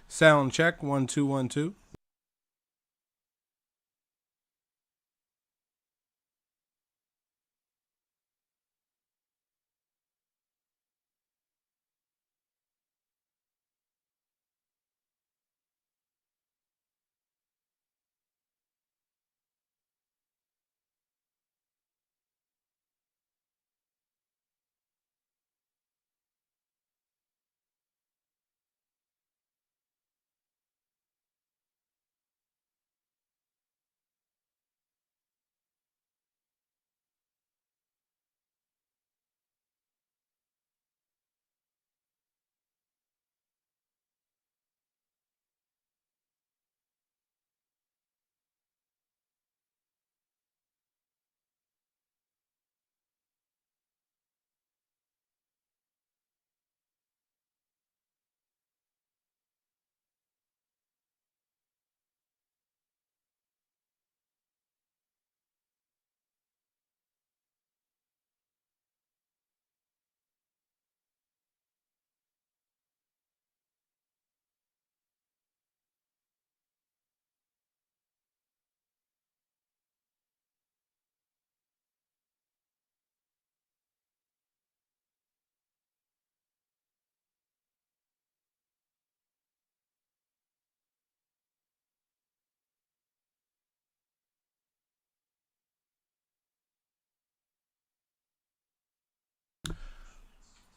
Sound check 1 2 1 2.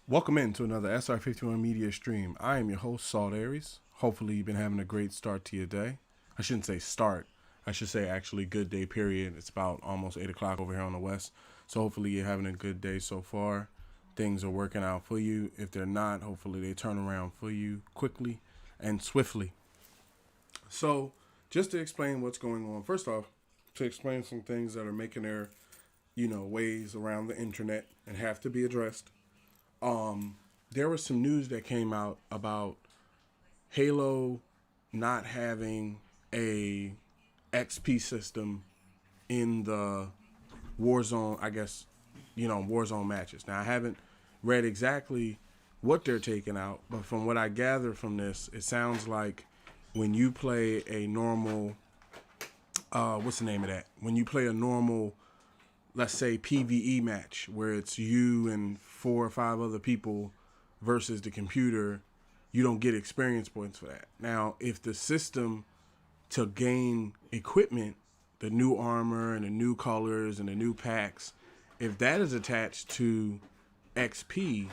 Welcome in to another SR51 Media stream. I am your host, Salt Aries. Hopefully, you've been having a great start to your day. I shouldn't say start. I should say actually good day, period. It's about almost 8 o'clock over here on the west. So hopefully you're having a good day so far. Things are working out for you. If they're not, hopefully they turn around for you quickly and swiftly. So just to explain what's going on, first off, to explain some things that are making their, ways around the internet and have to be addressed. There was some news that came out about Halo not having a XP system in the Warzone, I guess, Warzone matches. Now, I haven't read exactly what they're taking out, but from what I gather from this, it sounds like when you play a normal, what's the name of that? When you play a normal, let's say, PvE match where it's you and 4 or 5 other people versus the computer, you don't get experience points for that. Now, if the system to gain equipment, the new armor and the new colors and the new packs, if that is attached to XP,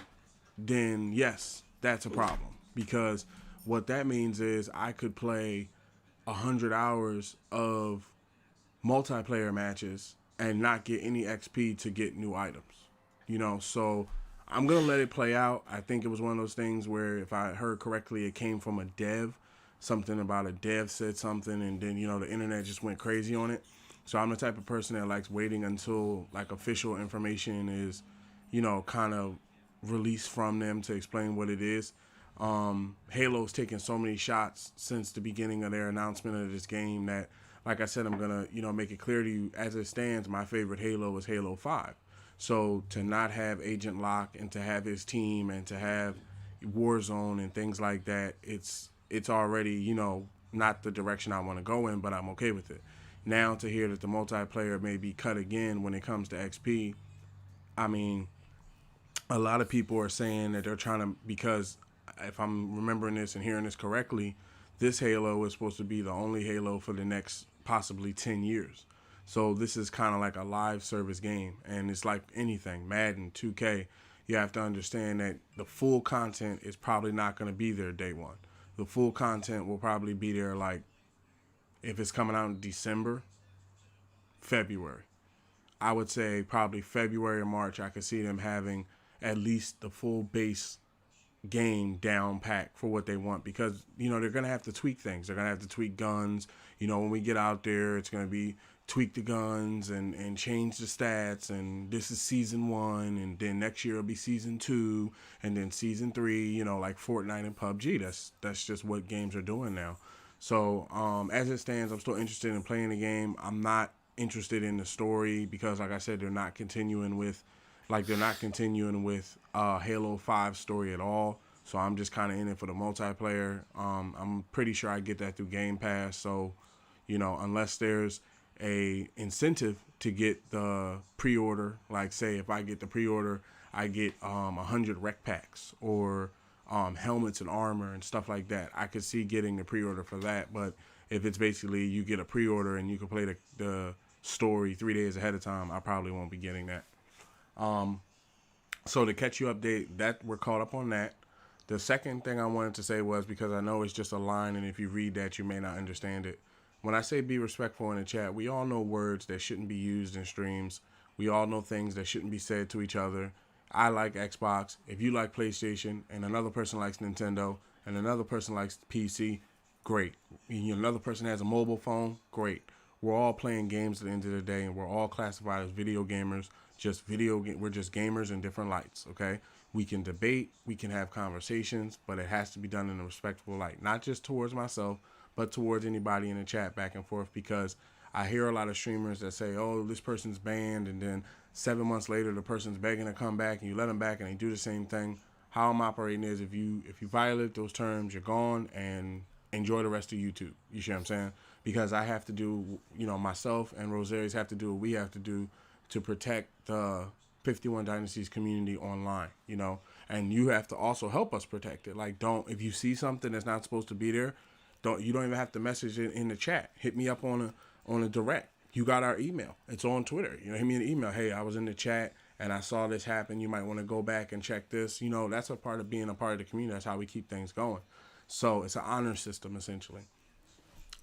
then yes, that's a problem. Because what that means is I could play 100 hours of multiplayer matches and not get any XP to get new items. So I'm gonna let it play out. I think it was one of those things where, if I heard correctly, it came from a dev. Something about a dev said something, and then the internet just went crazy on it. So I'm the type of person that likes waiting until like official information is, kind of released from them to explain what it is. Halo's taken so many shots since the beginning of their announcement of this game that, like I said, I'm gonna make it clear to you, as it stands, my favorite Halo is Halo 5. So to not have Agent Locke and to have his team and to have Warzone and things like that, it's already not the direction I want to go in, but I'm okay with it. Now to hear that the multiplayer may be cut again when it comes to XP, I mean, a lot of people are saying that they're trying to, because if I'm remembering this and hearing this correctly, this Halo is supposed to be the only Halo for the next possibly 10 years. So this is kind of like a live service game, and it's like anything, Madden, 2K. You have to understand that the full content is probably not going to be there day one. The full content will probably be there, like, if it's coming out in December, February. I would say probably February or March, I could see them having at least the full base game down pack for what they want, because they're gonna have to tweak things. They're gonna have to tweak guns. When we get out there, it's gonna be tweak the guns and change the stats. And this is season 1, and then next year it'll be season 2, and then season 3. Like Fortnite and PUBG. That's just what games are doing now. So as it stands, I'm still interested in playing the game. I'm not interested in the story because, like I said, they're not continuing with Halo 5 story at all. So I'm just kind of in it for the multiplayer. I'm pretty sure I get that through Game Pass. So, unless there's a incentive to get the pre-order, like say if I get the pre-order, I get 100 rec packs or helmets and armor and stuff like that. I could see getting the pre-order for that. But if it's basically you get a pre-order and you can play the story 3 days ahead of time, I probably won't be getting that. So to catch you update, that we're caught up on that. The second thing I wanted to say was, because I know it's just a line, and if you read that, you may not understand it. When I say be respectful in the chat, we all know words that shouldn't be used in streams. We all know things that shouldn't be said to each other. I like Xbox. If you like PlayStation, and another person likes Nintendo, and another person likes PC, great. Another person has a mobile phone, great. We're all playing games at the end of the day, and we're all classified as video gamers. We're just gamers in different lights, okay? We can debate, we can have conversations, but it has to be done in a respectful light, not just towards myself, but towards anybody in the chat back and forth, because I hear a lot of streamers that say, oh, this person's banned, and then 7 months later, the person's begging to come back, and you let them back, and they do the same thing. How I'm operating is, if you violate those terms, you're gone, and enjoy the rest of YouTube. You see what I'm saying? Because I have to do, myself and Rosarius have to do what we have to do to protect the 51 Dynasties community online, and you have to also help us protect it. Like, if you see something that's not supposed to be there, you don't even have to message it in the chat. Hit me up on a direct. You got our email. It's on Twitter. Hit me an email. Hey, I was in the chat and I saw this happen. You might want to go back and check this. That's a part of being a part of the community. That's how we keep things going. So it's an honor system, essentially.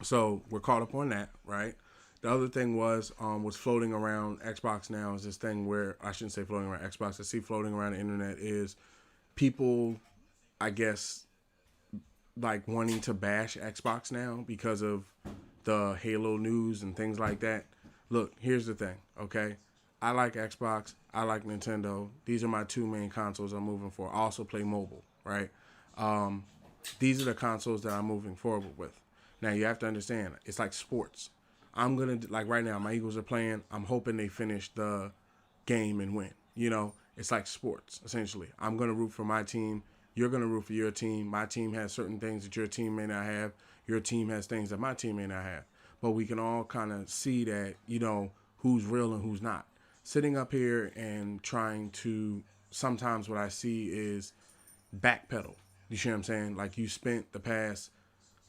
So we're caught up on that, right? The other thing was floating around Xbox now is this thing where, I shouldn't say floating around Xbox, I see floating around the internet is people, I guess, like wanting to bash Xbox now because of the Halo news and things like that. Look, here's the thing, okay? I like Xbox, I like Nintendo. These are my two main consoles I'm moving for. I also play mobile, right? These are the consoles that I'm moving forward with. Now, you have to understand, it's like sports. I'm going to, like right now, my Eagles are playing. I'm hoping they finish the game and win. It's like sports, essentially. I'm going to root for my team. You're going to root for your team. My team has certain things that your team may not have. Your team has things that my team may not have. But we can all kind of see that, who's real and who's not. Sitting up here and trying to, sometimes what I see is backpedal. You see what I'm saying? Like, you spent the past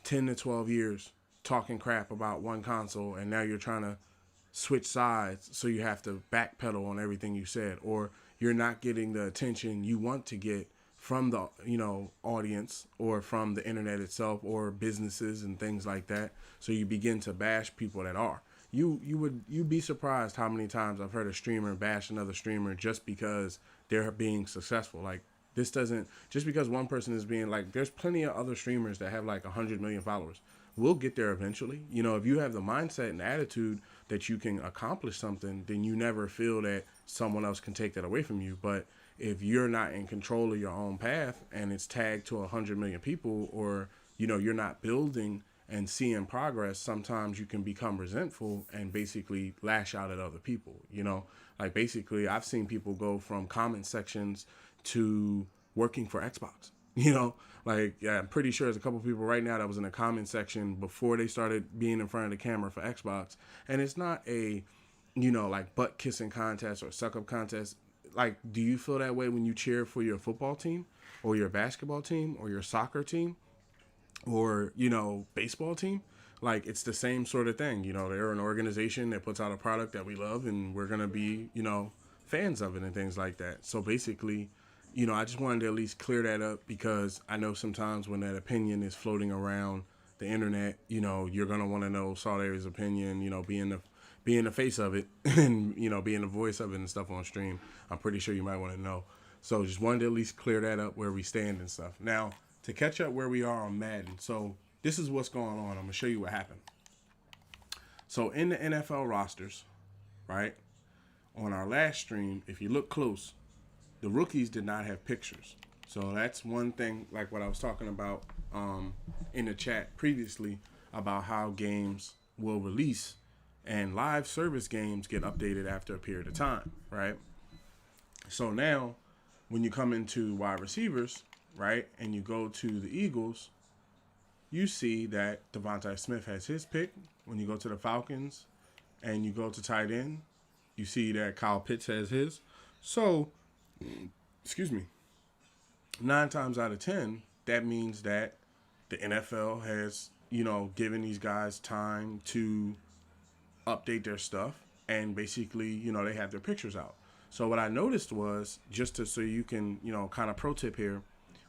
10 to 12 years talking crap about one console, and now you're trying to switch sides, so you have to backpedal on everything you said, or you're not getting the attention you want to get from the audience or from the internet itself or businesses and things like that. So you begin to bash people that are. You'd be surprised how many times I've heard a streamer bash another streamer just because they're being successful. Like, this doesn't, just because one person is being, like, there's plenty of other streamers that have like 100 million followers. We'll get there eventually. If you have the mindset and attitude that you can accomplish something, then you never feel that someone else can take that away from you. But if you're not in control of your own path and it's tagged to 100 million people, or, you're not building and seeing progress, sometimes you can become resentful and basically lash out at other people. Like, basically, I've seen people go from comment sections to working for Xbox. Like, yeah, I'm pretty sure there's a couple people right now that was in the comment section before they started being in front of the camera for Xbox. And it's not a, like, butt kissing contest or suck up contest. Like, do you feel that way when you cheer for your football team or your basketball team or your soccer team or, baseball team? Like, it's the same sort of thing. They're an organization that puts out a product that we love, and we're going to be, fans of it and things like that. So basically, I just wanted to at least clear that up, because I know sometimes when that opinion is floating around the internet, you're going to want to know Saudary's opinion, being the face of it and, being the voice of it and stuff on stream. I'm pretty sure you might want to know. So just wanted to at least clear that up, where we stand and stuff. Now, to catch up where we are on Madden. So this is what's going on. I'm going to show you what happened. So in the NFL rosters, right, on our last stream, if you look close, the rookies did not have pictures. So that's one thing, like what I was talking about in the chat previously, about how games will release and live service games get updated after a period of time, right? So now, when you come into wide receivers, right, and you go to the Eagles, you see that Devontae Smith has his pick. When you go to the Falcons and you go to tight end, you see that Kyle Pitts has his. So, excuse me, 9 times out of 10, that means that the NFL has, given these guys time to update their stuff, and basically, they have their pictures out. So what I noticed was, so you can, kind of pro tip here,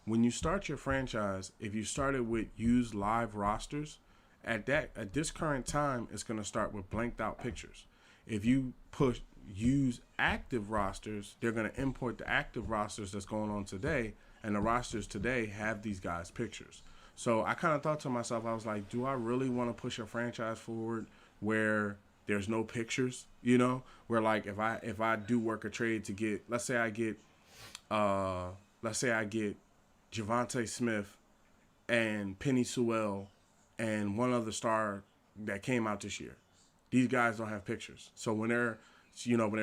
when you start your franchise, if you started with use live rosters, at this current time, it's going to start with blanked out pictures. If you push use active rosters, they're going to import the active rosters that's going on today, and the rosters today have these guys' pictures. So I kind of thought to myself, I was like, do I really want to push a franchise forward where there's no pictures? Where like if I do work a trade to get, let's say I get Javonte Smith and Penny Sewell and one other star that came out this year. These guys don't have pictures. So when their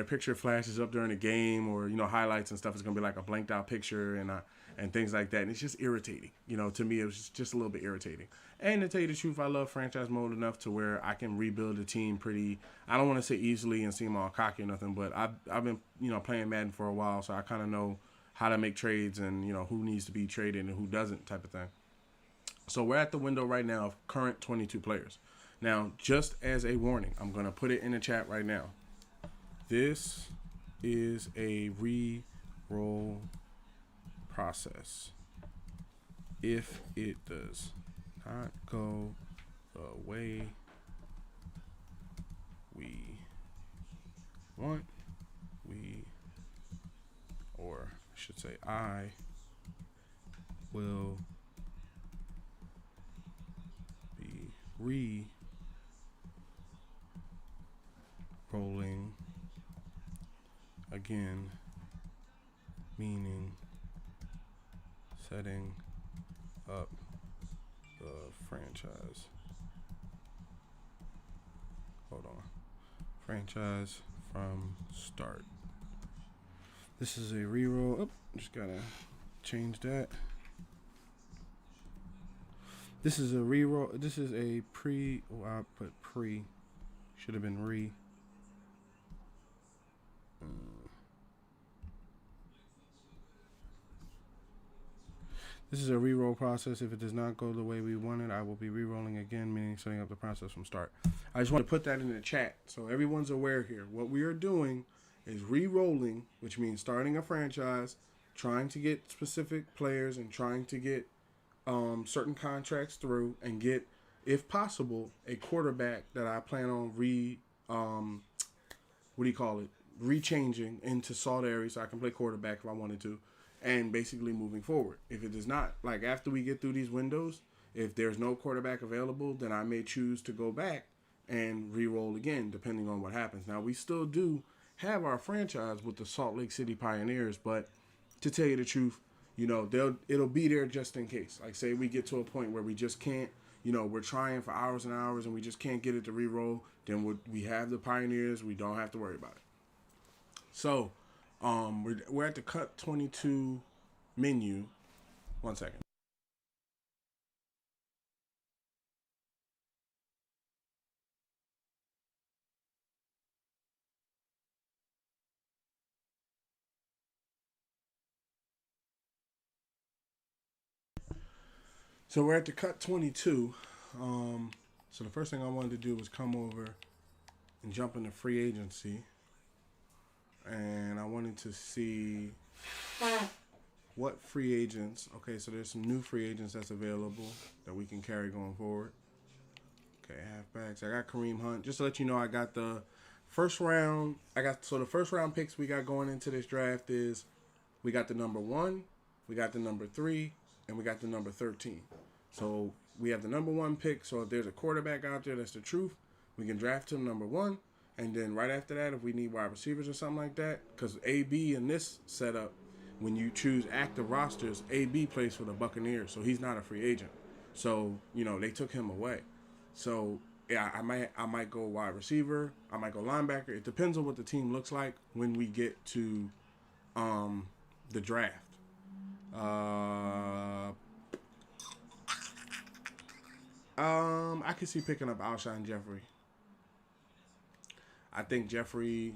picture flashes up during the game or, highlights and stuff, it's going to be like a blanked out picture and things like that. And it's just irritating. To me, it was just a little bit irritating. And to tell you the truth, I love franchise mode enough to where I can rebuild a team pretty, I don't want to say easily and seem all cocky or nothing, but I've been, playing Madden for a while, so I kind of know how to make trades and, who needs to be traded and who doesn't type of thing. So we're at the window right now of current 22 players. Now, just as a warning, I'm going to put it in the chat right now. This is a re-roll process. If it does not go the way we want, or I should say I will be re-rolling again, meaning setting up the franchise. Hold on. Franchise from start. This is a reroll. Oh, just gotta change that. This is a reroll. This is a pre. Oh, I put pre. Should have been re. This is a re-roll process. If it does not go the way we wanted, I will be re-rolling again, meaning setting up the process from start. I just want to put that in the chat so everyone's aware here. What we are doing is re-rolling, which means starting a franchise, trying to get specific players and trying to get certain contracts through and get, if possible, a quarterback that I plan on rechanging into Salt Area so I can play quarterback if I wanted to. And basically moving forward. If it does not, like after we get through these windows, if there's no quarterback available, then I may choose to go back and re-roll again, depending on what happens. Now, we still do have our franchise with the Salt Lake City Pioneers, but to tell you the truth, it'll be there just in case. Like, say we get to a point where we just can't, we're trying for hours and hours and we just can't get it to re-roll, then we have the Pioneers. We don't have to worry about it. So, we're at the cut 22 menu. 1 second. So we're at the cut 22. So the first thing I wanted to do was come over and jump into free agency. And I wanted to see what free agents. Okay, so there's some new free agents that's available that we can carry going forward. Okay, halfbacks. I got Kareem Hunt. Just to let you know, I got the first round. The first round picks we got going into this draft is we got the number 1, we got the number 3, and we got the number 13. So we have the number 1 pick. So if there's a quarterback out there that's the truth, we can draft him number 1. And then right after that, if we need wide receivers or something like that, because AB in this setup, when you choose active rosters, AB plays for the Buccaneers, so he's not a free agent. So, they took him away. So, yeah, I might go wide receiver, I might go linebacker. It depends on what the team looks like when we get to the draft. I could see picking up Alshon Jeffrey. I think Jeffrey,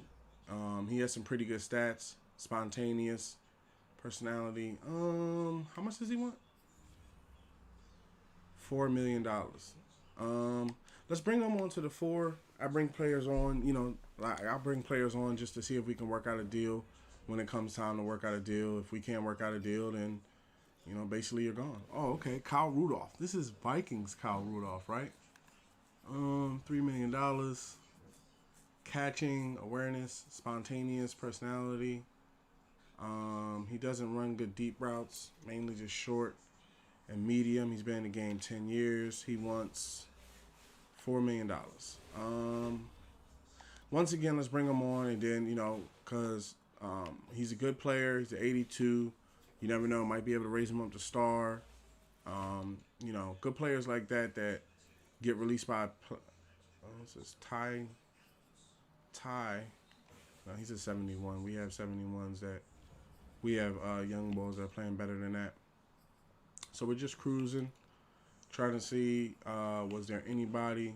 he has some pretty good stats, spontaneous personality. How much does he want? $4 million. Let's bring them on to the four. I bring players on, I'll bring players on just to see if we can work out a deal when it comes time to work out a deal. If we can't work out a deal, then, basically you're gone. Oh, okay. Kyle Rudolph. This is Vikings Kyle Rudolph, right? $3 million. Catching, awareness, spontaneous personality. He doesn't run good deep routes, mainly just short and medium. He's been in the game 10 years. He wants $4 million. Once again, let's bring him on, and then, because he's a good player. He's an 82. You never know, might be able to raise him up to star. Good players like that get released by, this is Ty. No, he's a 71. We have 71s that, we have young boys that are playing better than that. So we're just cruising, trying to see, was there anybody?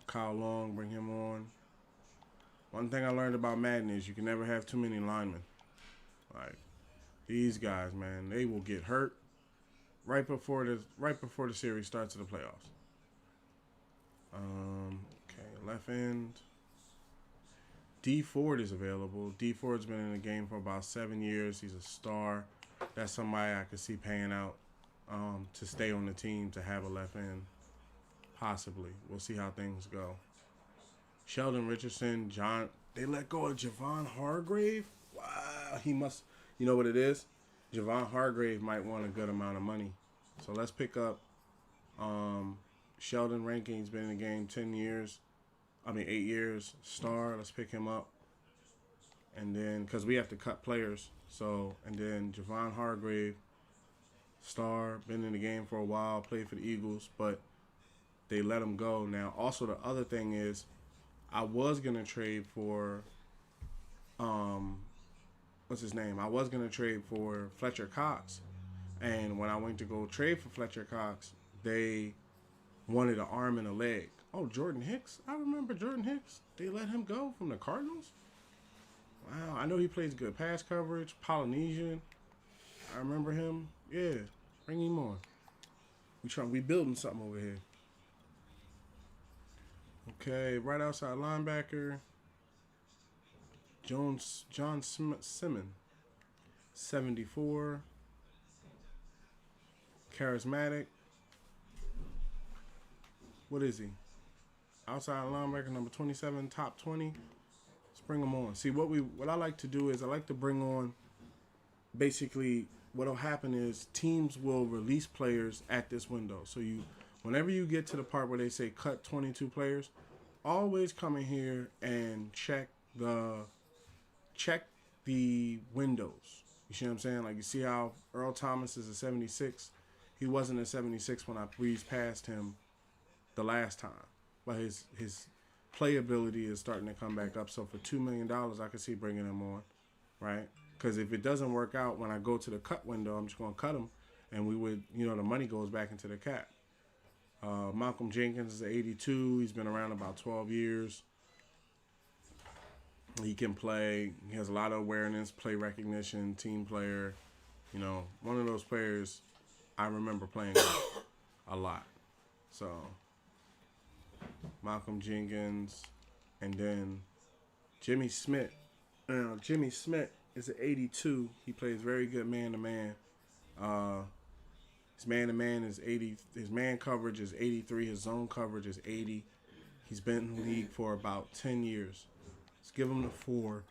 Kyle Long, bring him on. One thing I learned about Madden is you can never have too many linemen. Like, these guys, man, they will get hurt right before the series starts of the playoffs. Okay, left end. D Ford is available. D Ford's been in the game for about 7 years. He's a star. That's somebody I could see paying out to stay on the team, to have a left end. Possibly. We'll see how things go. Sheldon Richardson, they let go of Javon Hargrave? Wow. He must, you know what it is? Javon Hargrave might want a good amount of money. So let's pick up Sheldon Ranking's been in the game 8 years. Star, let's pick him up. And then, because we have to cut players. So, and then Javon Hargrave, star, been in the game for a while, played for the Eagles, but they let him go. Now, also the other thing is, I was going to trade for, what's his name? I was going to trade for Fletcher Cox. And when I went to go trade for Fletcher Cox, they wanted an arm and a leg. Oh, Jordan Hicks? I remember Jordan Hicks. They let him go from the Cardinals? Wow, I know he plays good pass coverage, Polynesian. I remember him. Yeah, bring him on. We building something over here. Okay, right outside linebacker. John Simmons, 74. Charismatic. What is he? Outside linebacker, number 27, top 20. Let's bring him on. See, what I like to do is I like to bring on, basically, what'll happen is teams will release players at this window. So whenever you get to the part where they say cut 22 players, always come in here and check the windows. You see what I'm saying? Like, you see how Earl Thomas is a 76. He wasn't a 76 when I breezed past him the last time. But his playability is starting to come back up. So for $2 million, I could see bringing him on, right? Because if it doesn't work out when I go to the cut window, I'm just going to cut him, and the money goes back into the cap. Malcolm Jenkins is 82. He's been around about 12 years. He can play. He has a lot of awareness, play recognition, team player. One of those players I remember playing a lot. So Malcolm Jenkins, and then Jimmy Smith. Jimmy Smith is an 82. He plays very good man-to-man. His man-to-man is 80. His man coverage is 83. His zone coverage is 80. He's been in the league for about 10 years. Let's give him the 4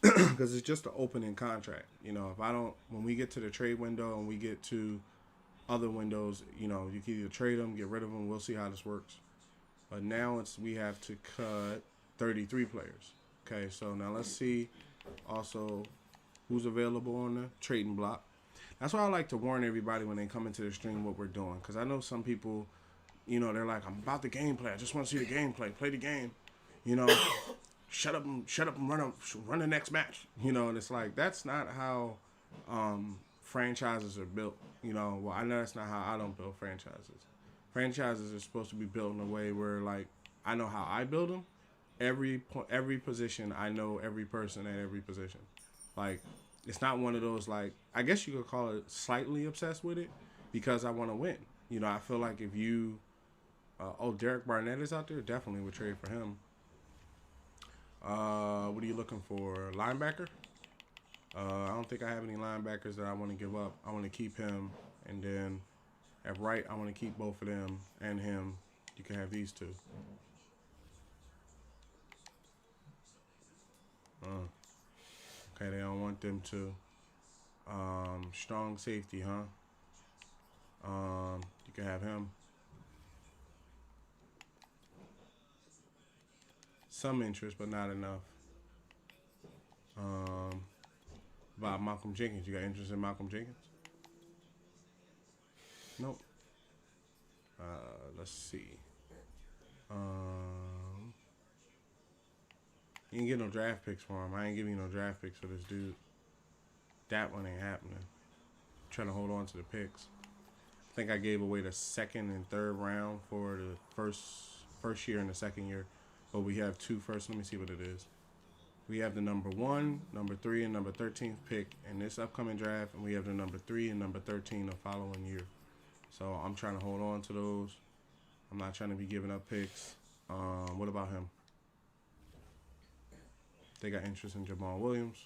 because it's just an opening contract. When we get to the trade window and we get to other windows, you can either trade them, get rid of them. We'll see how this works. But now we have to cut 33 players. Okay, so now let's see also who's available on the trading block. That's why I like to warn everybody when they come into the stream what we're doing. Because I know some people, they're like, I'm about the gameplay. I just want to see the gameplay. Play the game. shut up and run the next match. You know, and it's like that's not how franchises are built. You know, well, I know that's not how I don't build franchises. Franchises are supposed to be built in a way where, like, I know how I build them. Every position, I know every person at every position. Like, it's not one of those, like, I guess you could call it slightly obsessed with it because I want to win. You know, I feel like if you, Derek Barnett is out there, definitely would trade for him. What are you looking for? Linebacker? I don't think I have any linebackers that I want to give up. I want to keep him, and then at right, I want to keep both of them and him. You can have these two. Okay, they don't want them to. Strong safety, huh? You can have him. Some interest, but not enough. About Malcolm Jenkins. You got interest in Malcolm Jenkins? Nope. Let's see. You ain't get no draft picks for him. I ain't giving you no draft picks for this dude. That one ain't happening. I'm trying to hold on to the picks. I think I gave away the second and third round for the first year and the second year. But we have two first. Let me see what it is. We have the number 1, number 3, and number 13th pick in this upcoming draft, and we have the number 3 and number 13 the following year. So I'm trying to hold on to those. I'm not trying to be giving up picks. What about him? They got interest in Jamal Williams.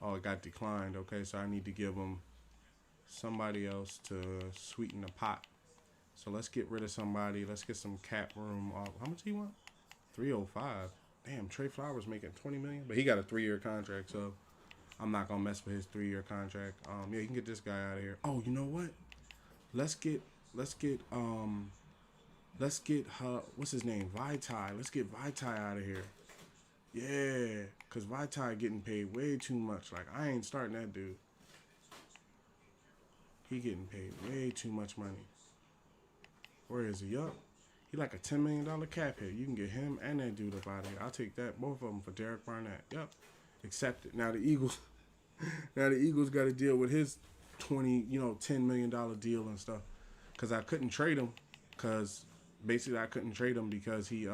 Oh, it got declined. Okay, so I need to give them somebody else to sweeten the pot. So let's get rid of somebody. Let's get some cap room off. How much do you want? 305. Damn, Trey Flowers making $20 million, but he got a 3-year contract, so I'm not gonna mess with his 3-year contract. Yeah, you can get this guy out of here. Oh, you know what? Let's get what's his name? Vitae. Let's get Vitae out of here. Yeah, cause Vitae getting paid way too much. Like, I ain't starting that dude. He getting paid way too much money. Where is he? Yup. He like a $10 million cap hit. You can get him and that dude up out of here. I'll take that, both of them, for Derek Barnett. Yep. Accept it. Now the Eagles got to deal with his $10 million deal and stuff. Cause I couldn't trade him. Cause basically I couldn't trade him because he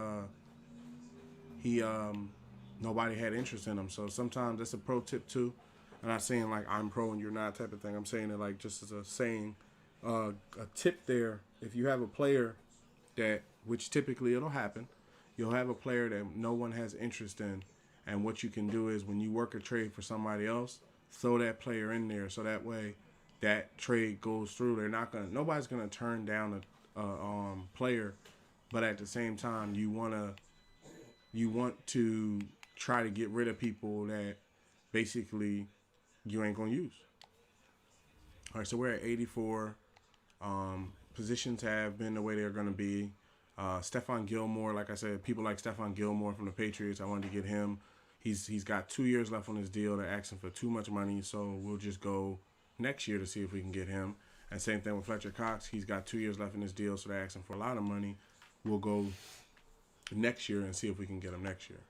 nobody had interest in him. So sometimes that's a pro tip too. I'm not saying like I'm pro and you're not type of thing. I'm saying it like just as a saying, a tip there. If you have a player that, which typically it'll happen, you'll have a player that no one has interest in, and what you can do is when you work a trade for somebody else, throw that player in there so that way that trade goes through. Nobody's gonna turn down a player, but at the same time you want to try to get rid of people that basically you ain't gonna use. All right, so we're at 84. Positions have been the way they're going to be. Stephon Gilmore, like I said, people like Stephon Gilmore from the Patriots. I wanted to get him. He's got 2 years left on his deal. They're asking for too much money, so we'll just go next year to see if we can get him. And same thing with Fletcher Cox. He's got 2 years left in his deal, so they're asking for a lot of money. We'll go next year and see if we can get him next year.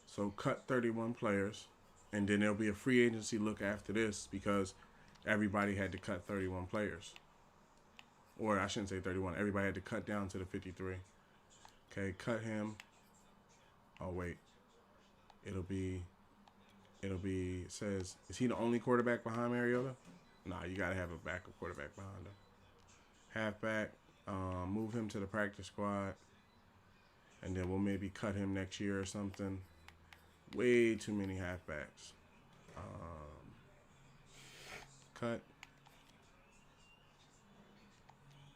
So cut 31 players, and then there'll be a free agency look after this because everybody had to cut 31 players. Or I shouldn't say 31. Everybody had to cut down to the 53. Okay, cut him. Oh, wait. It says, is he the only quarterback behind Mariota? Nah, you got to have a backup quarterback behind him. Halfback, move him to the practice squad. And then we'll maybe cut him next year or something. Way too many halfbacks.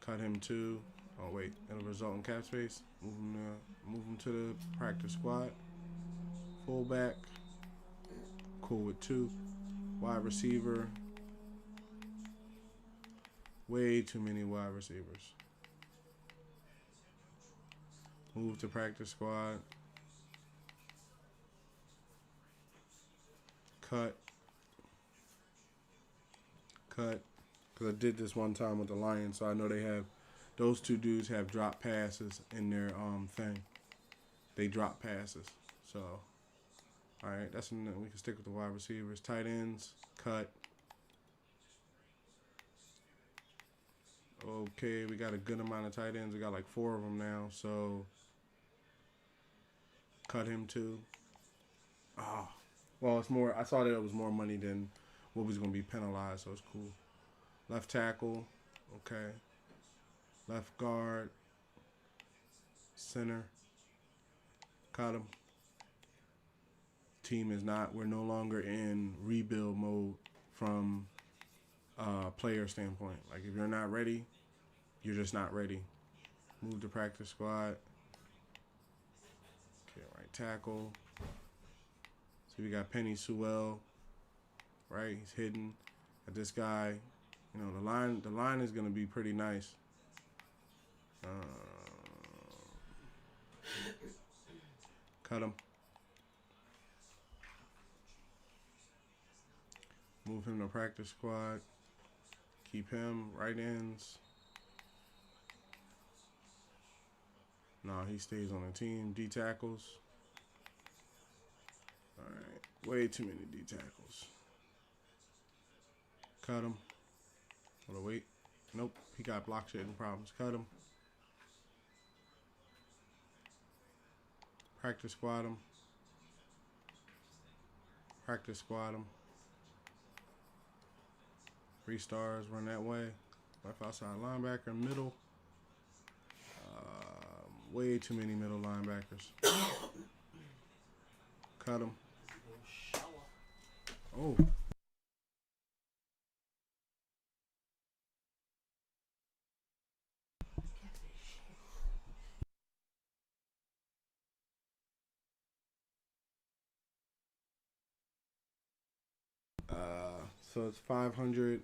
Cut him too. Oh wait, it'll result in cap space. Move him to the practice squad. Fullback. Cool with 2. Wide receiver. Way too many wide receivers. Move to practice squad. Cut. Because I did this one time with the Lions, so I know those 2 dudes have drop passes in their thing. They drop passes. So, all right, that's enough. We can stick with the wide receivers. Tight ends, cut. Okay, we got a good amount of tight ends. We got like 4 of them now, so cut him too. Oh, well, it's more. I saw that it was more money than what was going to be penalized, so it's cool. Left tackle, okay. Left guard, center, cut him. Team is not. We're no longer in rebuild mode from player standpoint. Like if you're not ready, you're just not ready. Move to practice squad. Okay, right tackle. So we got Penny Sewell. Right, he's hidden. At this guy, you know the line is gonna be pretty nice. Cut him. Move him to practice squad. Keep him. Right ends. No, he stays on the team. D tackles. Alright. Way too many D tackles. Cut him. Hold on, wait. Nope. He got block shedding problems. Cut him. Practice squad him. Practice squad him. 3 stars. Run that way. Left outside linebacker. Middle. Way too many middle linebackers. Cut him. Oh. So it's 500.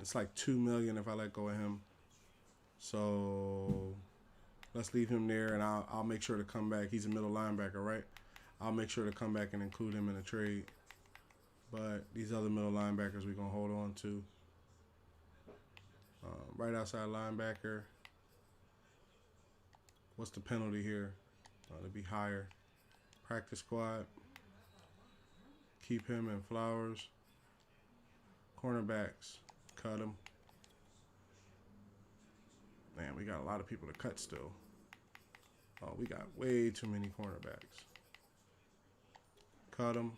It's like 2 million if I let go of him. So let's leave him there, and I'll make sure to come back. He's a middle linebacker, right? I'll make sure to come back and include him in a trade. But these other middle linebackers we're gonna hold on to. Right outside linebacker. What's the penalty here? To be higher. Practice squad. Keep him in Flowers. Cornerbacks. Cut him. Man, we got a lot of people to cut still. Oh, we got way too many cornerbacks. Cut him.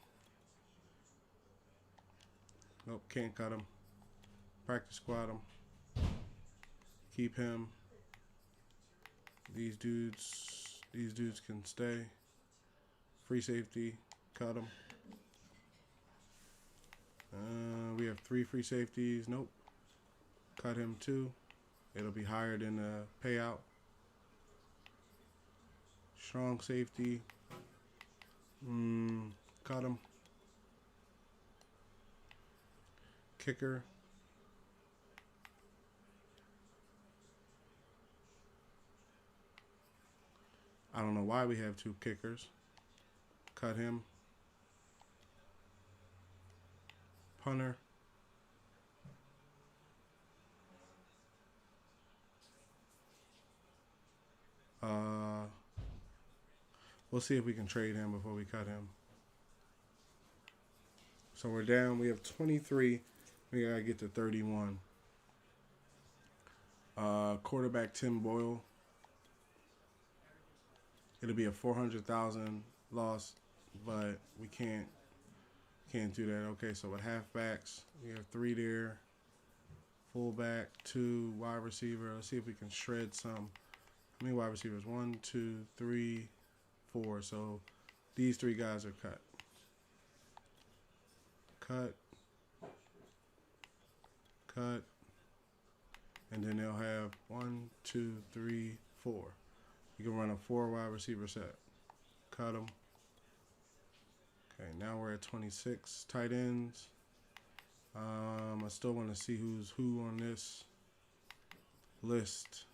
Nope, can't cut him. Practice squad him. Keep him. These dudes can stay. Free safety. Cut him. We have 3 free safeties. Nope. Cut him too. It'll be higher than the payout. Strong safety. Cut him. Kicker. I don't know why we have 2 kickers. Cut him. Punter. We'll see if we can trade him before we cut him. So we're down. We have 23. We gotta get to 31. Quarterback Tim Boyle. It'll be a 400,000 loss, but we can't do that. Okay, so with halfbacks, we have 3 there. Fullback, 2 wide receiver. Let's see if we can shred some. How many wide receivers? 1, 2, 3, 4. So these 3 guys are cut. Cut. Cut. And then they'll have 1, 2, 3, 4. You can run a 4 wide receiver set. Cut them. Okay, now we're at 26 tight ends. I still want to see who's who on this list.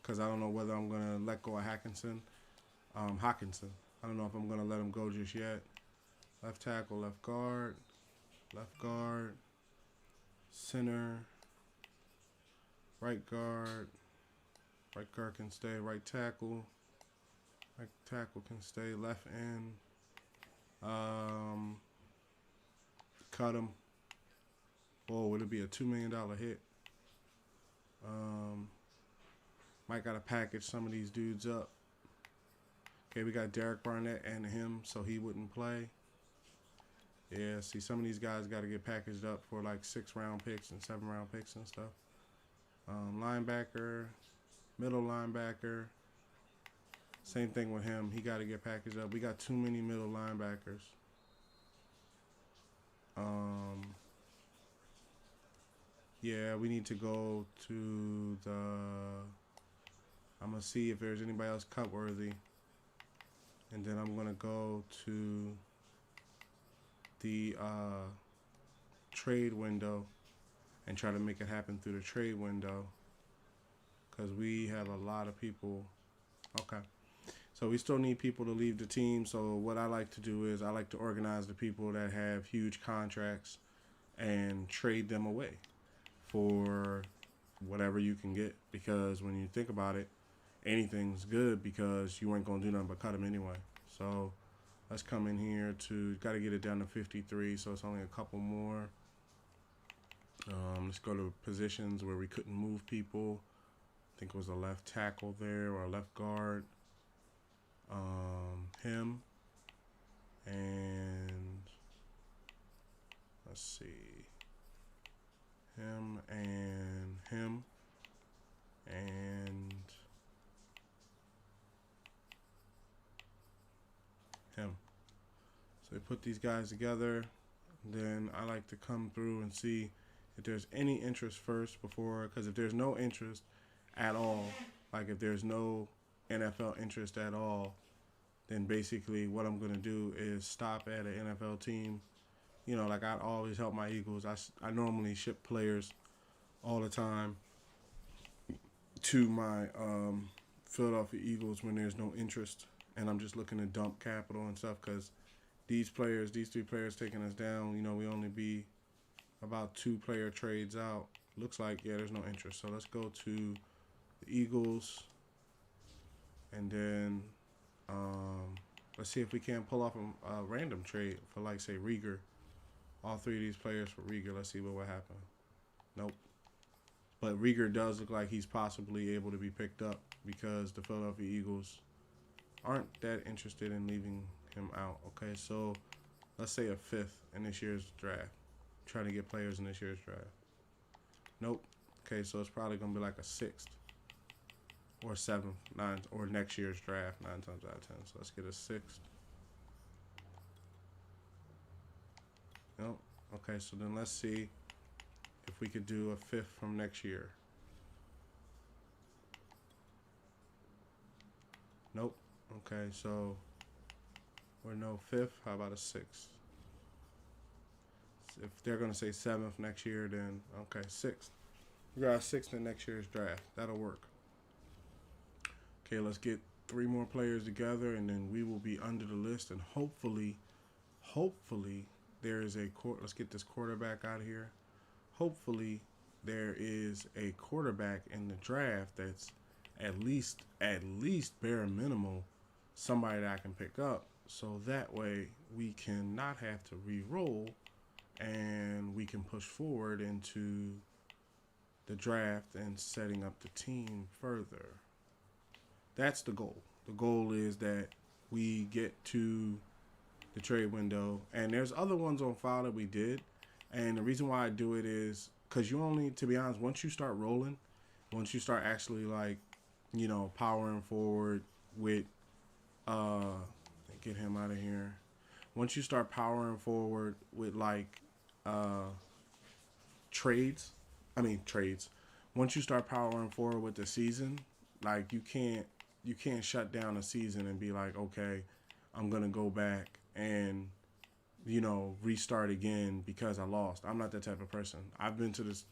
Because I don't know whether I'm going to let go of Hockenson. I don't know if I'm going to let him go just yet. Left tackle, left guard, center, right guard can stay, right tackle, Like tackle can stay left end. Um, cut him. Whoa, it'll be a $2 million hit. Might gotta package some of these dudes up. Okay, we got Derek Barnett and him, so he wouldn't play. Yeah, see, some of these guys got to get packaged up for like 6-round picks and 7-round picks and stuff. Linebacker, middle linebacker. Same thing with him. He got to get packaged up. We got too many middle linebackers. Yeah, we need to go to the... I'm going to see if there's anybody else cut worthy. And then I'm going to go to the trade window and try to make it happen through the trade window, because we have a lot of people. Okay, so we still need people to leave the team. So what I like to do is I like to organize the people that have huge contracts and trade them away for whatever you can get, because when you think about it, anything's good because you ain't gonna do nothing but cut them anyway. So let's come in here to, got to get it down to 53, so it's only a couple more. Let's go to positions where we couldn't move people. I think it was a left tackle there or a left guard. Him. And let's see. Him and him. And him. So we put these guys together. Then I like to come through and see if there's any interest first before, because if there's no interest at all, like if there's no NFL interest at all, then basically what I'm going to do is stop at an NFL team. You know, like I always help my Eagles. I normally ship players all the time to my Philadelphia Eagles when there's no interest, and I'm just looking to dump capital and stuff, because these 3 players taking us down, you know, we only be about 2-player trades out. Looks like, yeah, there's no interest. So let's go to the Eagles, and then let's see if we can't pull off a random trade for, like, say, Rieger. All 3 of these players for Rieger. Let's see what will happen. Nope. But Rieger does look like he's possibly able to be picked up, because the Philadelphia Eagles aren't that interested in leaving him out. Okay, so let's say a 5th in this year's draft. Trying to get players in this year's draft. Nope. Okay, so it's probably going to be like a 6th or 7th, 9th, or next year's draft 9 times out of 10. So let's get a 6th. Nope. Okay, so then let's see if we could do a 5th from next year. Nope. Okay, so we're no 5th. How about a 6th? If they're going to say 7th next year, then okay, 6th. We got a 6th in next year's draft. That'll work. Okay, let's get 3 more players together, and then we will be under the list, and hopefully there is a let's get this quarterback out of here. Hopefully there is a quarterback in the draft that's at least bare minimal somebody that I can pick up, so that way we can not have to re-roll, and we can push forward into the draft and setting up the team further. That's the goal. The goal is that we get to the trade window, and there's other ones on file that we did, and the reason why I do it is because you only, to be honest, once you start rolling, once you start actually, like, you know, powering forward with get him out of here. Once you start powering forward with, like, trades. Once you start powering forward with the season, like, you can't shut down a season and be like, okay, I'm gonna go back and, you know, restart again because I lost. I'm not that type of person. I've been to this.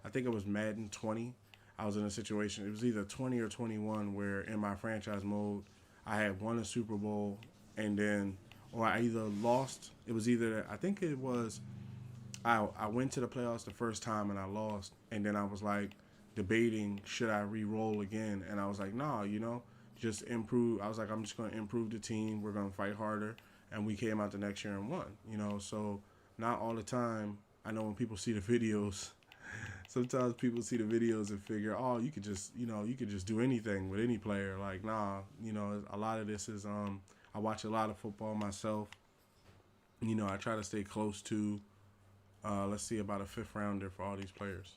I think it was Madden 20. I was in a situation. It was either 20 or 21 where in my franchise mode, I had won a Super Bowl, and then, or I either lost. It was either, I think it was, I went to the playoffs the first time and I lost, and then I was like debating, should I re-roll again? And I was like, nah, you know, just improve. I was like, I'm just going to improve the team. We're going to fight harder, and we came out the next year and won. You know, so not all the time. I know when people see the videos, sometimes people see the videos and figure, oh, you could just, you could just do anything with any player. Like, nah, a lot of this is, I watch a lot of football myself. I try to stay close to, let's see, about a fifth rounder for all these players.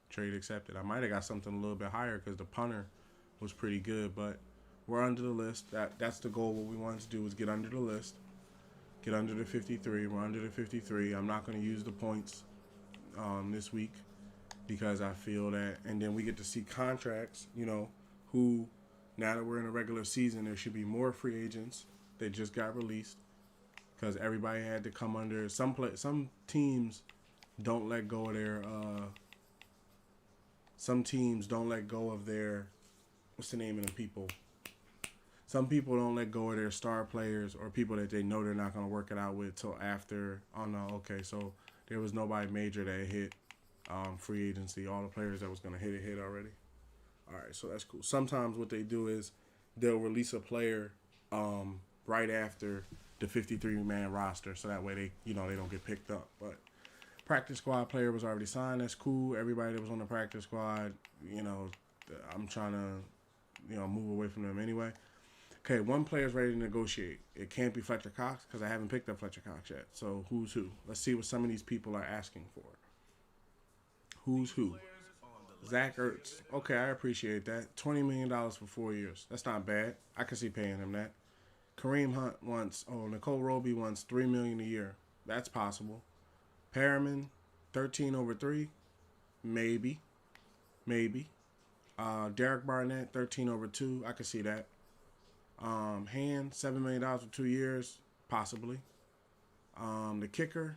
Trade accepted. I might have got something a little bit higher because the punter was pretty good, but we're under the list. That's the goal. What we wanted to do was get under the list, get under the 53. We're under the 53. I'm not going to use the points this week because I feel that, and then we get to see contracts. Who now that we're in a regular season, there should be more free agents that just got released because everybody had to come under some teams don't let go of their some teams don't let go of their what's the name of the people. Some people don't let go of their star players or people that they know they're not going to work it out with till after. Oh no, okay, so there was nobody major that hit free agency. All the players that was going to hit already. All right, so that's cool. Sometimes what they do is they'll release a player right after the 53-man roster, so that way they don't get picked up. But practice squad player was already signed. That's cool. Everybody that was on the practice squad, I'm trying to move away from them anyway. Okay, one player's ready to negotiate. It can't be Fletcher Cox because I haven't picked up Fletcher Cox yet. So who's who? Let's see what some of these people are asking for. Who's who? Zach Ertz. Okay, I appreciate that. $20 million for 4 years. That's not bad. I can see paying him that. Kareem Hunt wants, Nicole Roby wants $3 million a year. That's possible. Perriman, 13 over 3. Maybe. Maybe. Derek Barnett, 13 over 2. I could see that. Hand, $7 million for 2 years. Possibly. The kicker,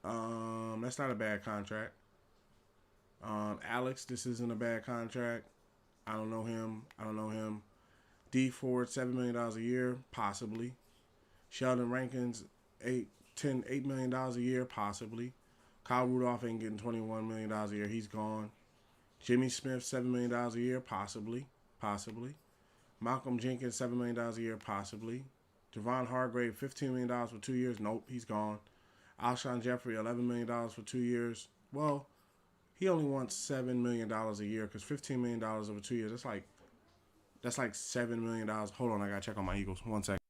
that's not a bad contract. Alex, this isn't a bad contract. I don't know him. D Ford, $7 million a year, possibly. Sheldon Rankins, $8 million a year, possibly. Kyle Rudolph ain't getting $21 million a year. He's gone. Jimmy Smith, $7 million a year, possibly. Malcolm Jenkins, $7 million a year, possibly. Javon Hargrave, $15 million for 2 years. Nope, he's gone. Alshon Jeffrey, $11 million for 2 years. Well, he only wants $7 million a year because $15 million over 2 years, that's like $7 million. Hold on, I gotta check on my Eagles. 1 second.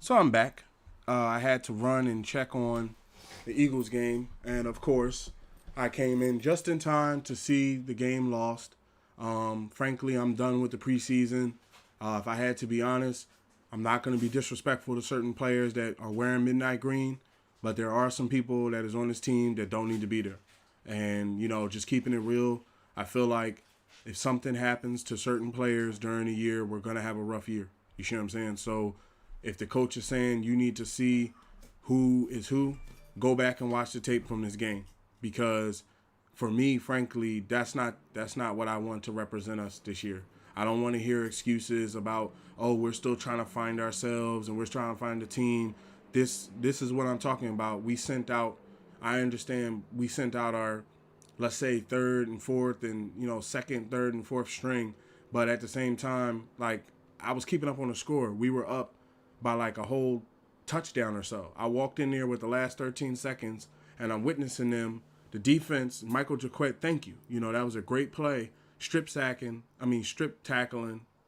So I'm back. I had to run and check on the Eagles game, and of course, I came in just in time to see the game lost. Frankly, I'm done with the preseason. If I had to be honest, I'm not going to be disrespectful to certain players that are wearing midnight green, but there are some people that is on this team that don't need to be there. And just keeping it real, I feel like if something happens to certain players during the year, we're going to have a rough year. You see what I'm saying? So if the coach is saying you need to see who is who, go back and watch the tape from this game, because for me, frankly, that's not what I want to represent us this year. I don't want to hear excuses about, oh, we're still trying to find ourselves and we're trying to find a team. This is what I'm talking about. We sent out, I understand, we sent out our, let's say, third and fourth and second, third and fourth string, but at the same time, like, I was keeping up on the score. We were up by like a whole touchdown or so. I walked in there with the last 13 seconds, and I'm witnessing them. The defense, Michael Jaquette, thank you. That was a great play. Strip tackling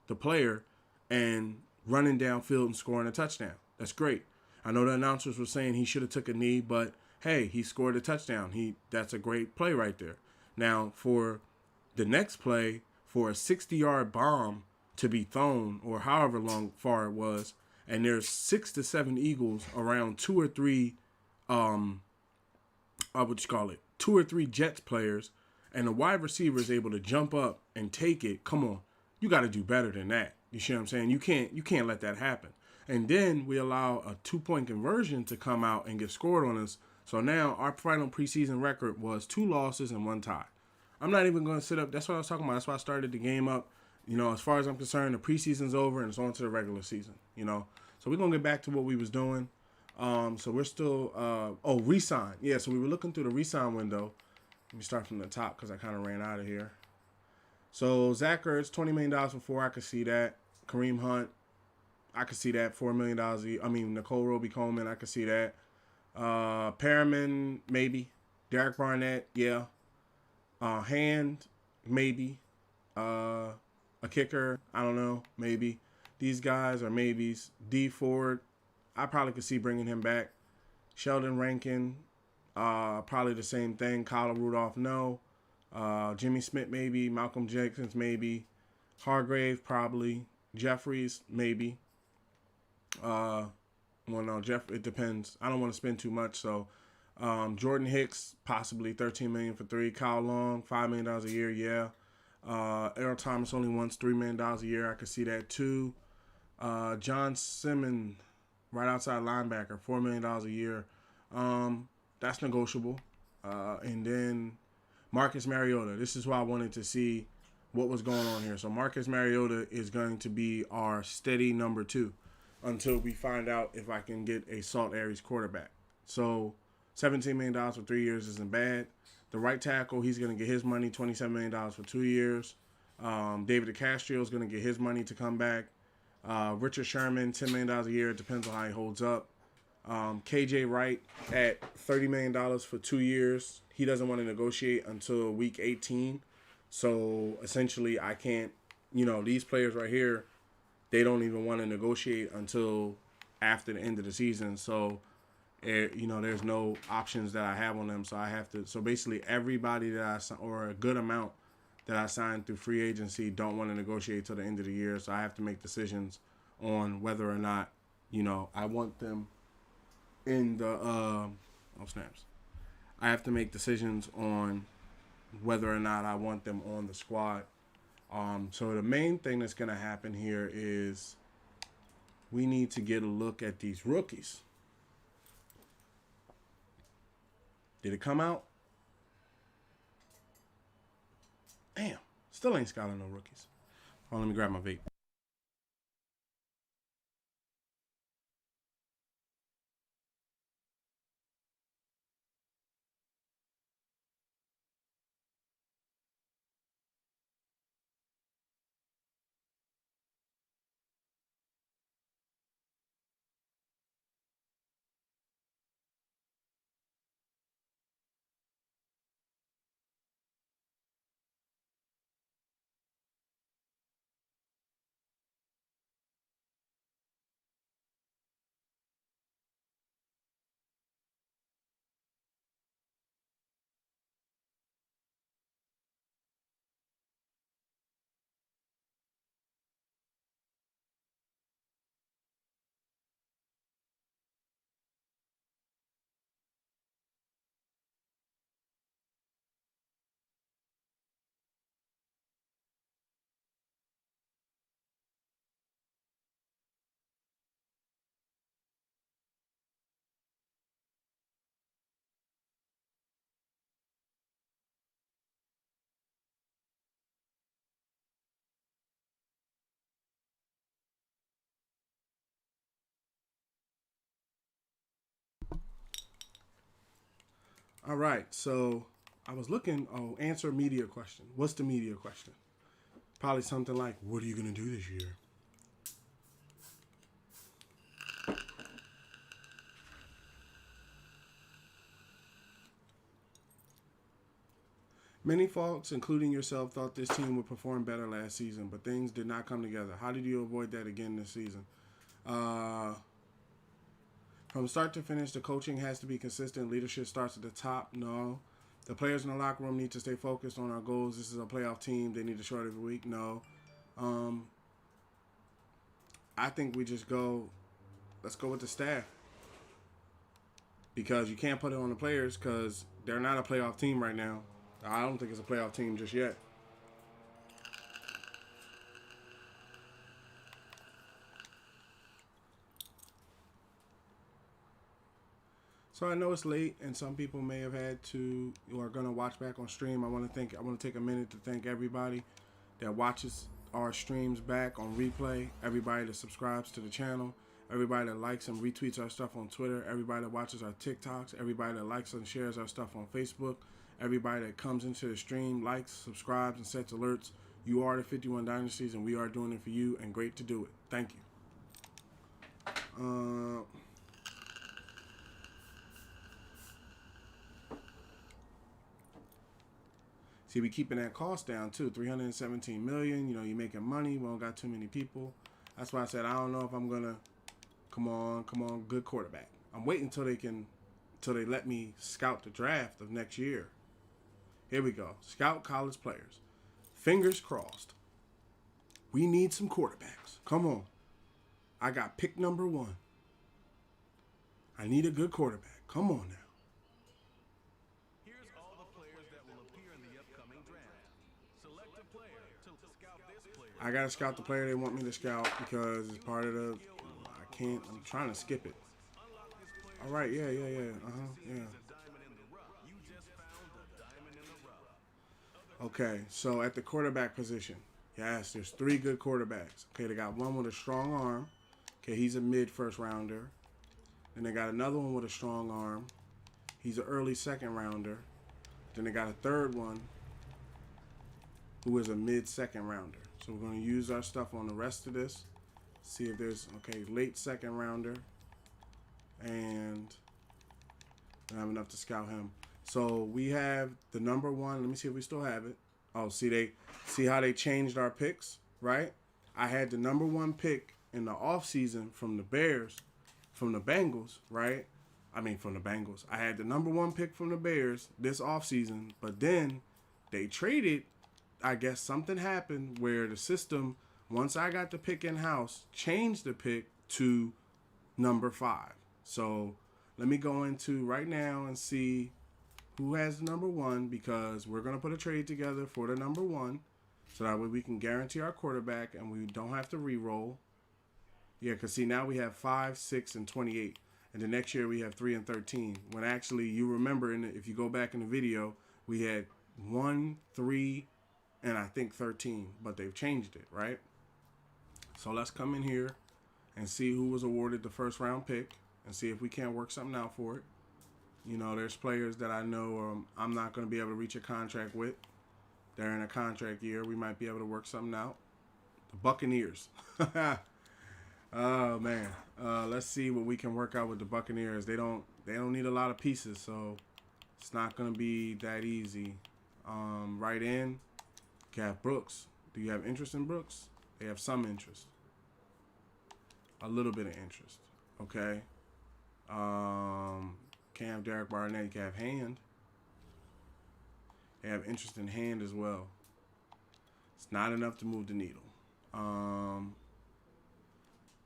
the player and running downfield and scoring a touchdown. That's great. I know the announcers were saying he should have took a knee, but hey, he scored a touchdown. That's a great play right there. Now, for the next play, for a 60-yard bomb to be thrown, or however long far it was, and there's 6 to 7 Eagles around two or three, two or three Jets players, and the wide receiver is able to jump up and take it. Come on, you got to do better than that. You see what I'm saying? You can't let that happen. And then we allow a 2-point conversion to come out and get scored on us. So now our final preseason record was 2 losses and 1 tie. I'm not even going to sit up. That's what I was talking about. That's why I started the game up. As far as I'm concerned, the preseason's over and it's on to the regular season. So we're going to get back to what we was doing. So we're still, re-sign. Yeah, so we were looking through the re-sign window. Let me start from the top because I kind of ran out of here. So Zach Ertz, $20 million for 4. I could see that. Kareem Hunt, I could see that. $4 million a year. Nicole Roby-Coleman, I could see that. Perriman, maybe. Derek Barnett, yeah. Hand, maybe. A kicker, I don't know, maybe. These guys are maybes. D Ford, I probably could see bringing him back. Sheldon Rankin, probably the same thing. Kyle Rudolph, no. Jimmy Smith, maybe. Malcolm Jenkins, maybe. Hargrave, probably. Jeffries, maybe. It depends. I don't want to spend too much, so Jordan Hicks, possibly $13 million for 3. Kyle Long, $5 million a year, yeah. Earl Thomas only wants $3 million a year. I could see that too. John Simmons, right outside linebacker, $4 million a year. That's negotiable. And then Marcus Mariota. This is why I wanted to see what was going on here. So Marcus Mariota is going to be our steady number 2 until we find out if I can get a Salt Aries quarterback. So $17 million for 3 years isn't bad. The right tackle, he's going to get his money, $27 million for 2 years. David DeCastro is going to get his money to come back. Richard Sherman, $10 million a year. It depends on how he holds up. KJ Wright at $30 million for 2 years. He doesn't want to negotiate until week 18. So essentially, I can't, these players right here, they don't even want to negotiate until after the end of the season. So, there's no options that I have on them. So I have to, so basically everybody that or a good amount that I signed through free agency don't want to negotiate till the end of the year. So I have to make decisions on whether or not, I want them in the, snaps. I have to make decisions on whether or not I want them on the squad. So the main thing that's going to happen here is we need to get a look at these rookies. Did it come out? Damn, still ain't scouting no rookies. Hold on, let me grab my vape. All right, so I was looking. Oh, answer a media question. What's the media question? Probably something like, "What are you gonna do this year?" Many folks, including yourself, thought this team would perform better last season, but things did not come together. How did you avoid that again this season? Uh, from start to finish, the coaching has to be consistent. Leadership starts at the top. No. The players in the locker room need to stay focused on our goals. This is a playoff team. They need to show it every week. No. Um, I think we just go, let's go with the staff. Because you can't put it on the players because they're not a playoff team right now. I don't think it's a playoff team just yet. So I know it's late, and some people may have had to or are gonna watch back on stream. I want to take a minute to thank everybody that watches our streams back on replay. Everybody that subscribes to the channel. Everybody that likes and retweets our stuff on Twitter. Everybody that watches our TikToks. Everybody that likes and shares our stuff on Facebook. Everybody that comes into the stream, likes, subscribes, and sets alerts. You are the 51 Dynasties, and we are doing it for you, and great to do it. Thank you. See, we keeping that cost down too. 317 million. You know, you're making money. We don't got too many people. That's why I said I don't know if I'm gonna. Come on, good quarterback. I'm waiting until they let me scout the draft of next year. Here we go. Scout college players. Fingers crossed. We need some quarterbacks. Come on. I got pick number 1. I need a good quarterback. Come on now. I gotta scout the player they want me to scout because it's part of the. I'm trying to skip it. All right, yeah. Okay, so at the quarterback position, yes, there's 3 good quarterbacks. Okay, they got one with a strong arm. Okay, he's a mid first rounder. Then they got another one with a strong arm. He's an early second rounder. Then they got a third one who is a mid second rounder. So we're going to use our stuff on the rest of this. See if there's, late second rounder. And I don't have enough to scout him. So we have the number 1. Let me see if we still have it. Oh, see how they changed our picks, right? I had the number 1 pick in the offseason from the Bengals, right? From the Bengals. I had the number 1 pick from the Bears this offseason, but then they traded. I guess something happened where the system, once I got the pick in-house, changed the pick to number 5. So let me go into right now and see who has the number 1 because we're going to put a trade together for the number 1 so that way we can guarantee our quarterback and we don't have to re-roll. Yeah, because see, now we have 5, 6, and 28. And the next year we have 3 and 13. When actually, you remember, if you go back in the video, we had 1, 3, and I think 13. But they've changed it, right? So let's come in here and see who was awarded the first round pick and see if we can't work something out for it. You know, there's players that I know I'm not going to be able to reach a contract with. They're in a contract year. We might be able to work something out. The Buccaneers. Oh, man. Let's see what we can work out with the Buccaneers. They don't need a lot of pieces, so it's not going to be that easy. Right in, you have Brooks. Do you have interest in Brooks? They have some interest. A little bit of interest. Okay. Can't have Derek Barnett. You can have Hand. They have interest in Hand as well. It's not enough to move the needle.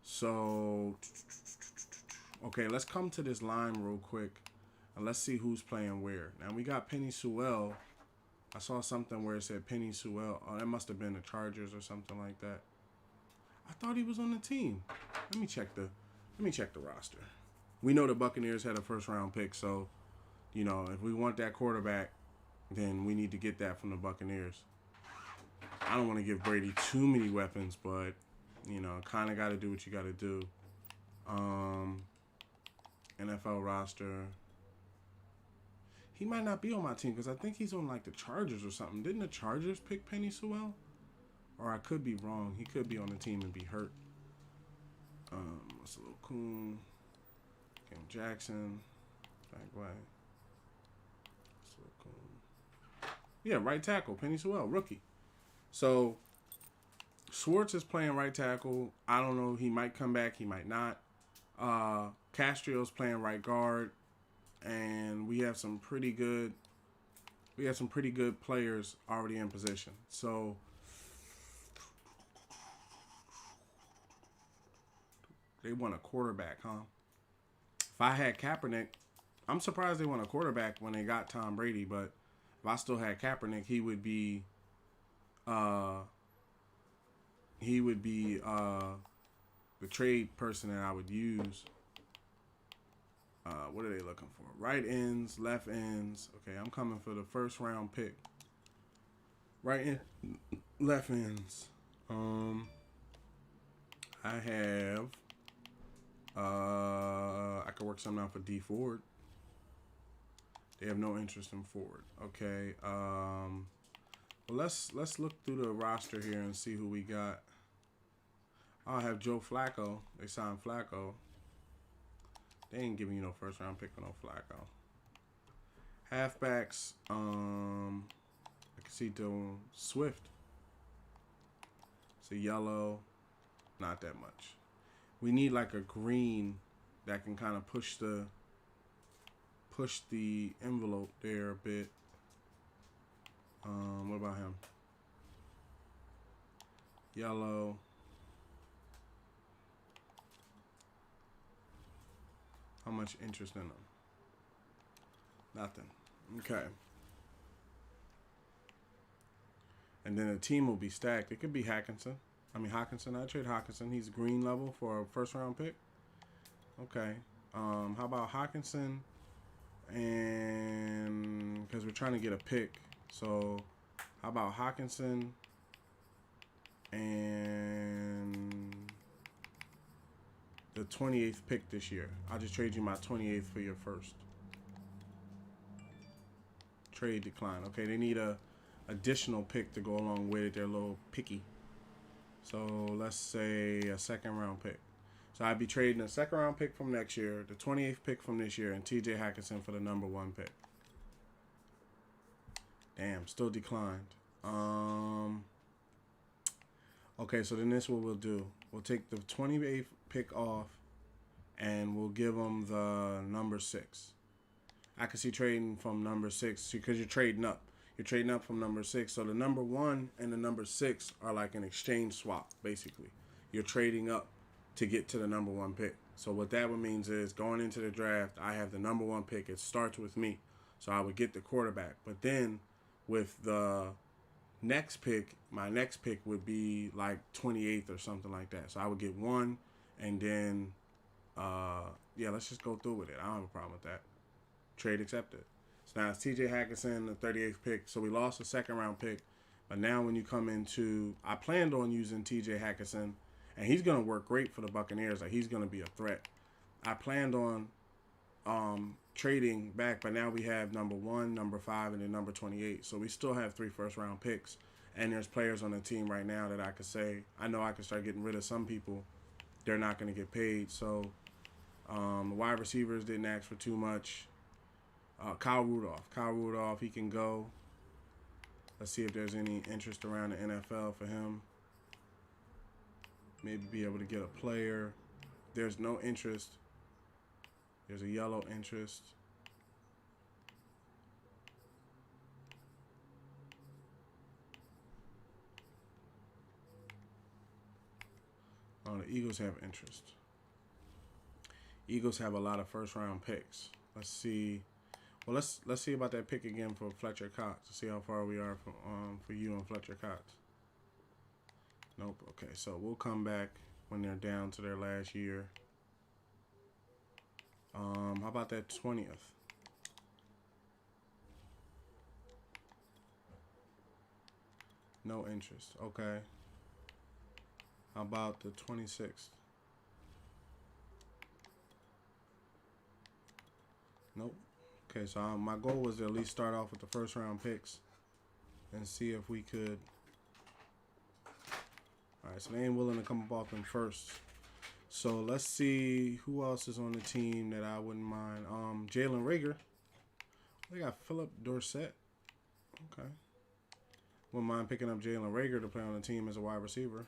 So, okay, let's come to this line real quick. And let's see who's playing where. Now, we got Penny Sewell. I saw something where it said Penny Sewell. Oh, that must have been the Chargers or something like that. I thought he was on the team. Let me check the roster. We know the Buccaneers had a first-round pick, so, you know, if we want that quarterback, then we need to get that from the Buccaneers. I don't want to give Brady too many weapons, but, you know, kind of got to do what you got to do. NFL roster. He might not be on my team because I think he's on like the Chargers or something. Didn't the Chargers pick Penny Sewell? Or I could be wrong. He could be on the team and be hurt. What's a little cool? Cam Jackson. Back way. What's a little cool? Yeah, right tackle. Penny Sewell, rookie. So Schwartz is playing right tackle. I don't know. He might come back. He might not. Castrio's playing right guard. And we have some pretty good players already in position. So they want a quarterback, huh? If I had Kaepernick, I'm surprised they want a quarterback when they got Tom Brady, but if I still had Kaepernick, he would be the trade person that I would use. What are they looking for? Right ends, left ends. Okay, I'm coming for the first round pick. Right end, left ends. I have. I could work something out for D Ford. They have no interest in Ford. Okay. Well, let's look through the roster here and see who we got. I'll have Joe Flacco. They signed Flacco. They ain't giving you no first round pick for no Flacco. Halfbacks, I can see doing Swift. It's a yellow, not that much. We need like a green that can kind of push the envelope there a bit. What about him? Yellow. How much interest in them? Nothing. Okay. And then the team will be stacked. It could be Hockenson. I'd trade Hockenson. He's green level for a first round pick. Okay. How about Hockenson? And because we're trying to get a pick. So how about Hockenson and the 28th pick this year? I'll just trade you my 28th for your first. Trade decline. Okay, they need a additional pick to go along with it. They're a little picky. So let's say a second round pick. So I'd be trading a second round pick from next year, the 28th pick from this year, and TJ Hockenson for the number 1 pick. Damn, still declined. Okay, so then this is what we'll do. We'll take the 28th pick off, and we'll give them the number 6. I can see trading from number 6 because you're trading up. You're trading up from number 6. So the number 1 and the number 6 are like an exchange swap, basically. You're trading up to get to the number 1 pick. So what that would means is going into the draft, I have the number 1 pick. It starts with me. So I would get the quarterback. But then with the next pick, my next pick would be like 28th or something like that. So I would get 1 and then, yeah, let's just go through with it. I don't have a problem with that. Trade accepted. So now it's TJ Hockenson, the 38th pick. So we lost a second round pick. But now when you come into, I planned on using TJ Hockenson, and he's going to work great for the Buccaneers. Like, he's going to be a threat. I planned on trading back, but now we have number 1, number 5, and then number 28. So we still have 3 first round picks. And there's players on the team right now that I could say, I know I can start getting rid of some people. They're not going to get paid. So the wide receivers didn't ask for too much. Kyle Rudolph, he can go. Let's see if there's any interest around the NFL for him. Maybe be able to get a player. There's no interest. There's a yellow interest. Oh, the Eagles have interest. Eagles have a lot of first round picks. Let's see. Well, let's see about that pick again for Fletcher Cox to see how far we are from for you and Fletcher Cox. Nope. Okay, so we'll come back when they're down to their last year. How about that 20th? No interest. Okay. How about the 26th? Nope. Okay, so my goal was to at least start off with the first round picks and see if we could. All right, so they ain't willing to come up off them first. So let's see who else is on the team that I wouldn't mind. Jalen Rager. They got Philip Dorsett. Okay. Wouldn't mind picking up Jalen Rager to play on the team as a wide receiver.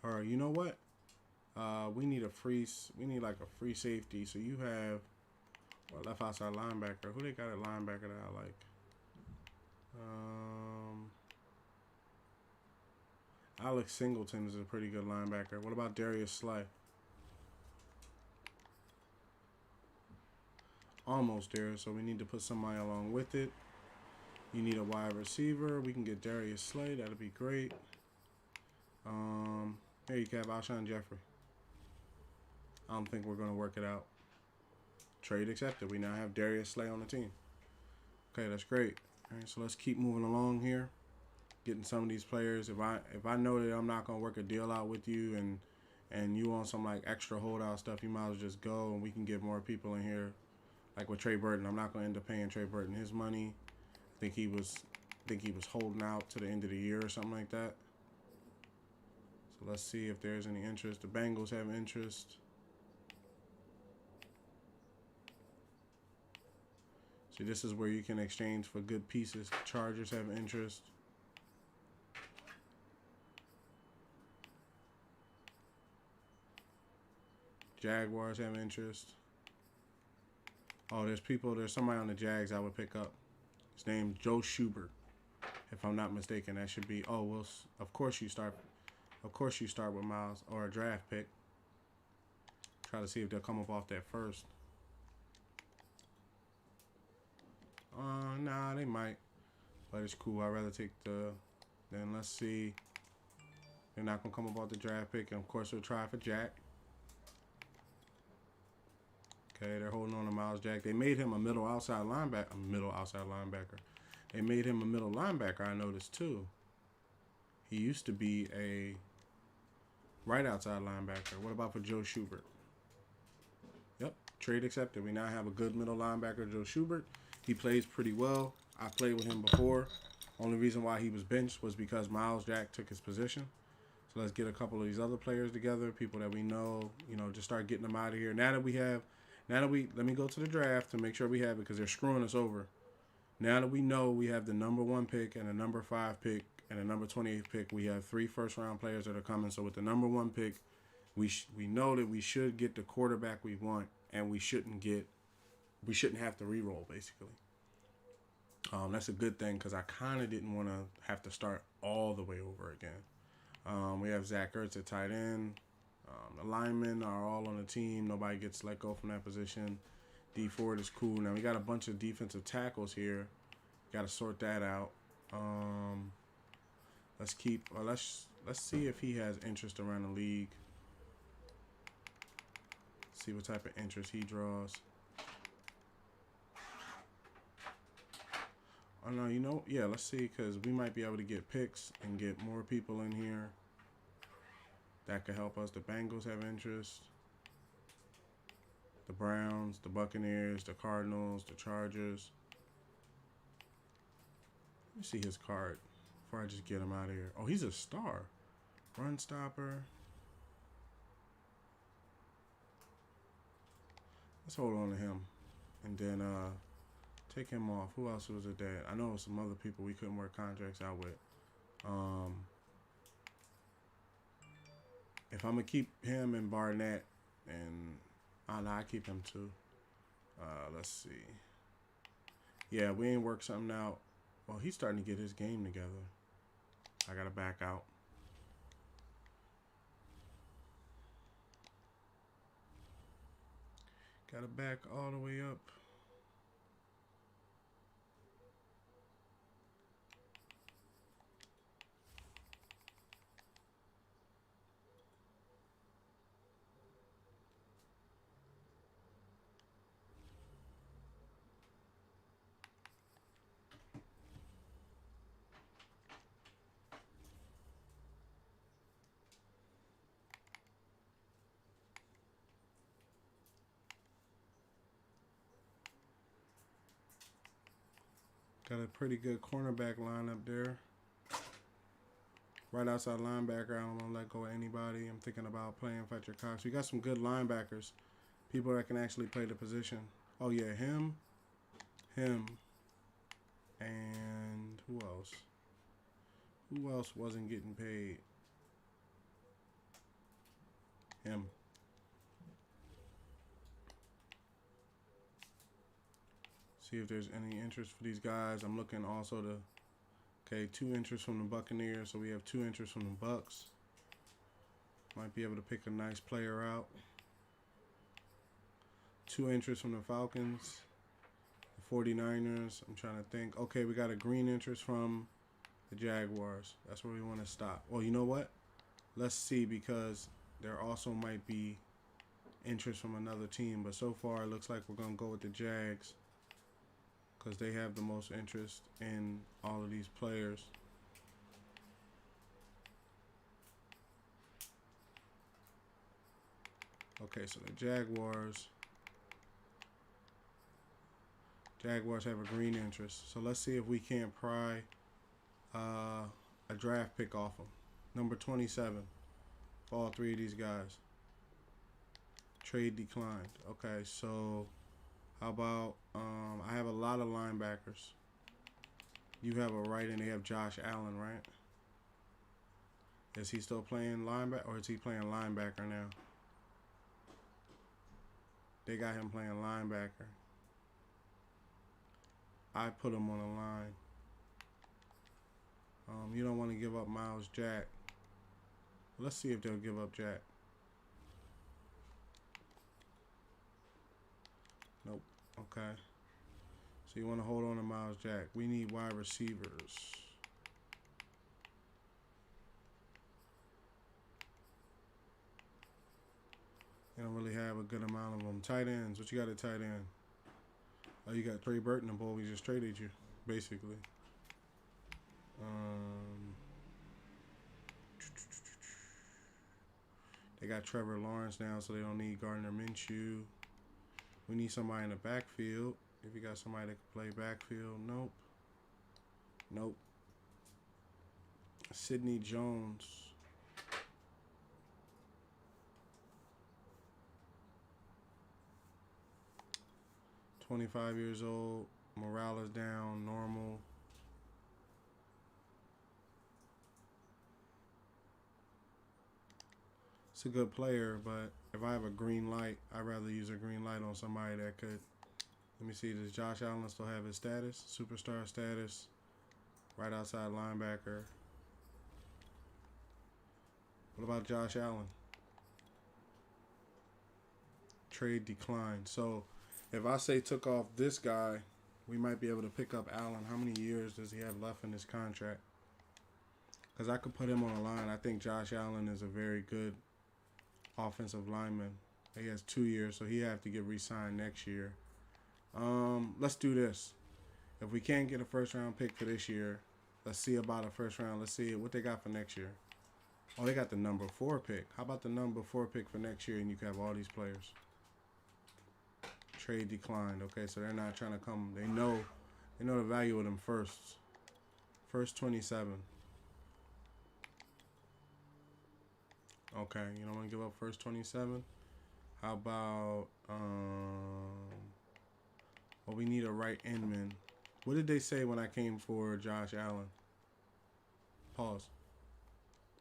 Or you know what? We need like a free safety. So you have left outside linebacker. Who they got at linebacker that I like? Alex Singleton is a pretty good linebacker. What about Darius Slay? Almost there, so we need to put somebody along with it. You need a wide receiver. We can get Darius Slay. That'd be great. Here you have Alshon Jeffrey. I don't think we're going to work it out. Trade accepted. We now have Darius Slay on the team. Okay, that's great. All right, so let's keep moving along here. Getting some of these players. If I know that I'm not going to work a deal out with you and you want some like extra holdout stuff, you might as well just go and we can get more people in here. Like with Trey Burton, I'm not going to end up paying Trey Burton his money. I think he was holding out to the end of the year or something like that. So let's see if there's any interest. The Bengals have interest. See, this is where you can exchange for good pieces. The Chargers have interest. Jaguars have interest. Oh, there's somebody on the Jags I would pick up. His name's Joe Schubert. If I'm not mistaken, that should be. Oh, well, of course you start with Miles or a draft pick. Try to see if they'll come up off that first. Nah, they might. But it's cool. I'd rather take the. Then let's see. They're not gonna come up off the draft pick, and of course we'll try for Jack. Okay, they're holding on to Miles Jack. They made him a middle outside linebacker. They made him a middle linebacker, I noticed too. He used to be a right outside linebacker. What about for Joe Schubert? Yep, trade accepted. We now have a good middle linebacker, Joe Schubert. He plays pretty well. I played with him before. Only reason why he was benched was because Miles Jack took his position. So let's get a couple of these other players together, people that we know, just start getting them out of here. Let me go to the draft to make sure we have it because they're screwing us over. Now that we know we have the number 1 pick and the number 5 pick and the number 28 pick, we have 3 first-round players that are coming. So with the number 1 pick, we know that we should get the quarterback we want, and we shouldn't have to re-roll, basically. That's a good thing because I kind of didn't want to have to start all the way over again. We have Zach Ertz at tight end. The linemen are all on the team. Nobody gets let go from that position. D Ford is cool. Now we got a bunch of defensive tackles here. Got to sort that out. Let's see if he has interest around the league. See what type of interest he draws. Oh no, yeah. Let's see because we might be able to get picks and get more people in here. That could help us. The Bengals have interest. The Browns, the Buccaneers, the Cardinals, the Chargers. Let me see his card before I just get him out of here. Oh, he's a star. Run stopper. Let's hold on to him. And then take him off. Who else was it there? I know some other people we couldn't work contracts out with. If I'm going to keep him and Barnett, and I keep him too. Let's see. Yeah, we ain't worked something out. Well, he's starting to get his game together. I got to back out. Got to back all the way up. Got a pretty good cornerback lineup there. Right outside linebacker, I don't want to let go of anybody. I'm thinking about playing Fletcher Cox. We got some good linebackers. People that can actually play the position. Oh, yeah, him, and who else? Who else wasn't getting paid? Him. See if there's any interest for these guys. I'm looking also to, okay, 2 interest from the Buccaneers. So we have 2 interest from the Bucks. Might be able to pick a nice player out. 2 interest from the Falcons. The 49ers. I'm trying to think. Okay, we got a green interest from the Jaguars. That's where we want to stop. Well, you know what? Let's see, because there also might be interest from another team. But so far, it looks like we're going to go with the Jags, because they have the most interest in all of these players. Okay, so the Jaguars have a green interest. So let's see if we can't pry a draft pick off them. Number 27 for all 3 of these guys. Trade declined. Okay, so how about, I have a lot of linebackers. You have a right, and they have Josh Allen, right? Is he still playing linebacker, or is he playing linebacker now? They got him playing linebacker. I put him on the line. You don't want to give up Miles Jack. Let's see if they'll give up Jack. Nope. Okay. So you want to hold on to Miles Jack. We need wide receivers. They don't really have a good amount of them. Tight ends. What you got at tight end? Oh, you got Trey Burton, the boy we just traded you, basically. They got Trevor Lawrence now, so they don't need Gardner Minshew. We need somebody in the backfield. If you got somebody that can play backfield, nope. Nope. Sidney Jones. $25 years old. Morale is down, normal. It's a good player, but if I have a green light, I'd rather use a green light on somebody that could. Let me see, does Josh Allen still have his status? Superstar status. Right outside linebacker. What about Josh Allen? Trade declined. So if I say took off this guy, we might be able to pick up Allen. How many years does he have left in his contract? Because I could put him on the line. I think Josh Allen is a very good offensive lineman. He has 2 years, so he have to get re-signed next year. Let's do this. If we can't get a first-round pick for this year, let's see about a first round. Let's see what they got for next year. Oh, they got the number 4 pick. How about the number 4 pick for next year, and you can have all these players? Trade declined. Okay, so they're not trying to come. They know the value of them firsts. First 27. Okay, you don't want to give up first 27. How about well, we need a right end man. What did they say when I came for Josh Allen? Pause.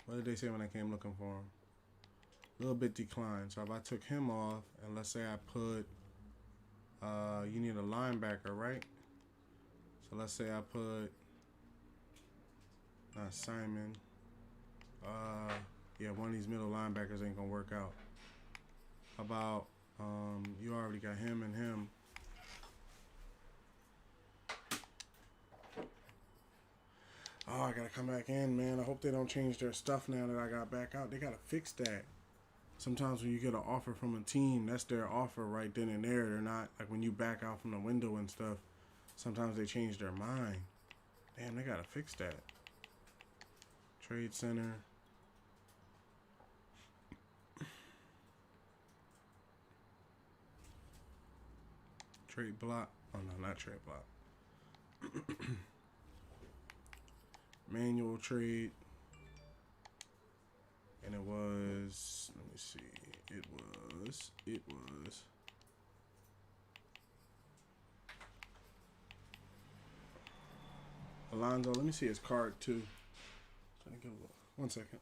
What did they say when I came looking for him? A little bit declined. So if I took him off, and let's say I put you need a linebacker, right? So let's say I put not Simon. Yeah, one of these middle linebackers ain't gonna work out. How about you already got him and him. Oh, I gotta come back in, man. I hope they don't change their stuff now that I got back out. They gotta fix that. Sometimes when you get an offer from a team, that's their offer right then and there. They're not, like when you back out from the window and stuff, sometimes they change their mind. Damn, they gotta fix that. Trade Center. Trade block. Oh, no, not trade block. manual trade. And it was, let me see, it was Alonzo. Let me see his card too. One second.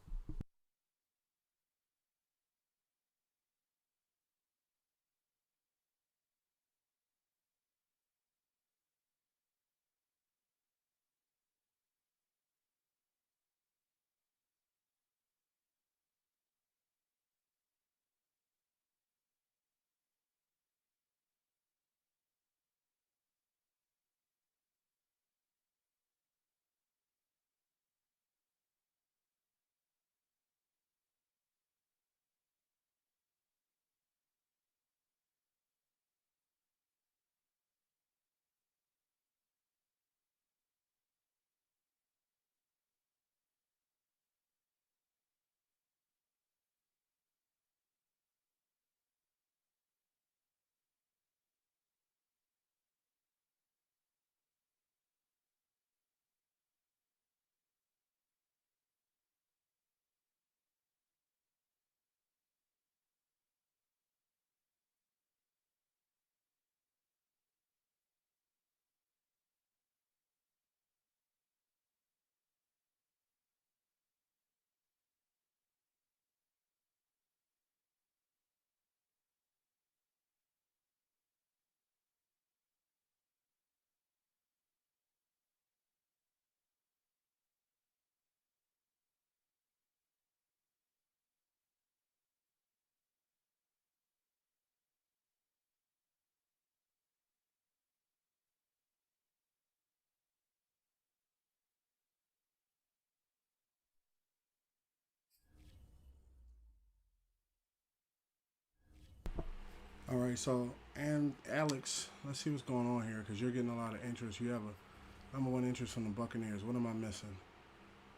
All right, so and Alex, let's see what's going on here because you're getting a lot of interest. You have a number one interest from the Buccaneers. What am I missing?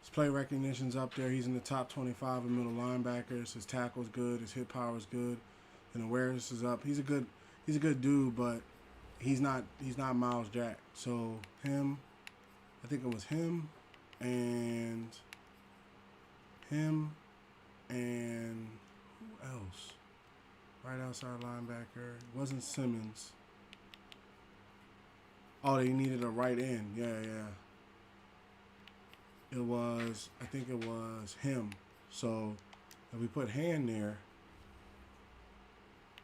His play recognition's up there. He's in the top 25 of middle linebackers. His tackle's good. His hit power's good, and awareness is up. He's a good dude, but he's not Miles Jack. So him, I think it was and him and who else? Right outside linebacker. It wasn't Simmons. Oh, they needed a right end. Yeah. It was, I think it was him. So if we put Hand there,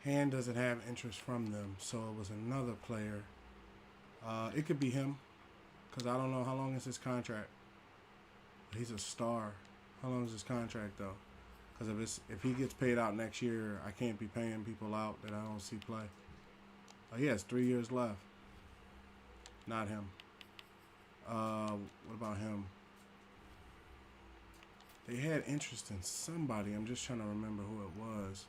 Hand doesn't have interest from them. So it was another player. It could be him because I don't know how long is his contract. He's a star. How long is his contract though? Because if he gets paid out next year, I can't be paying people out that I don't see play. Oh, he has 3 years left. Not him. What about him? They had interest in somebody. I'm just trying to remember who it was.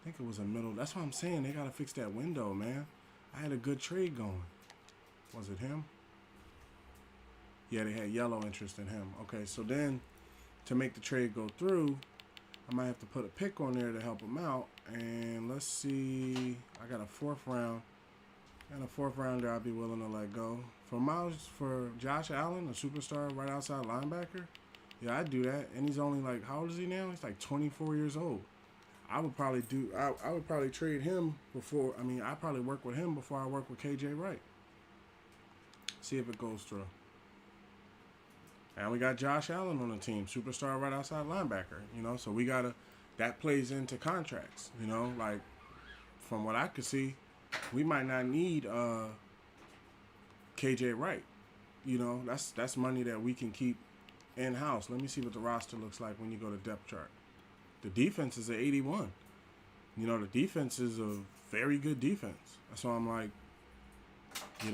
I think it was a middle. That's what I'm saying. They got to fix that window, man. I had a good trade going. Was it him? Yeah, they had yellow interest in him. Okay, so then to make the trade go through, I might have to put a pick on there to help him out. And let's see. I got a fourth round. And a fourth rounder I'll be willing to let go. For Josh Allen, a superstar right outside linebacker, yeah, I'd do that. And he's only like, how old is he now? He's like 24 years old. I would probably trade him before, I'd probably work with him before I work with KJ Wright. See if it goes through. And we got Josh Allen on the team, superstar right outside linebacker, so that plays into contracts, like from what I could see, we might not need KJ Wright, that's money that we can keep in-house. Let me see what the roster looks like when you go to depth chart. The defense is at 81. The defense is a very good defense. So I'm like,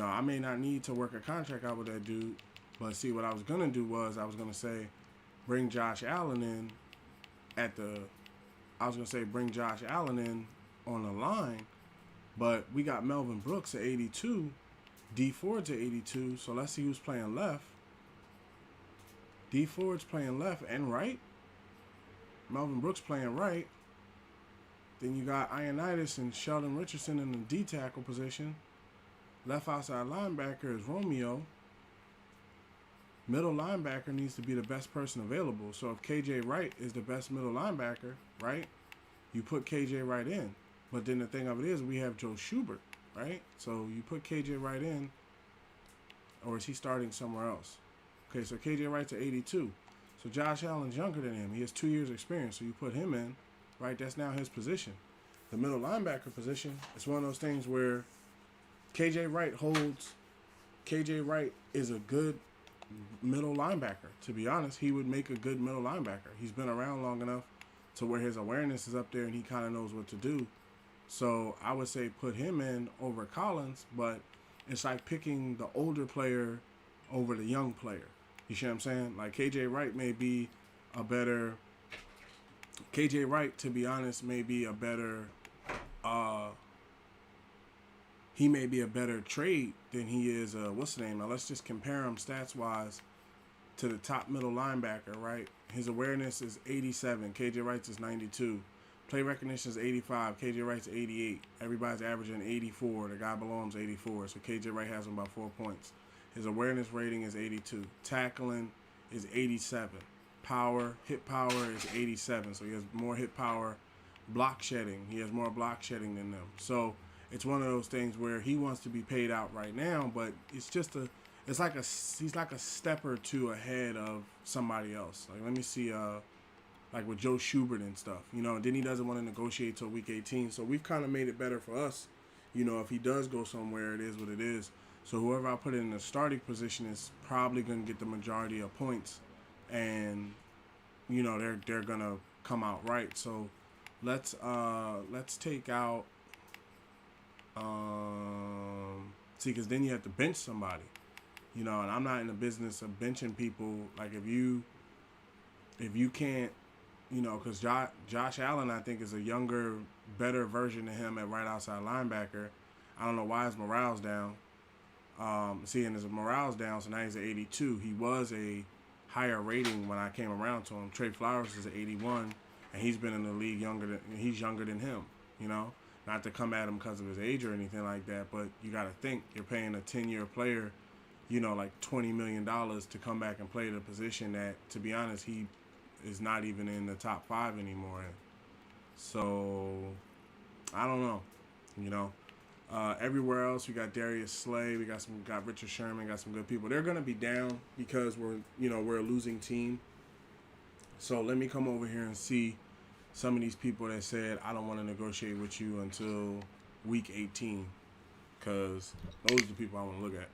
I may not need to work a contract out with that dude. But see, what I was going to do was I was going to say bring Josh Allen in bring Josh Allen in on the line. But we got Melvin Brooks at 82. D Ford's at 82. So let's see who's playing left. D Ford's playing left and right. Melvin Brooks playing right. Then you got Ioannidis and Sheldon Richardson in the D tackle position. Left outside linebacker is Romeo. Middle linebacker needs to be the best person available. So if KJ Wright is the best middle linebacker, right, you put KJ Wright in. But then the thing of it is, we have Joe Schubert, right? So you put KJ Wright in, or is he starting somewhere else? Okay, so KJ Wright's at 82. So Josh Allen's younger than him. He has 2 years experience. So you put him in, right? That's now his position. The middle linebacker position, it's one of those things where KJ Wright is a good middle linebacker. To be honest, he would make a good middle linebacker. He's been around long enough to where his awareness is up there and he kind of knows what to do. So I would say put him in over Collins, but it's like picking the older player over the young player. You see what I'm saying? Like KJ Wright, to be honest, may be a better he may be a better trade than he is what's the name? Now let's just compare him stats wise to the top middle linebacker, right? His awareness is 87, KJ Wright's is 92. Play recognition is 85, KJ Wright's 88. Everybody's averaging 84. The guy below him's 84, so KJ Wright has him about 4 points. His awareness rating is 82. Tackling is 87. Hit power is 87, so he has more hit power. Block shedding, he has more block shedding than them. So it's one of those things where he wants to be paid out right now, but he's like a step or two ahead of somebody else. Like let me see, like with Joe Schubert and stuff, then he doesn't want to negotiate till week 18. So we've kind of made it better for us. If he does go somewhere, it is what it is. So whoever I put in the starting position is probably going to get the majority of points, and they're going to come out right. So let's take out because then you have to bench somebody, and I'm not in the business of benching people. Like if you can't, because Josh Allen, I think, is a younger, better version of him at right outside linebacker. I don't know why his morale's down. And his morale's down, so now he's at 82. He was a higher rating when I came around to him. Trey Flowers is at 81, and he's been in the league he's younger than him, Not to come at him because of his age or anything like that, but you got to think you're paying a 10-year player, like $20 million to come back and play the position that, to be honest, he is not even in the top 5 anymore. So I don't know, everywhere else we got Darius Slay, we got Richard Sherman, got some good people. They're gonna be down because we're a losing team. So let me come over here and see some of these people that said I don't want to negotiate with you until week 18, because those are the people I want to look at.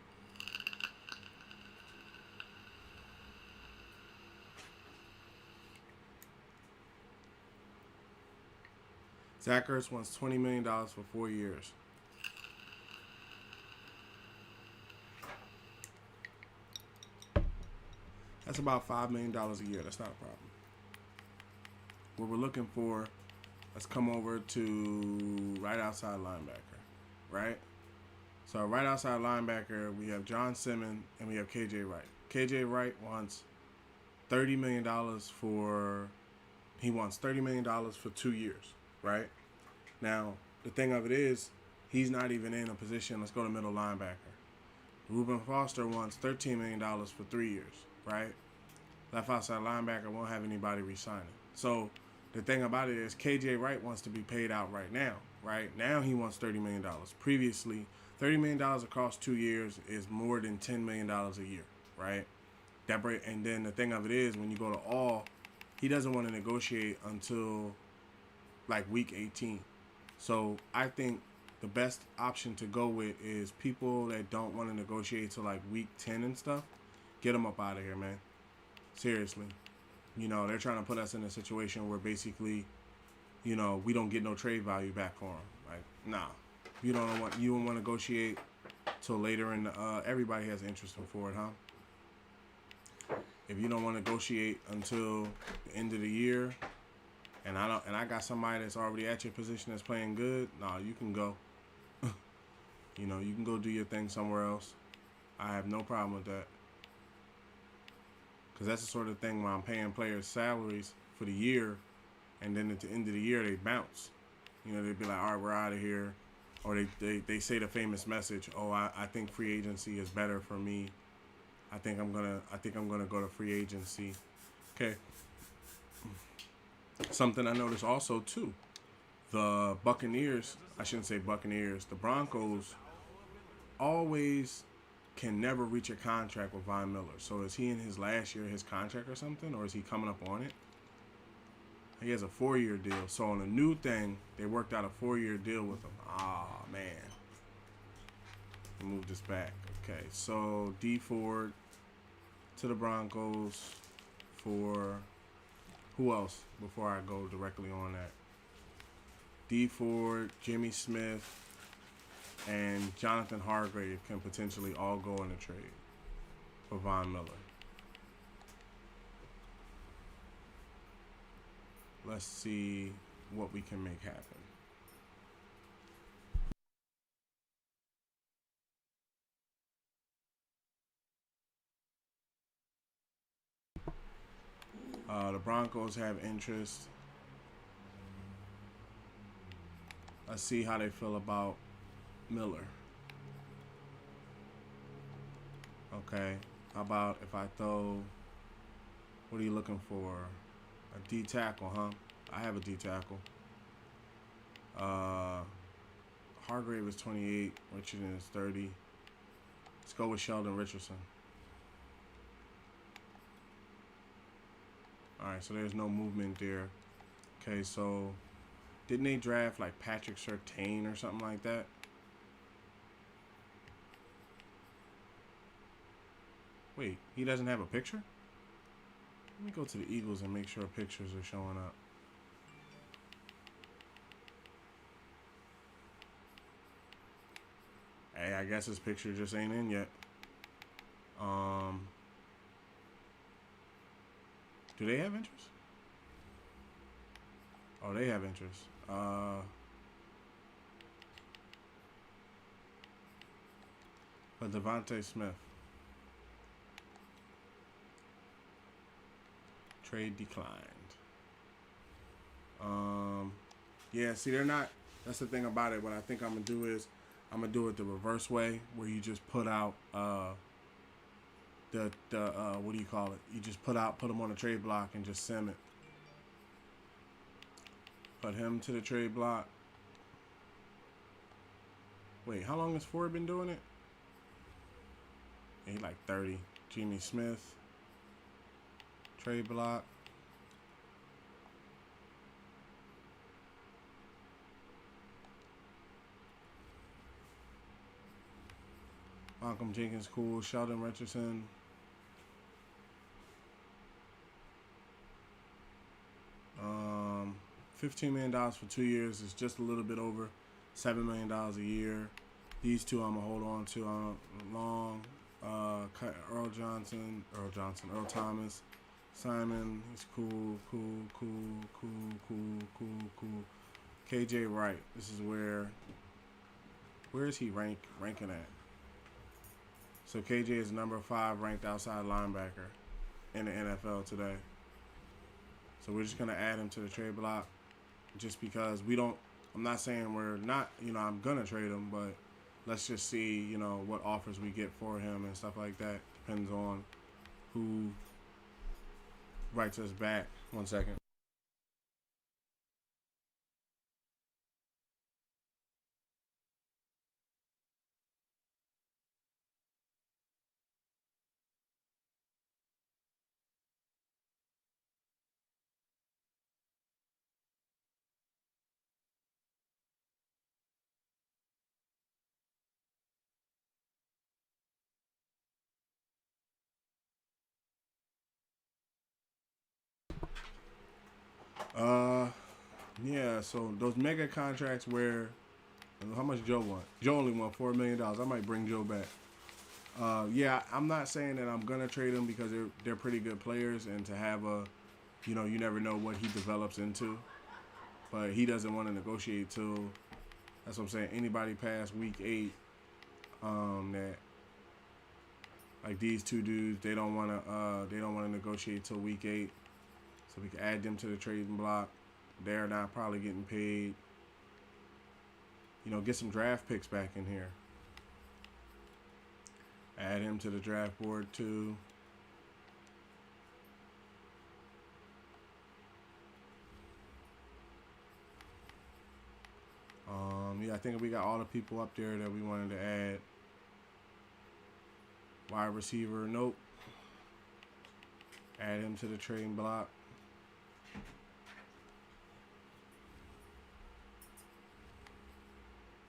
Zach Ertz wants $20 million for 4 years. That's about $5 million a year. That's not a problem. What we're looking for, let's come over to right outside linebacker, right? So right outside linebacker, we have John Simmons and we have KJ Wright. KJ Wright wants $30 million for 2 years, right? Now, the thing of it is, he's not even in a position. Let's go to middle linebacker. Reuben Foster wants $13 million for 3 years, right? Left outside linebacker won't have anybody re-signing. So the thing about it is KJ Wright wants to be paid out right now, right? Now he wants $30 million. Previously, $30 million across 2 years is more than $10 million a year, right? And then the thing of it is, when you go to all, he doesn't want to negotiate until like week 18. So I think the best option to go with is people that don't want to negotiate till like week 10 and stuff. Get them up out of here, man. Seriously. They're trying to put us in a situation where basically, we don't get no trade value back for them. Like, nah. You don't want to negotiate till later in the, everybody has interest in for it, huh? If you don't want to negotiate until the end of the year, and I got somebody that's already at your position that's playing good, nah, you can go. You can go do your thing somewhere else. I have no problem with that. Because that's the sort of thing where I'm paying players salaries for the year, and then at the end of the year, they bounce. They'd be like, all right, we're out of here. Or they say the famous message, oh, I think free agency is better for me. I think I'm gonna go to free agency. Okay. Something I noticed also too. The Buccaneers, I shouldn't say Buccaneers, the Broncos always can never reach a contract with Von Miller. So is he in his last year of his contract or something? Or is he coming up on it? He has a 4-year deal. So on a new thing, they worked out a 4-year deal with him. Ah, man. Move this back. Okay, so D Ford to the Broncos for who else before I go directly on that? D Ford, Jimmy Smith, and Jonathan Hargrave can potentially all go in a trade for Von Miller. Let's see what we can make happen. The Broncos have interest. Let's see how they feel about Miller. Okay. How about if I throw, what are you looking for? A D tackle, huh? I have a D tackle. Hargrave is 28. Richardson is 30. Let's go with Sheldon Richardson. Alright, so there's no movement there. Okay, so didn't they draft like Patrick Surtain or something like that? Wait, he doesn't have a picture? Let me go to the Eagles and make sure pictures are showing up. Hey, I guess his picture just ain't in yet. Do they have interest? Oh, they have interest. But Devontae Smith. Trade declined. Yeah, see, they're not. That's the thing about it. What I think I'm gonna do is I'm gonna do it the reverse way, where you just put out the what do you call it? You just put them on a trade block and just sim it. Put him to the trade block. Wait, how long has Ford been doing it? Yeah, he's like 30. Jimmy Smith. Trade block. Malcolm Jenkins, cool. Sheldon Richardson. $15 million for 2 years is just a little bit over $7 million a year. These two I'm gonna hold on to long. Earl Thomas, Simon. He's cool. KJ Wright. This is where is he ranking at? So KJ is number 5 ranked outside linebacker in the NFL today. So we're just gonna add him to the trade block, just because I'm not saying we're not. I'm gonna trade him, but let's just see, what offers we get for him and stuff like that. Depends on who writes us back. 1 second. Yeah, so those mega contracts where, how much Joe want? Joe only want $4 million. I might bring Joe back. Yeah, I'm not saying that I'm gonna trade them, because they're pretty good players, and to have you never know what he develops into. But he doesn't want to negotiate till, that's what I'm saying, anybody past week 8, that, like these two dudes, they don't want to negotiate till week 8, so we can add them to the trading block. They're not probably getting paid. Get some draft picks back in here. Add him to the draft board too. Yeah, I think we got all the people up there that we wanted to add. Wide receiver, nope. Add him to the trading block.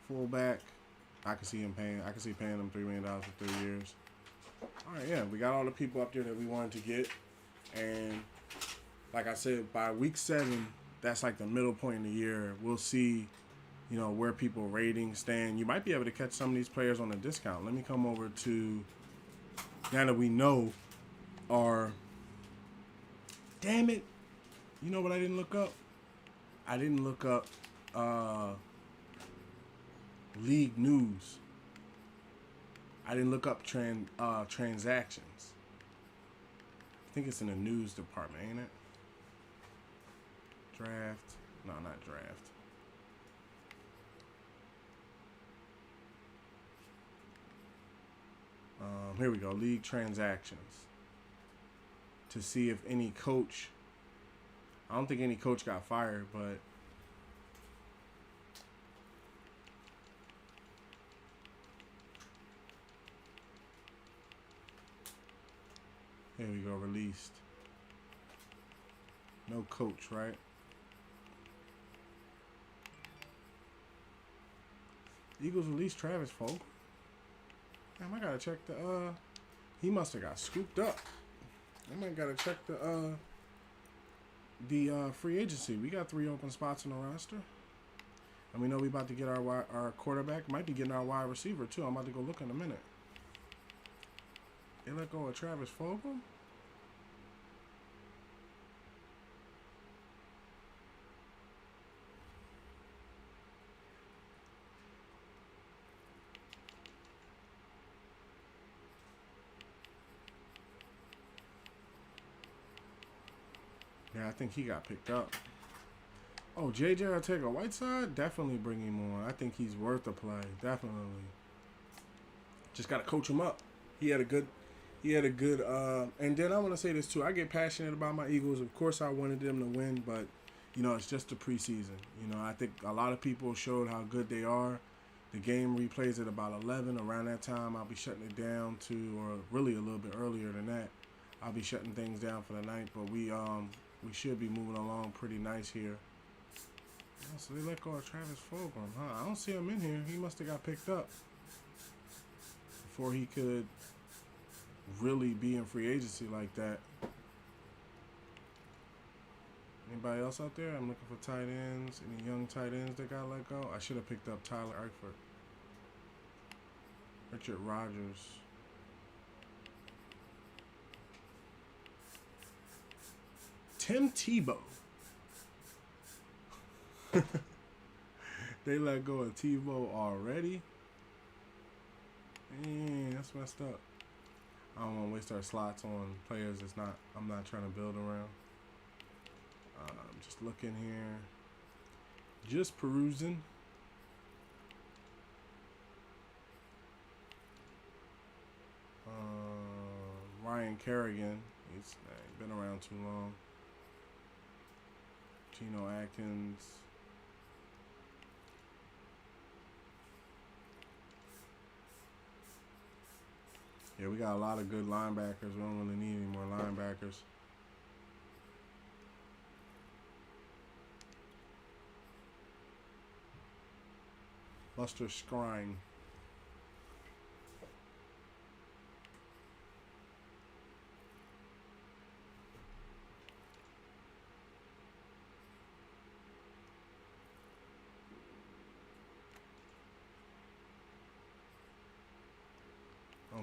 Fullback, I can see him paying. I can see paying him $3 million for 3 years. All right, yeah, we got all the people up there that we wanted to get, and like I said, by week 7, that's like the middle point in the year. We'll see, you know, where people ratings stand. You might be able to catch some of these players on a discount. Let me come over to, now that we know our, damn it, you know what I didn't look up? I didn't look up league news. I didn't look up transactions. I think it's in the news department, ain't it? Draft. No, not draft. Here we go. League transactions. To see if any coach, I don't think any coach got fired, but here we go. Released. No coach, right? Eagles released Travis Fulgham. Damn, I gotta check the he must have got scooped up. I might gotta check the free agency. We got 3 open spots in the roster. And we know we about to get our quarterback. Might be getting our wide receiver too. I'm about to go look in a minute. They let go of Travis Fulgham? Yeah, I think he got picked up. Oh, J.J. Arcega-Whiteside? Definitely bring him on. I think he's worth a play. Definitely. Just got to coach him up. He had a good, and then I want to say this too. I get passionate about my Eagles. Of course, I wanted them to win, but, you know, it's just the preseason. You know, I think a lot of people showed how good they are. The game replays at about 11. Around that time, I'll be shutting it down to, or really a little bit earlier than that. I'll be shutting things down for the night, but we should be moving along pretty nice here. Oh, so they let go of Travis Fulgham, huh? I don't see him in here. He must have got picked up before he could really be in free agency like that. Anybody else out there? I'm looking for tight ends. Any young tight ends that got let go? I should have picked up Tyler Eifert. Richard Rodgers. Tim Tebow. They let go of Tebow already? Man, that's messed up. I don't want to waste our slots on players I'm not trying to build around. I'm just looking here. Just perusing. Ryan Kerrigan. He's been around too long. Geno Atkins. Yeah, we got a lot of good linebackers. We don't really need any more linebackers. Buster Skrine.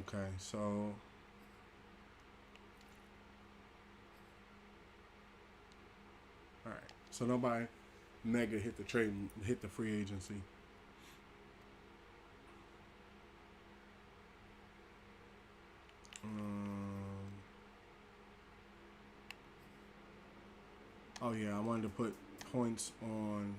Okay, so all right. So nobody mega hit the free agency. Oh yeah, I wanted to put points on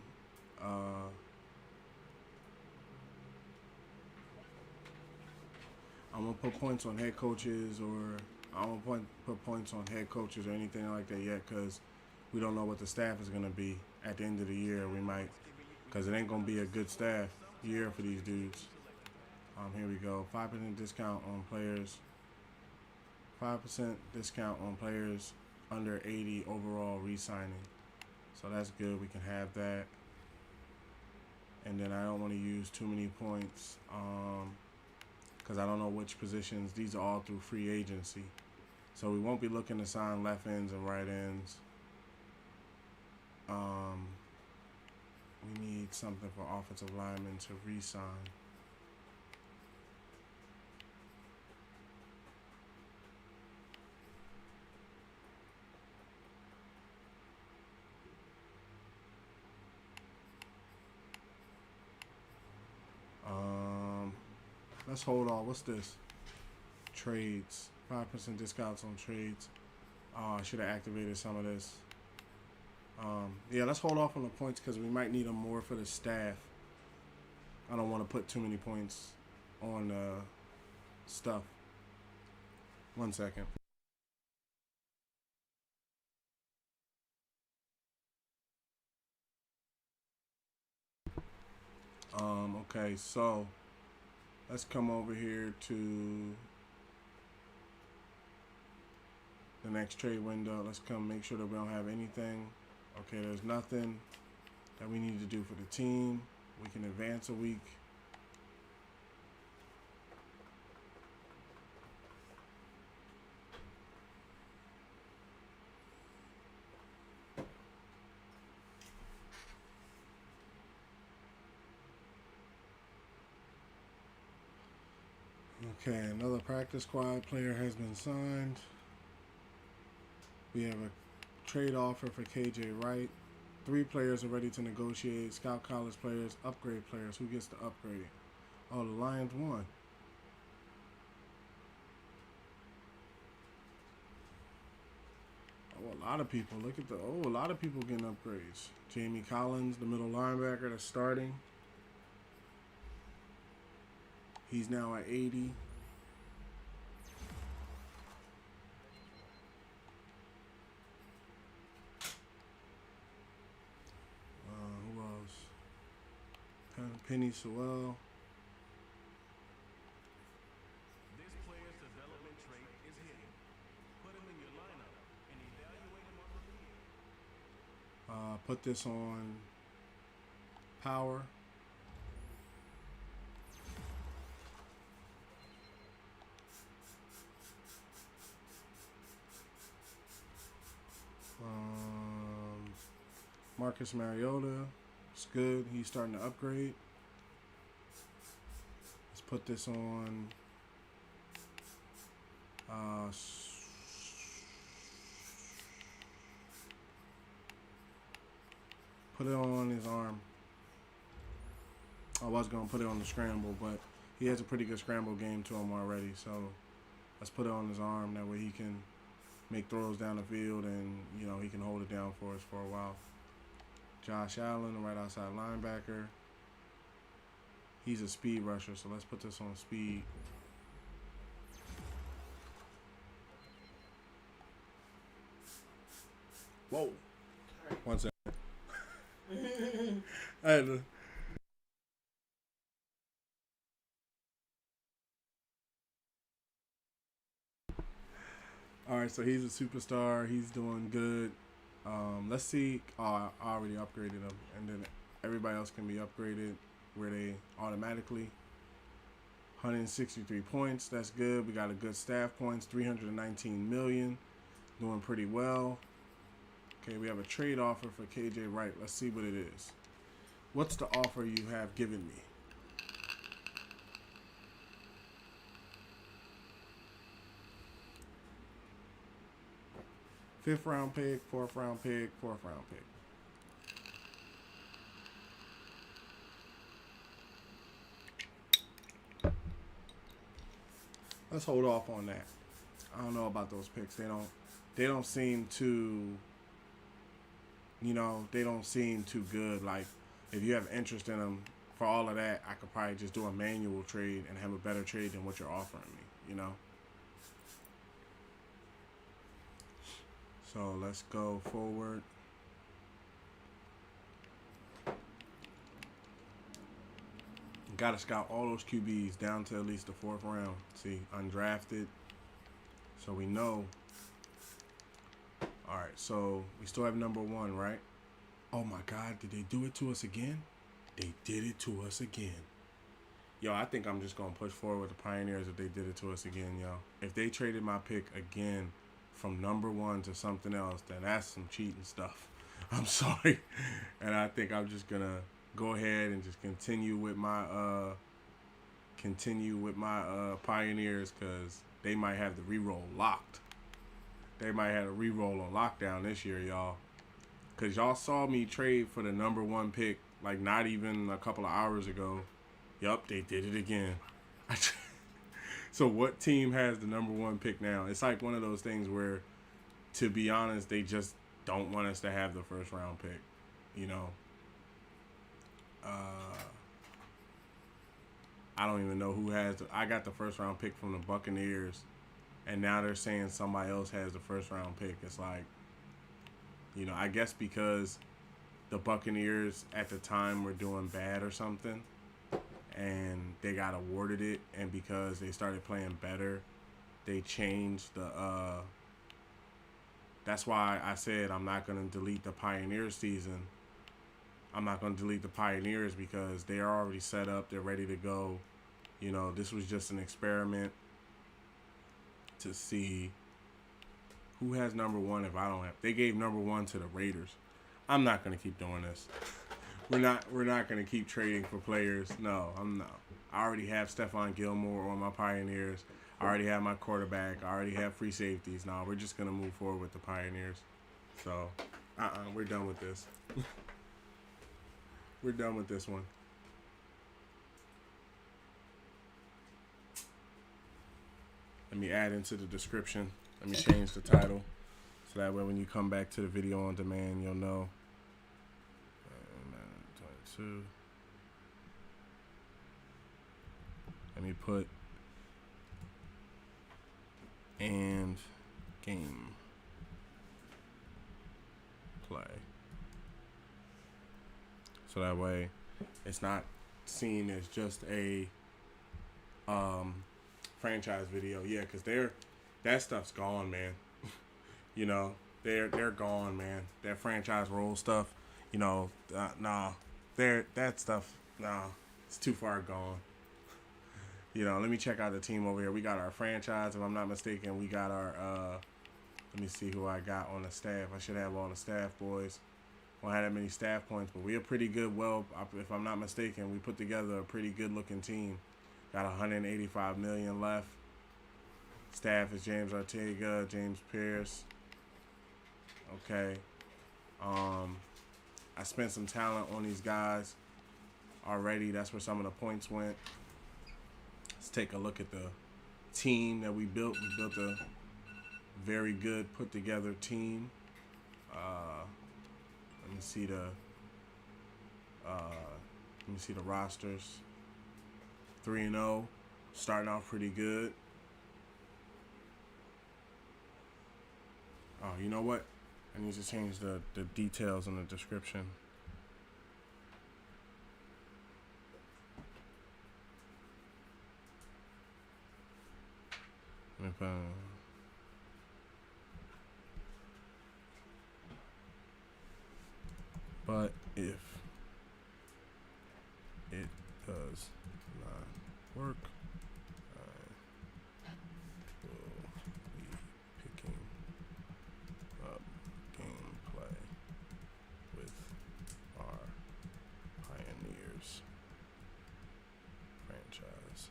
I'm gonna put points on head coaches, or I don't put points on head coaches or anything like that yet, because we don't know what the staff is gonna be at the end of the year. We might, because it ain't gonna be a good staff year for these dudes. Here we go. 5% discount on players. 5% discount on players under 80 overall re-signing. So that's good. We can have that. And then I don't want to use too many points because I don't know which positions. These are all through free agency. So we won't be looking to sign left ends and right ends. We need something for offensive linemen to re-sign. Let's hold on. What's this? Trades. 5% discounts on trades. Oh, I should have activated some of this. Yeah, let's hold off on the points because we might need them more for the staff. I don't want to put too many points on stuff. 1 second. Okay, so let's come over here to the next trade window. Let's come make sure that we don't have anything. Okay, there's nothing that we need to do for the team. We can advance a week. Okay, another practice squad player has been signed. We have a trade offer for KJ Wright. 3 players are ready to negotiate. Scout college players, upgrade players. Who gets to upgrade? Oh, the Lions won. Oh, a lot of people. Look at a lot of people getting upgrades. Jamie Collins, the middle linebacker that's starting. He's now at 80. Who else? Penny Sewell. This player's development trait is hidden. Put him in your lineup and evaluate him on the field. Put this on power. Marcus Mariota, it's good. He's starting to upgrade. Let's put this on. Put it on his arm. I was gonna put it on the scramble, but he has a pretty good scramble game to him already. So let's put it on his arm. That way he can make throws down the field, and he can hold it down for us for a while. Josh Allen, the right outside linebacker. He's a speed rusher, so let's put this on speed. Whoa. 1 second. I had to. All right, so he's a superstar. He's doing good. Let's see. Oh, I already upgraded him, and then everybody else can be upgraded where they automatically. 163 points. That's good. We got a good staff points. 319 million. Doing pretty well. Okay, we have a trade offer for KJ Wright. Let's see what it is. What's the offer you have given me? Fifth round pick, 4th round pick, 4th round pick. Let's hold off on that. I don't know about those picks. They don't seem too, they don't seem too good. Like, if you have interest in them, for all of that, I could probably just do a manual trade and have a better trade than what you're offering me. you know. So let's go forward. Got to scout all those QBs down to at least the 4th round. See, undrafted. So we know. All right, so we still have number 1, right? Oh my God, did they do it to us again? They did it to us again. Yo, I think I'm just going to push forward with the Pioneers if they did it to us again, yo. If they traded my pick again from number 1 to something else, then that's some cheating stuff. I'm sorry. And I think I'm just going to go ahead and just continue with my Pioneers, because they might have the reroll locked. They might have a reroll on lockdown this year, y'all. Because y'all saw me trade for the number 1 pick like not even a couple of hours ago. Yup, they did it again. So what team has the number 1 pick now? It's like one of those things where, to be honest, they just don't want us to have the 1st round pick. You know? I don't even know who has I got the 1st round pick from the Buccaneers, and now they're saying somebody else has the 1st round pick. It's like, you know, I guess because the Buccaneers at the time were doing bad or something, and they got awarded it, and because they started playing better, they changed the that's why I said I'm not going to delete the Pioneers season. I'm not going to delete the Pioneers because they are already set up, they're ready to go. You know, this was just an experiment to see who has number 1 if I don't have. They gave number 1 to the Raiders. I'm not going to keep doing this. We're not going to keep trading for players. No, I'm not. I already have Stephon Gilmore on my Pioneers. I already have my quarterback. I already have free safeties. No, we're just going to move forward with the Pioneers. So, we're done with this. We're done with this one. Let me add into the description. Let me change the title, so that way when you come back to the video on demand, you'll know. Madden22. Let me put and game play, so that way it's not seen as just a franchise video. Yeah, because that stuff's gone, man. You know, they're gone, man. That franchise role stuff, you know, that stuff, it's too far gone. You know, let me check out the team over here. We got our franchise, if I'm not mistaken. We got our, let me see who I got on the staff. I should have all the staff boys. Won't have that many staff points, but we're pretty good. Well, if I'm not mistaken, we put together a pretty good-looking team. Got 185 million left. Staff is James Ortega, James Pierce. Okay. I spent some talent on these guys already. That's where some of the points went. Let's take a look at the team that we built. We built a very good put together team. Let me see the rosters. 3-0, starting off pretty good. Oh, you know what? I need to change the details in the description. But if it does not work, I will be picking up gameplay with our Pioneers franchise.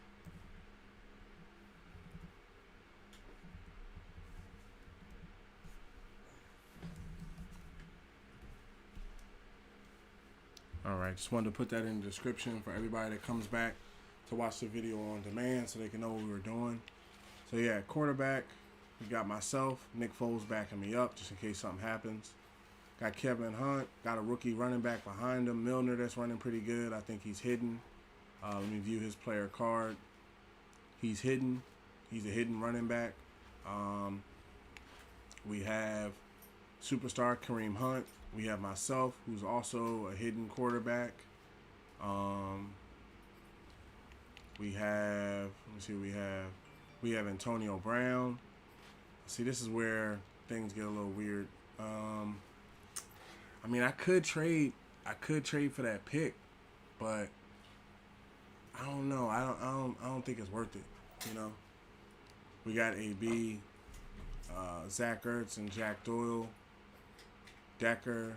Alright, just wanted to put that in the description for everybody that comes back to watch the video on demand so they can know what we were doing. So yeah, quarterback, we got myself, Nick Foles backing me up just in case something happens. Got Kevin Hunt, got a rookie running back behind him, Milner, that's running pretty good. I think he's hidden. Let me view his player card. He's hidden. He's a hidden running back. We have superstar Kareem Hunt. We have myself, who's also a hidden quarterback. Um, we have, let me see, we have Antonio Brown. See, this is where things get a little weird. I mean, I could trade for that pick, but I don't know. I don't think it's worth it. You know, we got AB, Zach Ertz and Jack Doyle, Decker,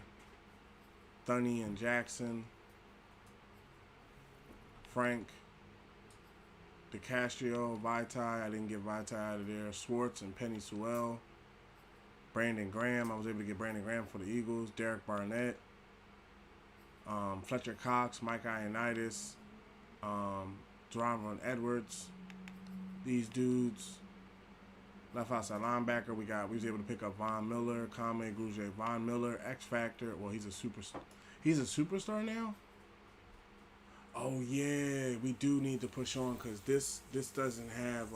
Thuney and Jackson, Frank, DeCastro, Vitae. I didn't get Vitae out of there. Swartz and Penny Sewell. Brandon Graham. I was able to get Brandon Graham for the Eagles. Derek Barnett. Fletcher Cox, Mike Ioannidis, Donovan Edwards. These dudes. Left outside linebacker, we was able to pick up Von Miller, Kame Grugier, Von Miller, X Factor. Well, he's a superstar. He's a superstar now. Oh yeah, we do need to push on because this doesn't have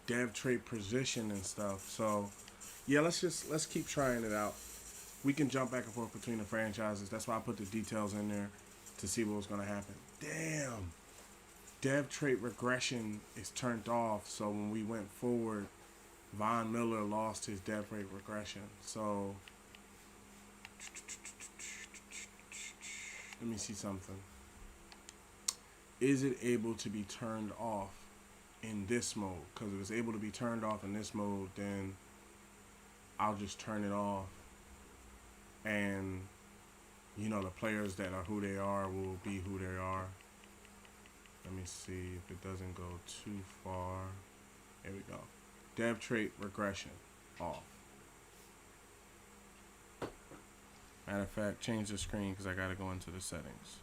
dev trait position and stuff. So yeah, let's keep trying it out. We can jump back and forth between the franchises. That's why I put the details in there to see what was gonna happen. Damn. Dev trait regression is turned off, so when we went forward, Von Miller lost his dev trait regression. So let me see something. Is it able to be turned off in this mode? Because if it's able to be turned off in this mode, then I'll just turn it off, and you know the players that are who they are will be who they are. Let me see if it doesn't go too far. There we go. Dev trait regression off. Matter of fact, change the screen because I got to go into the settings.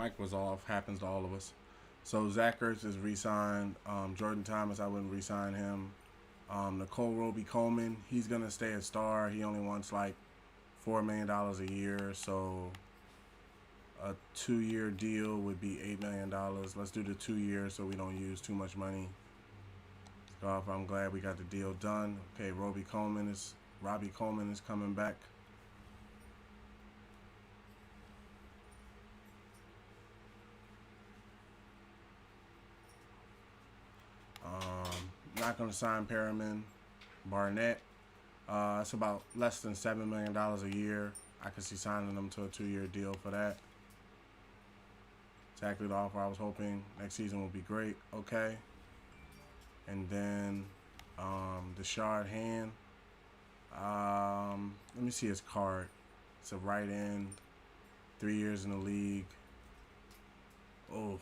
Mike was off. Happens to all of us. So Zach Ertz is re-signed. Jordan Thomas, I wouldn't re-sign him. Nicole Roby Coleman, he's gonna stay a star. He only wants like $4 million a year, so a 2-year deal would be $8 million. Let's do the 2 years so we don't use too much money. So I'm glad we got the deal done. Okay, Robbie Coleman is coming back. Not gonna sign Perriman. Barnett. It's about less than $7 million a year. I could see signing them to a 2-year deal for that. Exactly the offer I was hoping. Next season will be great. Okay. And then Deshard Hand. Let me see his card. It's a right end. 3 years in the league. Oh,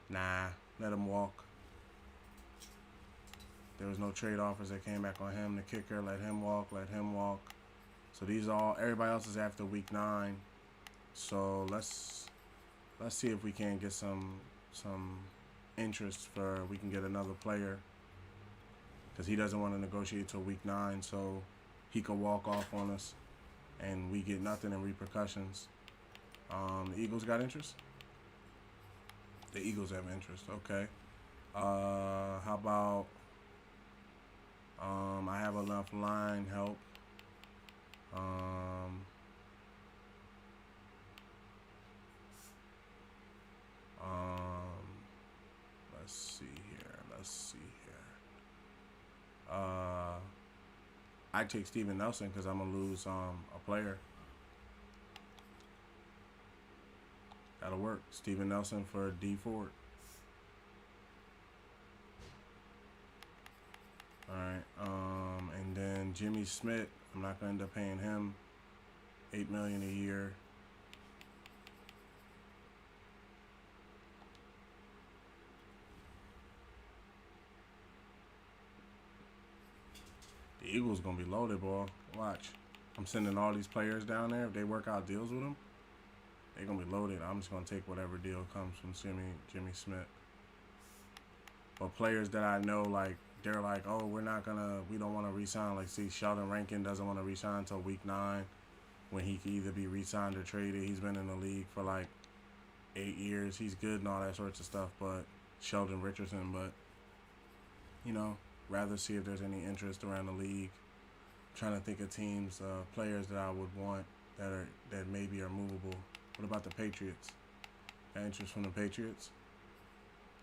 nah. Let him walk. There was no trade offers that came back on him. The kicker, let him walk. So these all, everybody else is after week 9. So let's see if we can get some interest for, we can get another player, because he doesn't want to negotiate till week 9, so he could walk off on us and we get nothing in repercussions. The Eagles got interest? The Eagles have interest. Okay. How about I have enough line help. Let's see here. I take Steven Nelson because I'm gonna lose a player. That'll work. Steven Nelson for D Ford. Alright, and then Jimmy Smith, I'm not gonna end up paying him $8 million a year. The Eagles gonna be loaded, boy. Watch. I'm sending all these players down there. If they work out deals with them, they're gonna be loaded. I'm just gonna take whatever deal comes from Jimmy Smith. But players that I know, like, they're like, oh, we don't want to re-sign. Like, see, Sheldon Rankin doesn't want to re-sign until week 9, when he can either be re-signed or traded. He's been in the league for like 8 years. He's good and all that sorts of stuff. But Sheldon Richardson, but you know, rather see if there's any interest around the league. I'm trying to think of teams, players that I would want that maybe are movable. What about the Patriots? Got interest from the Patriots?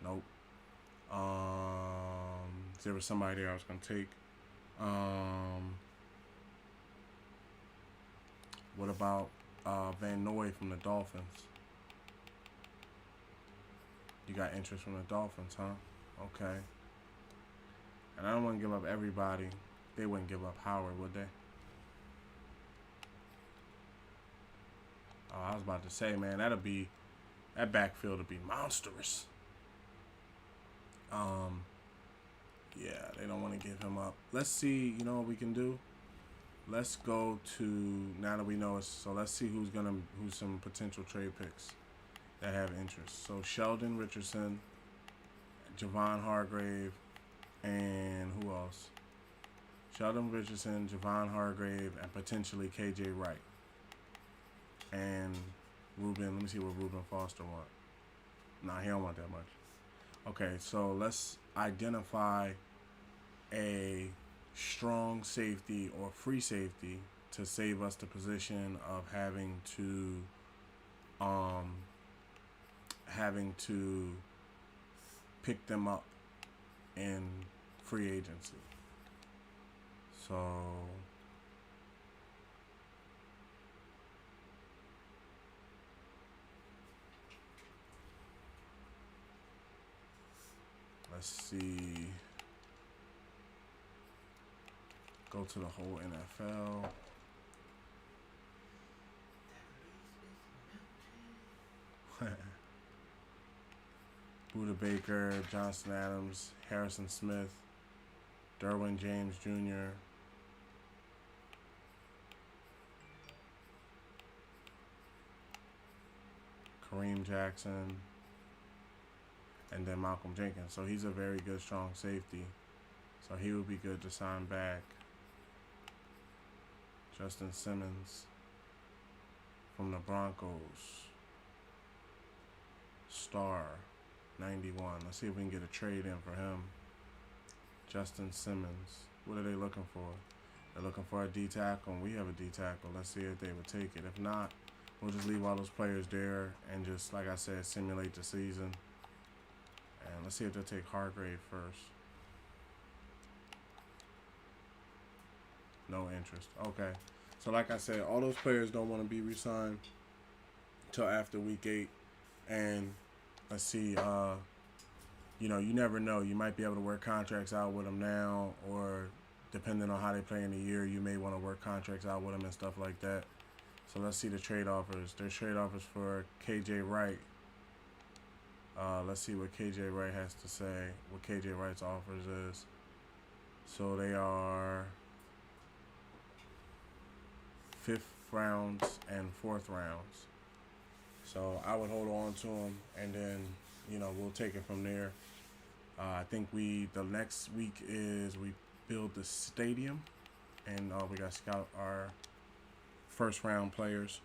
Nope. There was somebody there I was gonna take. What about Van Noy from the Dolphins? You got interest from the Dolphins, huh? Okay. And I don't want to give up everybody. They wouldn't give up Howard, would they? Oh, I was about to say, man, that backfield would be monstrous. Yeah, they don't want to give him up. Let's see, you know what we can do? Let's go to, now that we know it's, so let's see who's some potential trade picks that have interest. So Sheldon Richardson, Javon Hargrave, and who else? Sheldon Richardson, Javon Hargrave, and potentially KJ Wright. And Ruben, let me see what Ruben Foster want. Nah, he don't want that much. Okay, so let's identify a strong safety or free safety to save us the position of having to pick them up in free agency. So let's see. Go to the whole NFL. Buda Baker, Johnson Adams, Harrison Smith, Derwin James Jr., Kareem Jackson, and then Malcolm Jenkins. So he's a very good, strong safety. So he would be good to sign back. Justin Simmons from the Broncos. Star, 91. Let's see if we can get a trade in for him. Justin Simmons. What are they looking for? They're looking for a D tackle, and we have a D tackle. Let's see if they would take it. If not, we'll just leave all those players there and just, like I said, simulate the season. And let's see if they'll take Hargrave first. No interest. Okay. So like I said, all those players don't want to be re-signed until after week 8. And let's see, you know, you never know. You might be able to work contracts out with them now, or depending on how they play in the year, you may want to work contracts out with them and stuff like that. So let's see the trade offers. There's trade offers for KJ Wright. Let's see what KJ Wright has to say, what KJ Wright's offers is. So they are 5th rounds and 4th rounds. So I would hold on to them, and then, you know, we'll take it from there. I think the next week is we build the stadium, and we got to scout our first round players,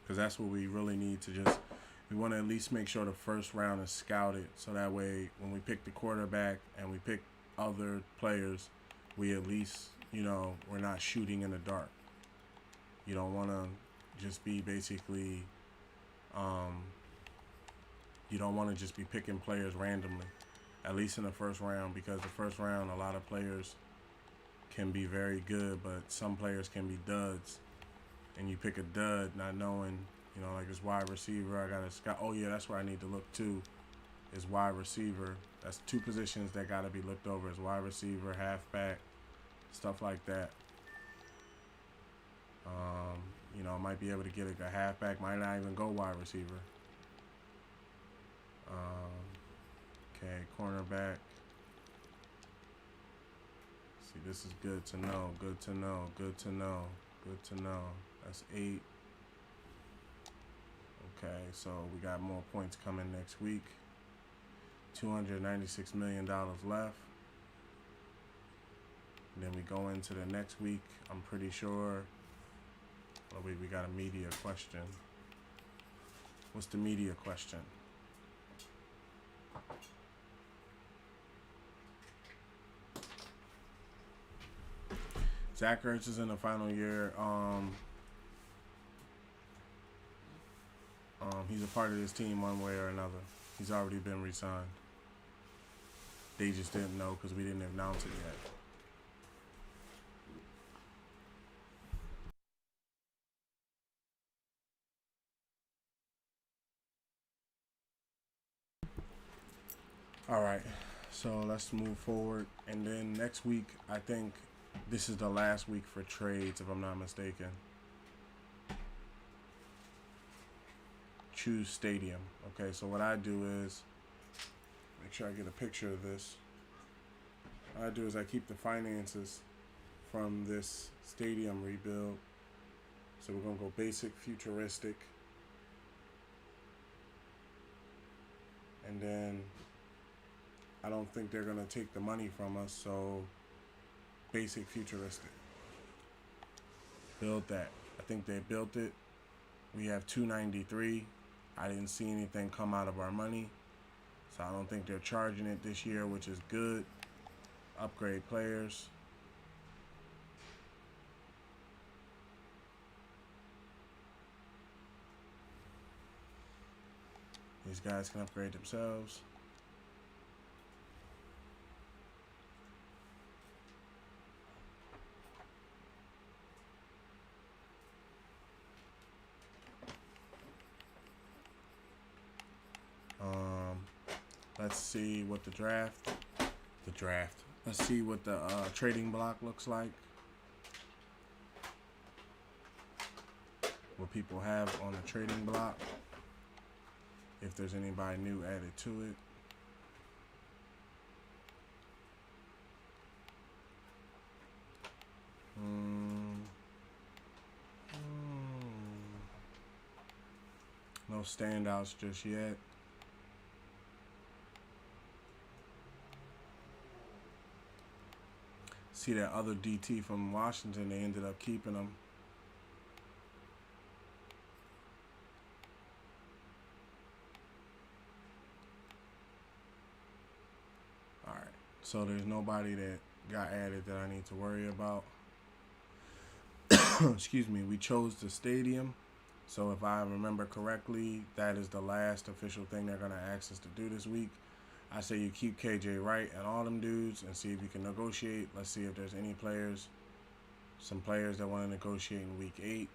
because that's what we really need to just, we want to at least make sure the first round is scouted, so that way when we pick the quarterback and we pick other players, we at least, you know, we're not shooting in the dark. You don't want to just be basically, you don't want to just be picking players randomly, at least in the first round, because the first round, a lot of players can be very good, but some players can be duds. And you pick a dud not knowing, you know, like this wide receiver, I got to scout. Oh, yeah, that's where I need to look too, is wide receiver. That's 2 positions that got to be looked over, is wide receiver, halfback, stuff like that. You know, might be able to get a halfback, might not even go wide receiver. Okay, cornerback. See, this is good to know, good to know, good to know, good to know. That's 8. Okay, so we got more points coming next week. $296 million left. And then we go into the next week, I'm pretty sure. Oh, wait, we got a media question. What's the media question? Zach Ertz is in the final year. He's a part of this team one way or another. He's already been re-signed. They just didn't know because we didn't announce it yet. All right, so let's move forward. And then next week, I think this is the last week for trades, if I'm not mistaken. Choose stadium. Okay, so what I do is, make sure I get a picture of this. What I do is I keep the finances from this stadium rebuild. So we're going to go basic, futuristic. And then I don't think they're going to take the money from us, so basic, futuristic. Build that. I think they built it. We have 293. I didn't see anything come out of our money, so I don't think they're charging it this year, which is good. Upgrade players. These guys can upgrade themselves. Let's see what the draft. Let's see what the trading block looks like. What people have on the trading block. If there's anybody new added to it. No standouts just yet. See that other DT from Washington, they ended up keeping him. Alright, so there's nobody that got added that I need to worry about. Excuse me, we chose the stadium. So if I remember correctly, that is the last official thing they're going to ask us to do this week. I say you keep KJ Wright and all them dudes and see if you can negotiate. Let's see if there's any players, some players that want to negotiate in week 8.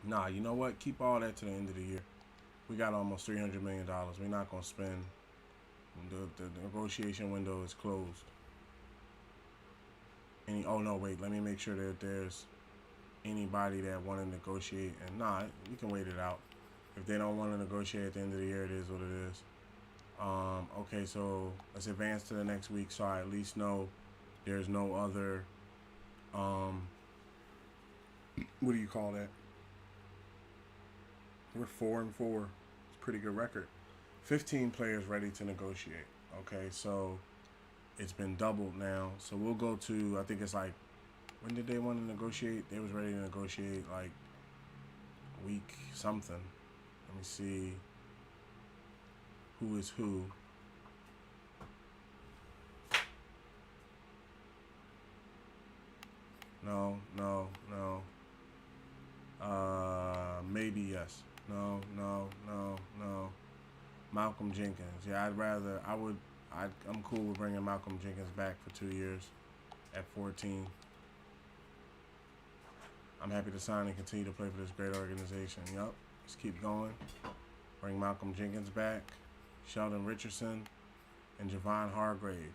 Nah, you know what? Keep all that to the end of the year. We got almost $300 million. We're not going to spend. The negotiation window is closed. Oh, no, wait. Let me make sure that there's anybody that want to negotiate. And nah, we can wait it out. If they don't want to negotiate at the end of the year, it is what it is. Okay, so let's advance to the next week so I at least know there's no other, what do you call that? We're 4-4. It's a pretty good record. 15 players ready to negotiate. Okay, so it's been doubled now. So we'll go to, I think it's like, when did they want to negotiate? They was ready to negotiate like week something. Let me see who is who. No. Maybe yes. No. Malcolm Jenkins. Yeah, I'm cool with bringing Malcolm Jenkins back for 2 years at 14. I'm happy to sign and continue to play for this great organization. Yup. Let's keep going. Bring Malcolm Jenkins back. Sheldon Richardson and Javon Hargrave.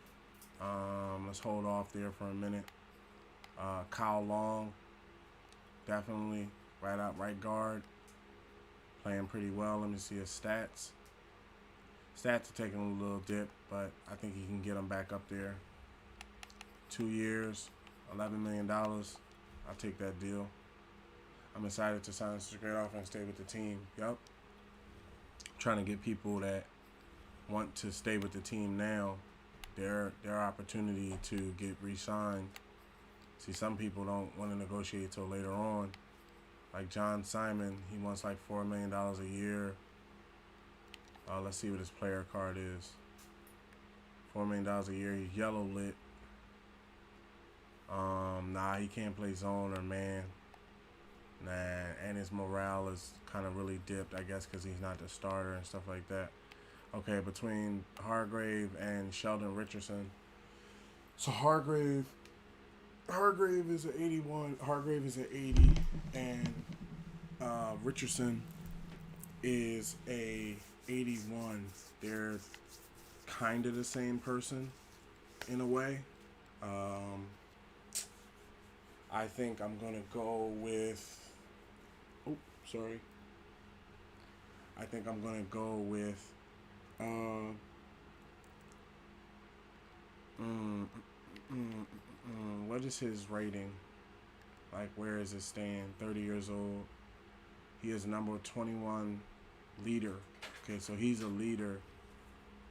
Let's hold off there for a minute. Kyle Long, definitely right guard, playing pretty well. Let me see his stats. Stats are taking a little dip, but I think he can get them back up there. 2 years, $11 million. I'll take that deal. I'm excited to sign such a great offer and stay with the team. Yup. Trying to get people that want to stay with the team now their opportunity to get re-signed. See, some people don't want to negotiate till later on. Like John Simon, he wants like $4 million a year. Let's see what his player card is. $4 million a year. He's yellow lit. Nah, he can't play zone or man. Nah, and his morale is kind of really dipped, I guess, because he's not the starter and stuff like that. Okay, between Hargrave and Sheldon Richardson. So Hargrave is an 81. Hargrave is an 80, and Richardson is a 81. They're kind of the same person in a way. I think I'm gonna go with. Oh, sorry. I think I'm gonna go with. What is his rating? Like, where is it stand? 30 years old. He is number 21 leader. Okay, so he's a leader.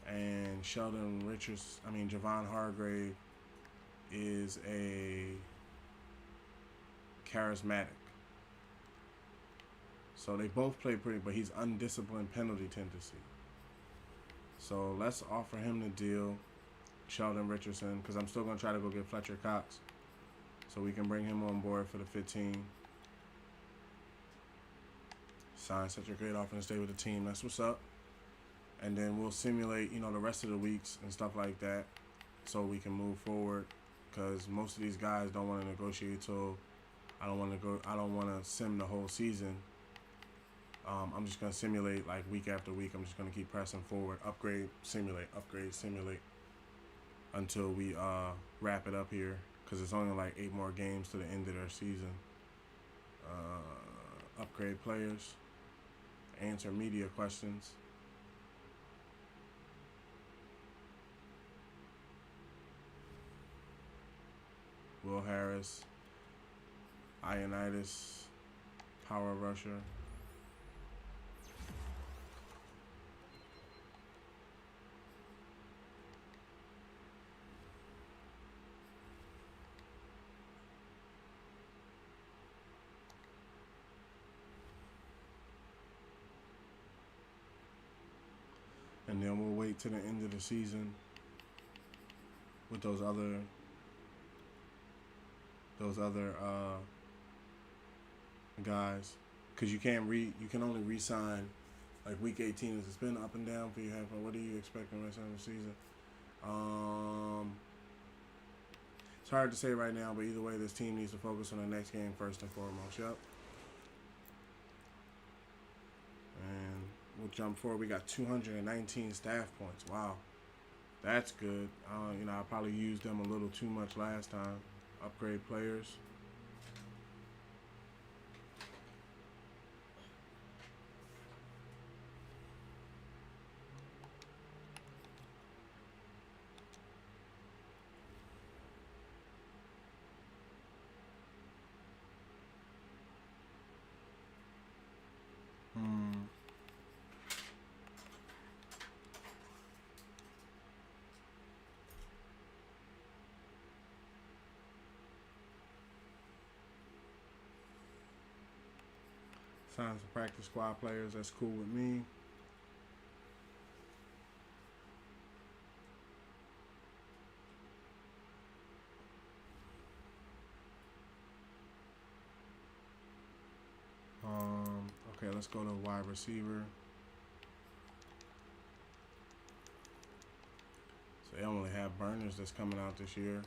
And Javon Hargrave is a charismatic. So they both play pretty, but he's undisciplined penalty tendency. So let's offer him the deal, Sheldon Richardson, because I'm still going to try to go get Fletcher Cox so we can bring him on board for the 15. Sign such a great offer and stay with the team. That's what's up. And then we'll simulate, the rest of the weeks and stuff like that so we can move forward, because most of these guys don't want to negotiate till I don't want to sim the whole season. I'm just going to simulate like week after week. I'm just going to keep pressing forward. Upgrade, simulate until we wrap it up here, because it's only like 8 more games to the end of their season. Upgrade players. Answer media questions. Will Harris. Ioannidis. Power rusher. and then we'll wait to the end of the season with those other guys, because you can only re-sign like week 18. It's been up and down for you. What are you expecting the rest of the season? It's hard to say right now, but either way, this team needs to focus on the next game first and foremost. Yep. And we'll jump forward. We got 219 staff points. Wow, that's good. I probably used them a little too much last time. Upgrade players. Sign some practice squad players. That's cool with me. Okay, let's go to wide receiver. So they only have burners that's coming out this year.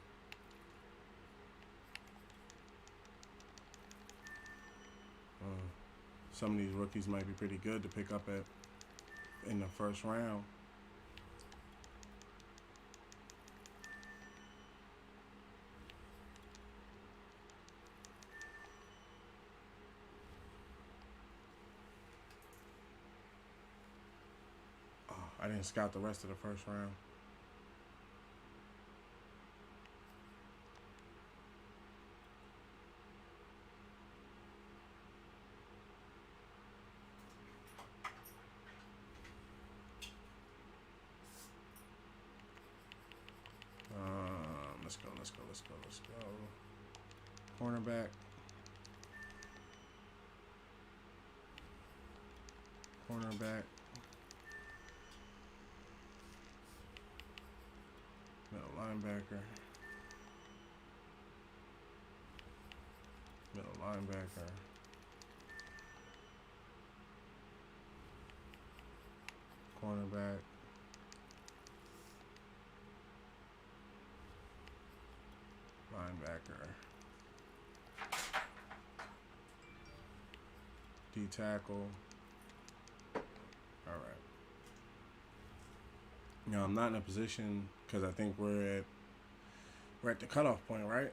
Some of these rookies might be pretty good to pick up in the first round. Oh, I didn't scout the rest of the first round. Let's go. Cornerback. Middle linebacker. Cornerback. Linebacker. D tackle. All right. Now I'm not in a position because I think we're at the cutoff point, right?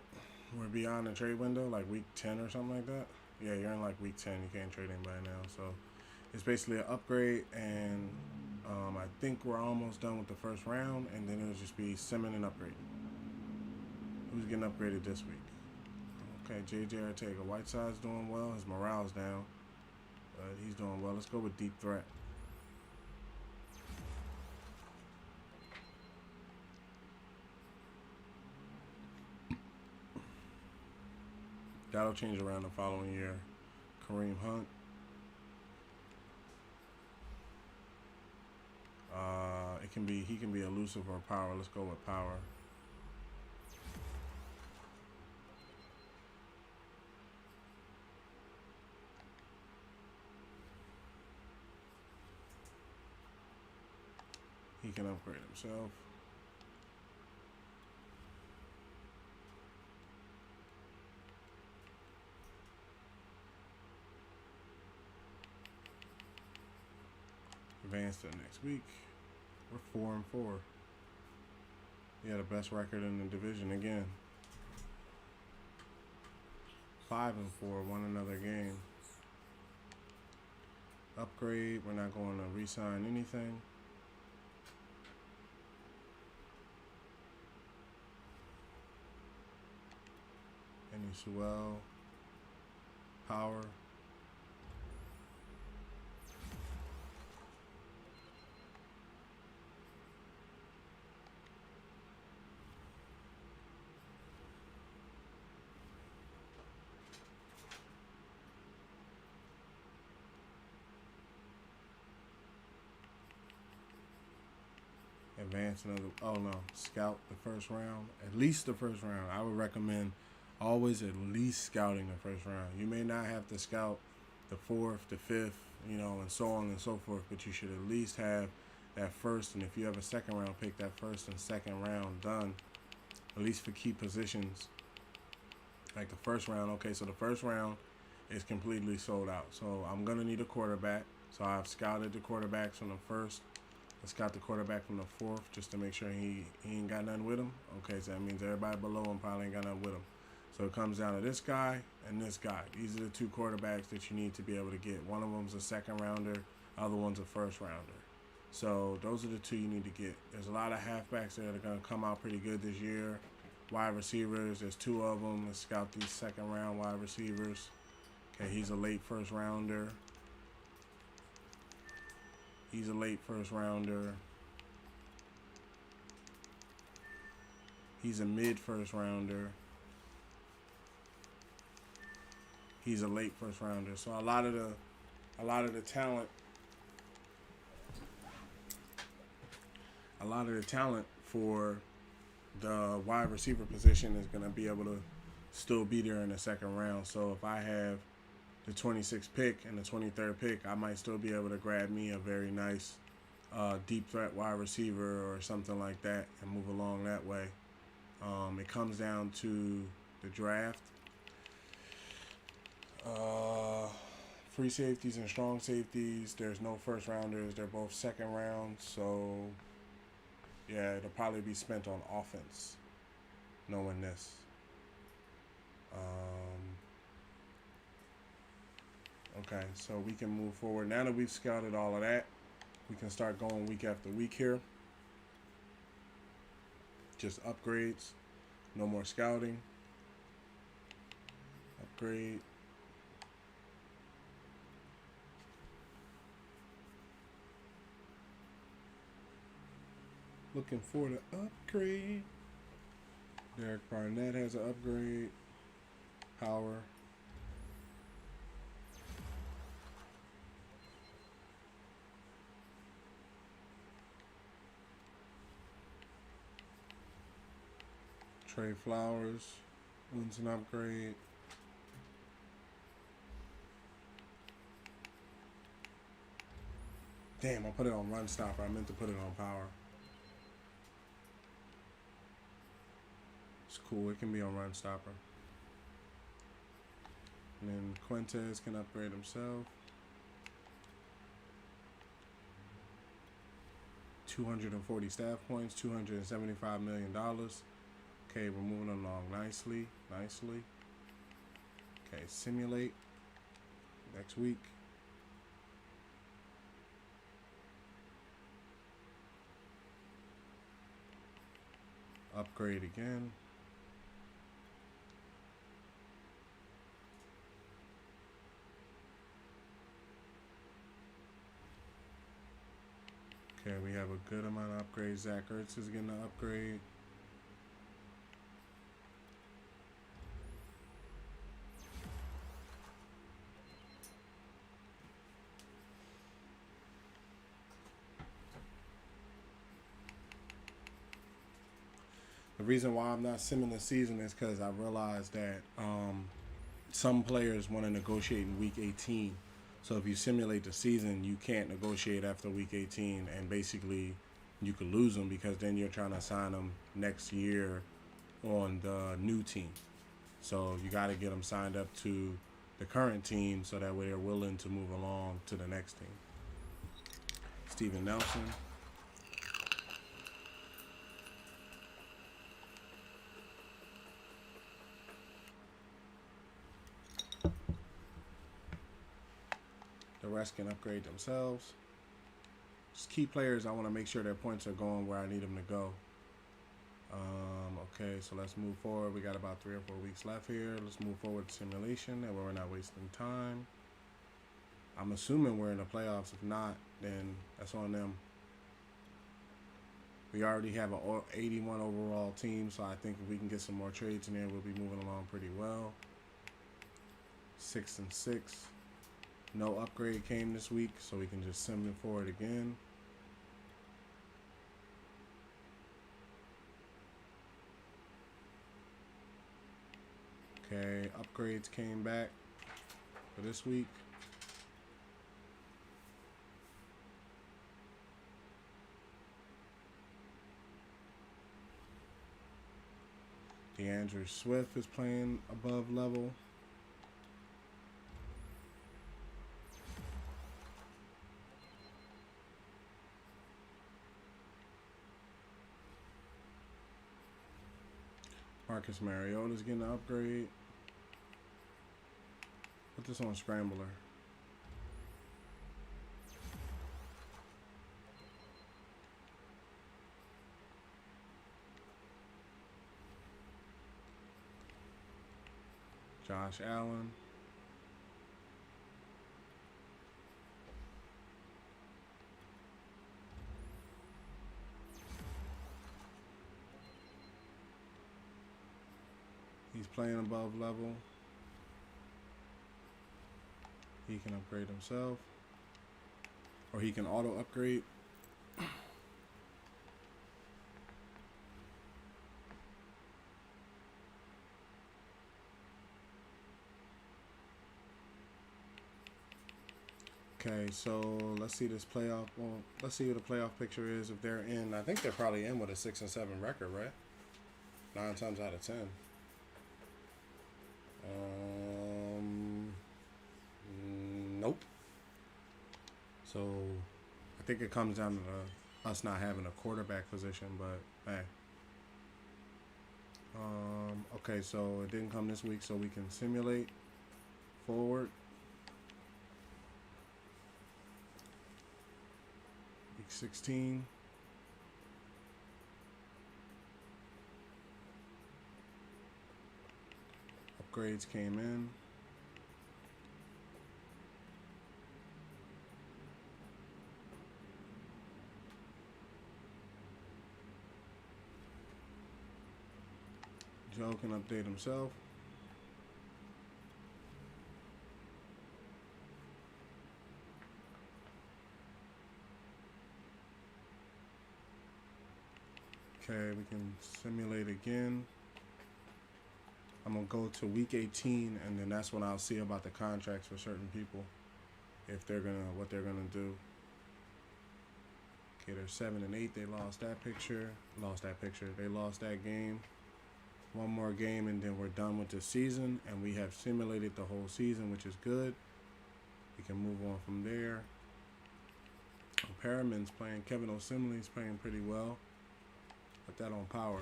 We're beyond the trade window, like week 10 or something like that. Yeah, you're in like week 10. You can't trade anybody now, so it's basically an upgrade. And I think we're almost done with the first round, and then it'll just be simming and upgrade. Who's getting upgraded this week? Okay, J.J. Arteaga. Whiteside's doing well. His morale's down, but he's doing well. Let's go with deep threat. That'll change around the following year. Kareem Hunt. He can be elusive or power. Let's go with power. He can upgrade himself. Advance to the next week. We're 4-4. He had the best record in the division again. 5-4. Won another game. Upgrade. We're not going to re-sign anything. Any Sewell. Power. advance another. Oh no, scout the first round. At least the first round. I would recommend always at least scouting the first round. You may not have to scout the fourth, the fifth, and so on and so forth, but you should at least have that first. And if you have a second round pick, that first and second round done, at least for key positions. Like the first round. Okay, so the first round is completely sold out. So I'm gonna need a quarterback. So I've scouted the quarterbacks from the first. Let's scout the quarterback from the fourth just to make sure he ain't got nothing with him. Okay, so that means everybody below him probably ain't got nothing with him. So it comes down to this guy and this guy. These are the two quarterbacks that you need to be able to get. One of them's a second rounder, other one's a first rounder. So those are the two you need to get. There's a lot of halfbacks there that are going to come out pretty good this year. Wide receivers, there's two of them. Let's scout these second round wide receivers. Okay, he's a late first rounder. He's a late first rounder. He's a mid first rounder. He's a late first rounder. So a lot of the talent for the wide receiver position is going to be able to still be there in the second round. So if I have the 26th pick and the 23rd pick, I might still be able to grab me a very nice deep threat wide receiver or something like that and move along that way. It comes down to the draft. Free safeties and strong safeties. There's no first rounders. They're both second rounds. So, yeah, it'll probably be spent on offense, knowing this. Okay, so we can move forward. Now that we've scouted all of that, we can start going week after week here. Just upgrades. No more scouting. Upgrade. Looking for the upgrade. Derek Barnett has an upgrade. Power. Trey Flowers wins an upgrade. Damn, I put it on run stopper. I meant to put it on power. It's cool. It can be on run stopper. And then Quintez can upgrade himself. 240 staff points, $275 million. Okay, we're moving along nicely. Okay, simulate. Next week. Upgrade again. Okay, we have a good amount of upgrades. Zach Ertz is getting an upgrade. The reason why I'm not simming the season is because I realized that some players want to negotiate in week 18. So if you simulate the season, you can't negotiate after week 18, and basically you could lose them because then you're trying to sign them next year on the new team. So you got to get them signed up to the current team so that way they're willing to move along to the next team. Steven Nelson. The rest can upgrade themselves. Just key players, I want to make sure their points are going where I need them to go. Okay, so let's move forward. We got about 3 or 4 weeks left here. Let's move forward to simulation, and we're not wasting time. I'm assuming we're in the playoffs. If not, then that's on them. We already have an 81 overall team, so I think if we can get some more trades in there, we'll be moving along pretty well. 6-6. No upgrade came this week, so we can just sim it forward again. Okay, upgrades came back for this week. DeAndre Swift is playing above level. Marcus Mariota's getting an upgrade. Put this on Scrambler. Josh Allen. He's playing above level. He can upgrade himself. Or he can auto upgrade. Okay, so let's see this playoff. Well, let's see what the playoff picture is if they're in. I think they're probably in with a 6-7 record, right? 9 times out of 10. Nope. So I think it comes down to us not having a quarterback position, but hey. Okay, so it didn't come this week, so we can simulate forward. Week 16. Upgrades came in. Joe can update himself. Okay, we can simulate again. I'm gonna go to week 18, and then that's when I'll see about the contracts for certain people, if they're gonna what they're gonna do. Okay, they're 7-8. They lost that picture. They lost that game. One more game, and then we're done with the season, and we have simulated the whole season, which is good. We can move on from there. Perriman's playing. Kevin Osimle's playing pretty well. Put that on power.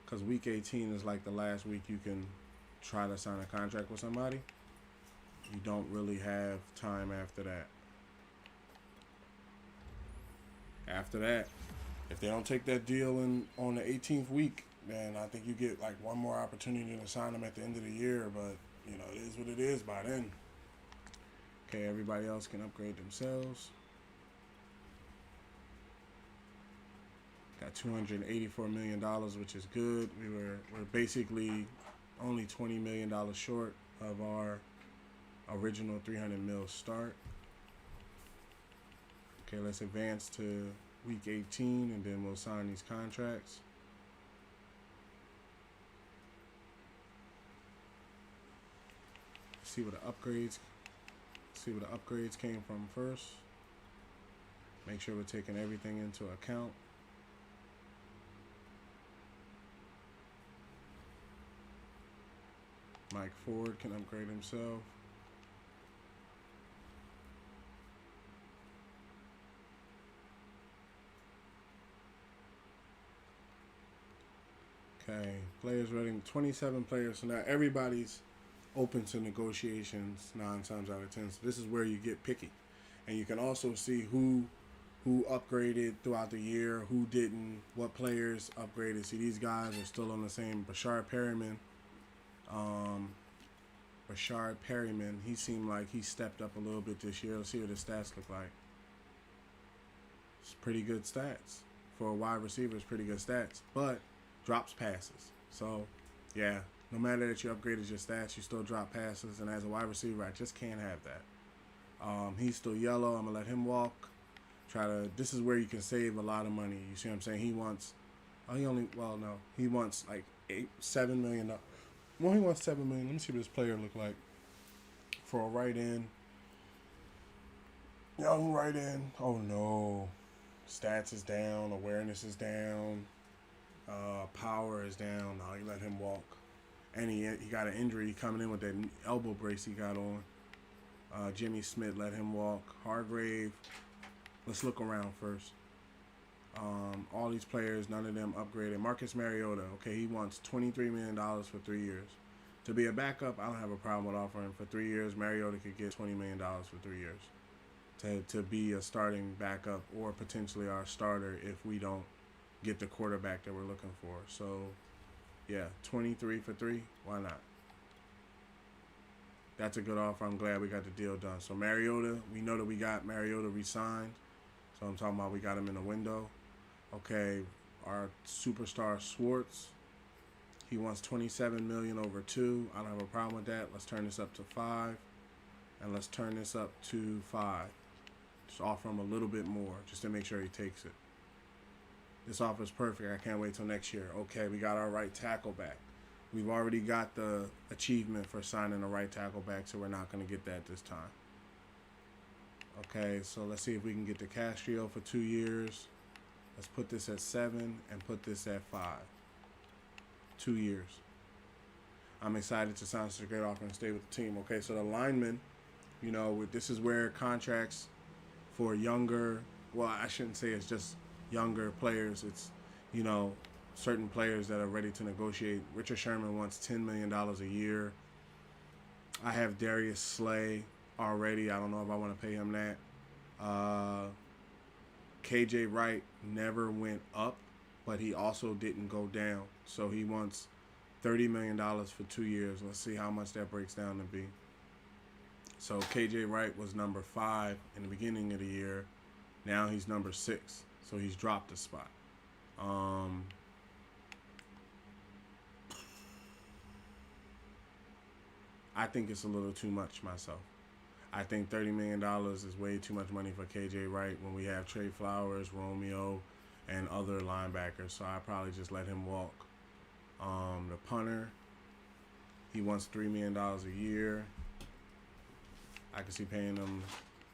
Because week 18 is like the last week you can try to sign a contract with somebody. You don't really have time after that. After that, if they don't take that deal on the 18th week, then I think you get like one more opportunity to sign them at the end of the year. But, you know, it is what it is by then. Okay, everybody else can upgrade themselves. Got $284 million, which is good. We're basically only $20 million short of our original 300 mil start. Okay, let's advance to week 18, and then we'll sign these contracts. See where the upgrades came from first. Make sure we're taking everything into account. Mike Ford can upgrade himself. Okay, players rating 27 players. So now everybody's open to negotiations 9 times out of 10. So this is where you get picky, and you can also see who upgraded throughout the year, who didn't, what players upgraded. See, these guys are still on the same. Bashard Perryman, he seemed like he stepped up a little bit this year. Let's see what his stats look like. It's pretty good stats. For a wide receiver, it's pretty good stats. But drops passes. So, yeah, no matter that you upgraded your stats, you still drop passes. And as a wide receiver, I just can't have that. He's still yellow. I'm going to let him walk. This is where you can save a lot of money. You see what I'm saying? He wants Oh, he only, well, no. He wants like $7 million. Well, he wants $7 million. Let me see what this player look like. For a right end. Young right end. Oh, no. Stats is down. Awareness is down. Power is down. No, you let him walk. And he got an injury coming in with that elbow brace he got on. Jimmy Smith let him walk. Hargrave. Let's look around first. All these players, none of them upgraded. Marcus Mariota, okay, he wants $23 million for 3 years. To be a backup, I don't have a problem with offering for 3 years. Mariota could get $20 million for 3 years. To be a starting backup or potentially our starter if we don't get the quarterback that we're looking for. So, yeah, 23 for 3, why not? That's a good offer. I'm glad we got the deal done. So Mariota, we know that we got Mariota re-signed. So I'm talking about we got him in the window. Okay, our superstar Schwartz, he wants $27 million over 2. I don't have a problem with that. Let's turn this up to 5, and let's turn this up to 5. Just offer him a little bit more, just to make sure he takes it. This offer is perfect. I can't wait till next year. Okay, we got our right tackle back. We've already got the achievement for signing a right tackle back, so we're not going to get that this time. Okay, so let's see if we can get the Castrio for 2 years. Let's put this at 7 and put this at 5. 2 years. I'm excited to sign such a great offer and stay with the team. Okay, so the linemen, this is where contracts for younger, well, I shouldn't say it's just younger players. It's, certain players that are ready to negotiate. Richard Sherman wants $10 million a year. I have Darius Slay already. I don't know if I want to pay him that. KJ Wright never went up, but he also didn't go down. So he wants $30 million for 2 years. Let's see how much that breaks down to be. So KJ Wright was number 5 in the beginning of the year. Now he's number 6. So he's dropped a spot. I think it's a little too much myself. I think $30 million is way too much money for KJ Wright when we have Trey Flowers, Romeo, and other linebackers. So I probably just let him walk. The punter, he wants $3 million a year. I can see paying him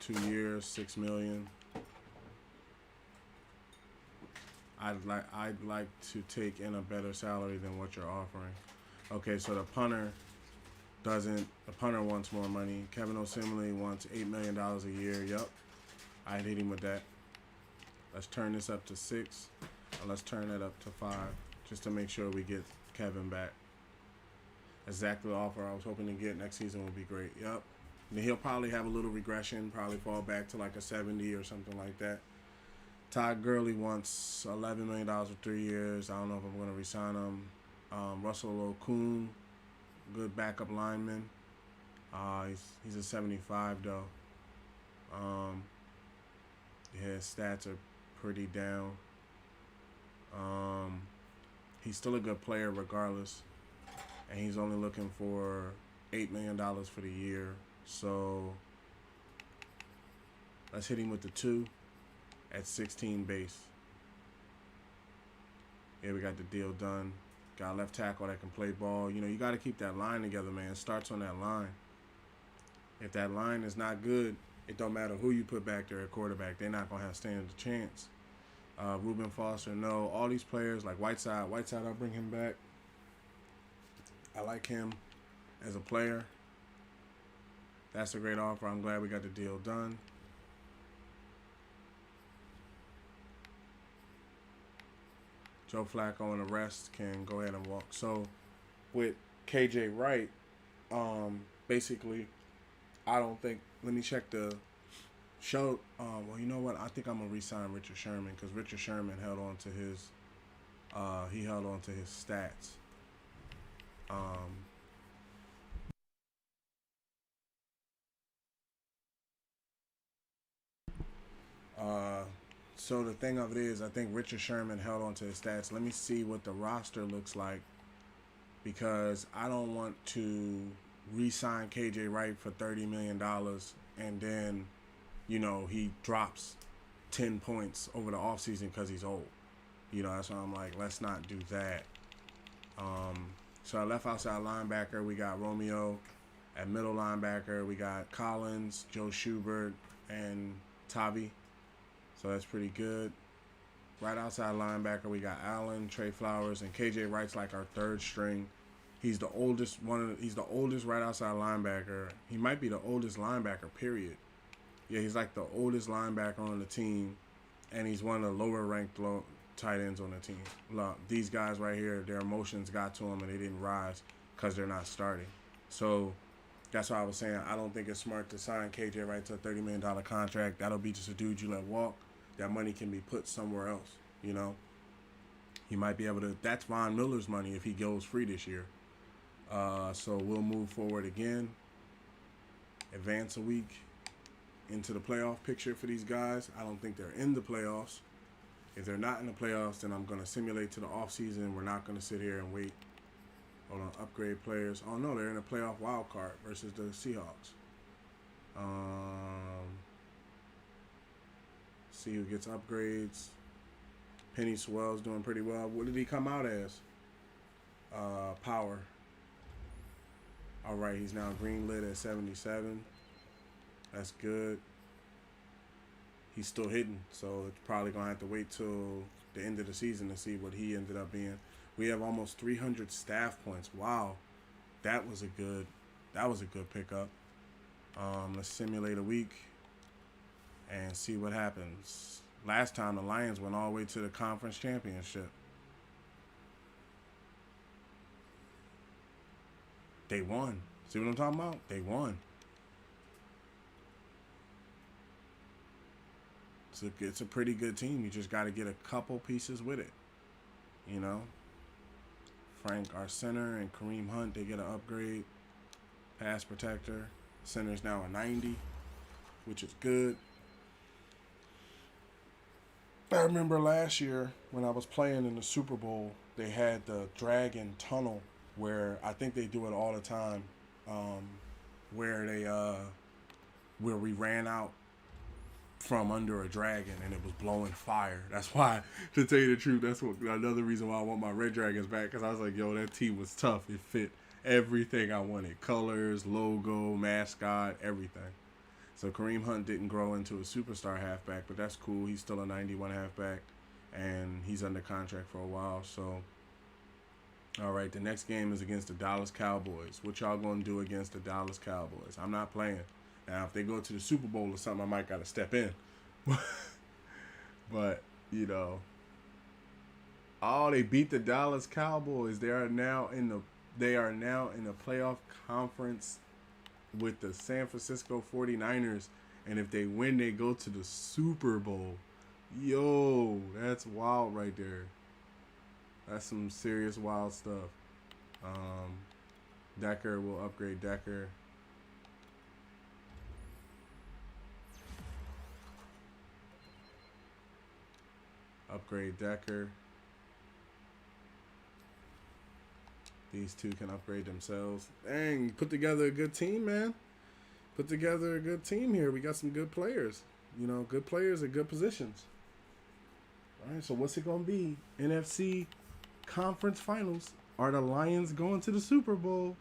2 years, $6 million. I'd like to take in a better salary than what you're offering. Okay, so the punter wants more money. Kevin Osimile wants $8 million a year. Yep, I'd hit him with that. Let's turn this up to 6, and let's turn that up to 5, just to make sure we get Kevin back. Exactly the offer I was hoping to get next season would be great. Yep. And he'll probably have a little regression, probably fall back to like a 70 or something like that. Todd Gurley wants $11 million for 3 years. I don't know if I'm going to re-sign him. Russell Okung, good backup lineman. He's a 75 though. His stats are pretty down. He's still a good player regardless, and he's only looking for $8 million for the year. So let's hit him with the 2 at 16 base. Yeah, we got the deal done. Got a left tackle that can play ball. You got to keep that line together, man. It starts on that line. If that line is not good, it don't matter who you put back there at quarterback. They're not going to have stand a chance. Reuben Foster, no. All these players, like Whiteside, I'll bring him back. I like him as a player. That's a great offer. I'm glad we got the deal done. Joe Flacco and the rest can go ahead and walk. So with KJ Wright, basically, I don't think. Let me check the show. Well, you know what? I think I'm gonna re-sign Richard Sherman because Richard Sherman held on to his. He held on to his stats. So the thing of it is, I think Richard Sherman held on to his stats. Let me see what the roster looks like, because I don't want to re-sign KJ Wright for $30 million and then, he drops 10 points over the offseason because he's old. You know, that's why I'm like, let's not do that. So at left outside linebacker, we got Romeo. At middle linebacker, we got Collins, Joe Schubert, and Tavi. So that's pretty good. Right outside linebacker, we got Allen, Trey Flowers, and KJ Wright's like our third string. He's the oldest he's the oldest right outside linebacker. He might be the oldest linebacker, period. Yeah, he's like the oldest linebacker on the team, and he's one of the lower ranked tight ends on the team. Look, these guys right here, their emotions got to them and they didn't rise because they're not starting. So that's why I was saying I don't think it's smart to sign KJ Wright to a $30 million contract. That'll be just a dude you let walk. That money can be put somewhere else, you know. He might be able to. That's Von Miller's money if he goes free this year. So we'll move forward again. Advance a week into the playoff picture for these guys. I don't think they're in the playoffs. If they're not in the playoffs, then I'm going to simulate to the offseason. We're not going to sit here and wait. Hold on, upgrade players. Oh, no, they're in a playoff wild card versus the Seahawks. See who gets upgrades. Penny Sewell's doing pretty well. What did he come out as? Power. All right, he's now greenlit at 77. That's good. He's still hitting, so it's probably going to have to wait till the end of the season to see what he ended up being. We have almost 300 staff points. Wow. That was a good pickup. Let's simulate a week and see what happens. Last time the Lions went all the way to the conference championship. They won. See what I'm talking about? They won. It's a pretty good team. You just got to get a couple pieces with it. You know? Frank, our center, and Kareem Hunt, they get an upgrade. Pass protector. Center's now a 90, which is good. I remember last year when I was playing in the Super Bowl, they had the Dragon Tunnel where I think they do it all the time, where we ran out from under a dragon and it was blowing fire. That's why, to tell you the truth, that's another reason why I want my Red Dragons back, because I was like, yo, that team was tough. It fit everything I wanted. Colors, logo, mascot, everything. So Kareem Hunt didn't grow into a superstar halfback, but that's cool. He's still a 91 halfback, and he's under contract for a while. So, all right, the next game is against the Dallas Cowboys. What y'all going to do against the Dallas Cowboys? I'm not playing. Now, if they go to the Super Bowl or something, I might got to step in. But, you know. Oh, they beat the Dallas Cowboys. They are now in the playoff conference with the San Francisco 49ers. And if they win, they go to the Super Bowl. Yo, that's wild right there. That's some serious wild stuff. Decker will upgrade Decker. Upgrade Decker. These two can upgrade themselves. Dang, put together a good team, man. Put together a good team here. We got some good players. You know, good players at good positions. All right, so what's it going to be? NFC Conference Finals. Are the Lions going to the Super Bowl?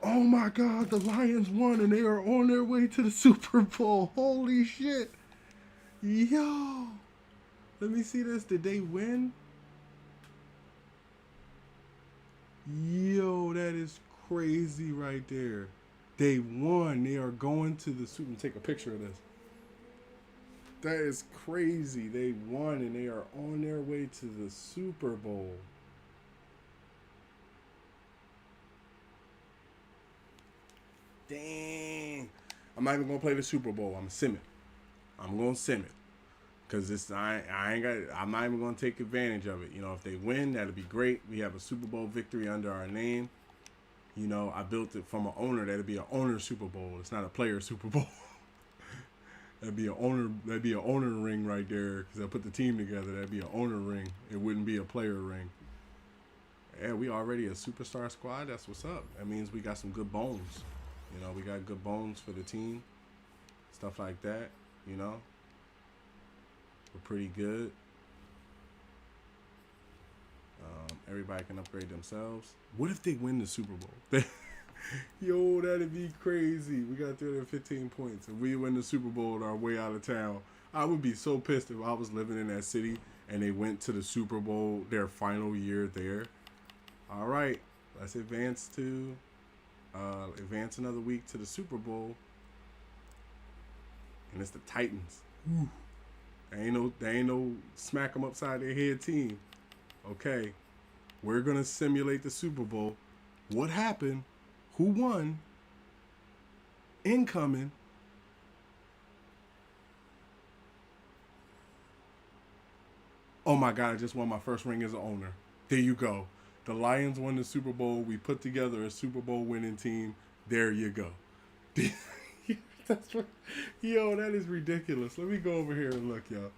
Oh my God, the Lions won and they are on their way to the Super Bowl. Holy shit. Yo. Let me see this. Did they win? Yo, that is crazy right there. They won. They are going to the Super Bowl. Take a picture of this. That is crazy. They won and they are on their way to the Super Bowl. Dang. I'm not even going to play the Super Bowl. I'm going to sim it. I'm going to sim it. Because I'm not even going to take advantage of it. You know, if they win, that'll be great. We have a Super Bowl victory under our name. You know, I built it from an owner. That'll be an owner Super Bowl. It's not a player Super Bowl. That'd be an owner ring right there. Because I put the team together. That'd be an owner ring. It wouldn't be a player ring. Yeah, we already a superstar squad. That's what's up. That means we got some good bones. You know, we got good bones for the team. stuff like that. You know, we're pretty good. Everybody can upgrade themselves. What if they win the Super Bowl? Yo, that'd be crazy. We got 315 points. If we win the Super Bowl and are way out of town, I would be so pissed if I was living in that city and they went to the Super Bowl their final year there. All right, let's advance another week to the Super Bowl, and it's the Titans. Woo. They ain't no smack them upside their head team. Okay, we're gonna simulate the Super Bowl. What happened? Who won? Incoming. Oh my God, I just won my first ring as an owner. There you go. The Lions won the Super Bowl. We put together a Super Bowl winning team. There you go. That's what, yo, that is ridiculous. Let me go over here and look, y'all.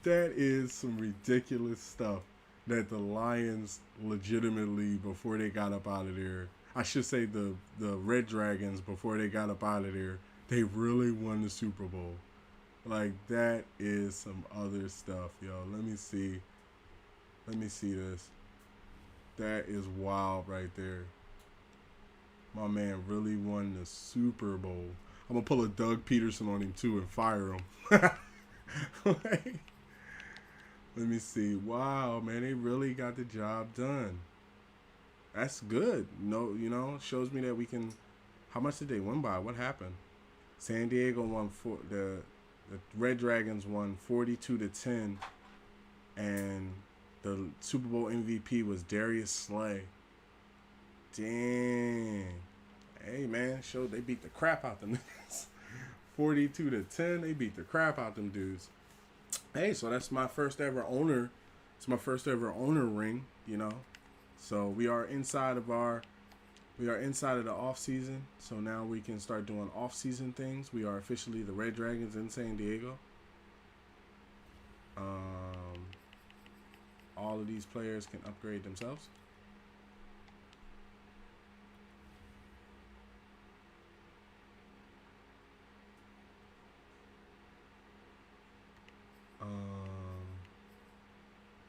That is some ridiculous stuff that the Lions legitimately, before they got up out of there, I should say the Red Dragons, before they got up out of there, they really won the Super Bowl. Like, that is some other stuff, yo. Let me see this. That is wild right there. My man really won the Super Bowl. I'm going to pull a Doug Peterson on him, too, and fire him. Like, let me see. Wow, man, they really got the job done. That's good. No, shows me that we can. How much did they win by? What happened? San Diego won the Red Dragons won 42-10, and the Super Bowl MVP was Darius Slay. Dang. Hey man, showed they beat the crap out them niggas. 42-10, they beat the crap out them dudes. Hey, so that's my first ever owner. It's my first ever owner ring, So we are inside of the off season. So now we can start doing off season things. We are officially the Red Dragons in San Diego. All of these players can upgrade themselves.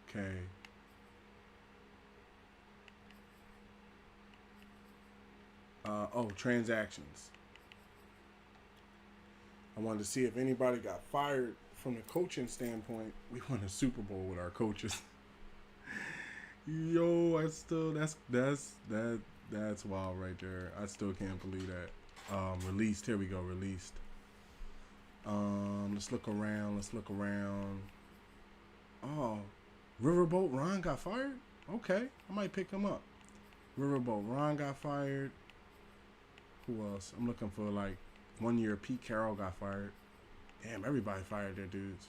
Okay. Transactions. I wanted to see if anybody got fired from the coaching standpoint. We won a Super Bowl with our coaches. Yo, that's wild right there. I still can't believe that. Released. Here we go. Released. Let's look around. Oh, Riverboat Ron got fired? Okay, I might pick him up. Riverboat Ron got fired. Who else? I'm looking for 1 year. Pete Carroll got fired. Damn, everybody fired their dudes.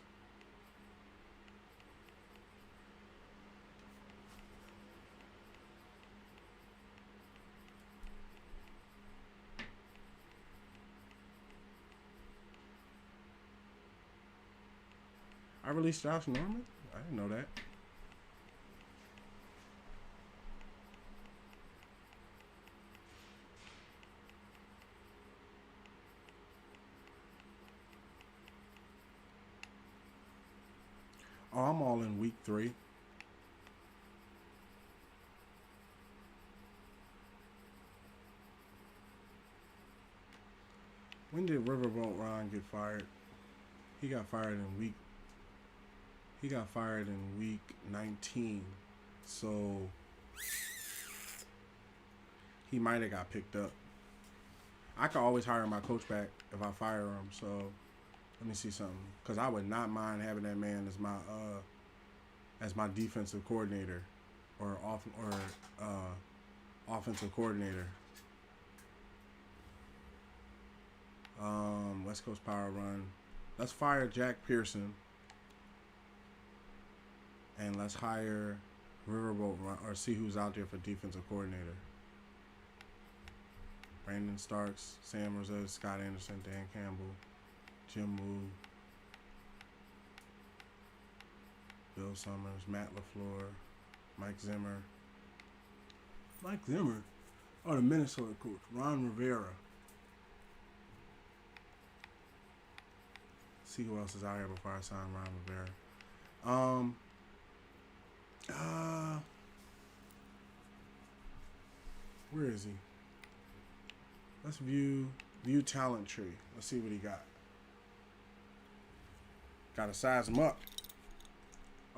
I released Josh Norman? I didn't know that. Oh, I'm all in week 3. When did Riverboat Ron get fired? He got fired in week 19. So he might have got picked up. I could always hire my coach back if I fire him. So let me see something. Because I would not mind having that man as my defensive coordinator or offensive coordinator. West Coast Power Run. Let's fire Jack Pearson. And let's hire Riverboat Run, or see who's out there for defensive coordinator. Brandon Starks, Sam Rosetta, Scott Anderson, Dan Campbell, Jim Wu, Bill Summers, Matt LaFleur, Mike Zimmer. Mike Zimmer? Oh, the Minnesota coach, Ron Rivera. see who else is out here before I sign Ron Rivera. Where is he? Let's view talent tree. Let's see what he got. Gotta size him up.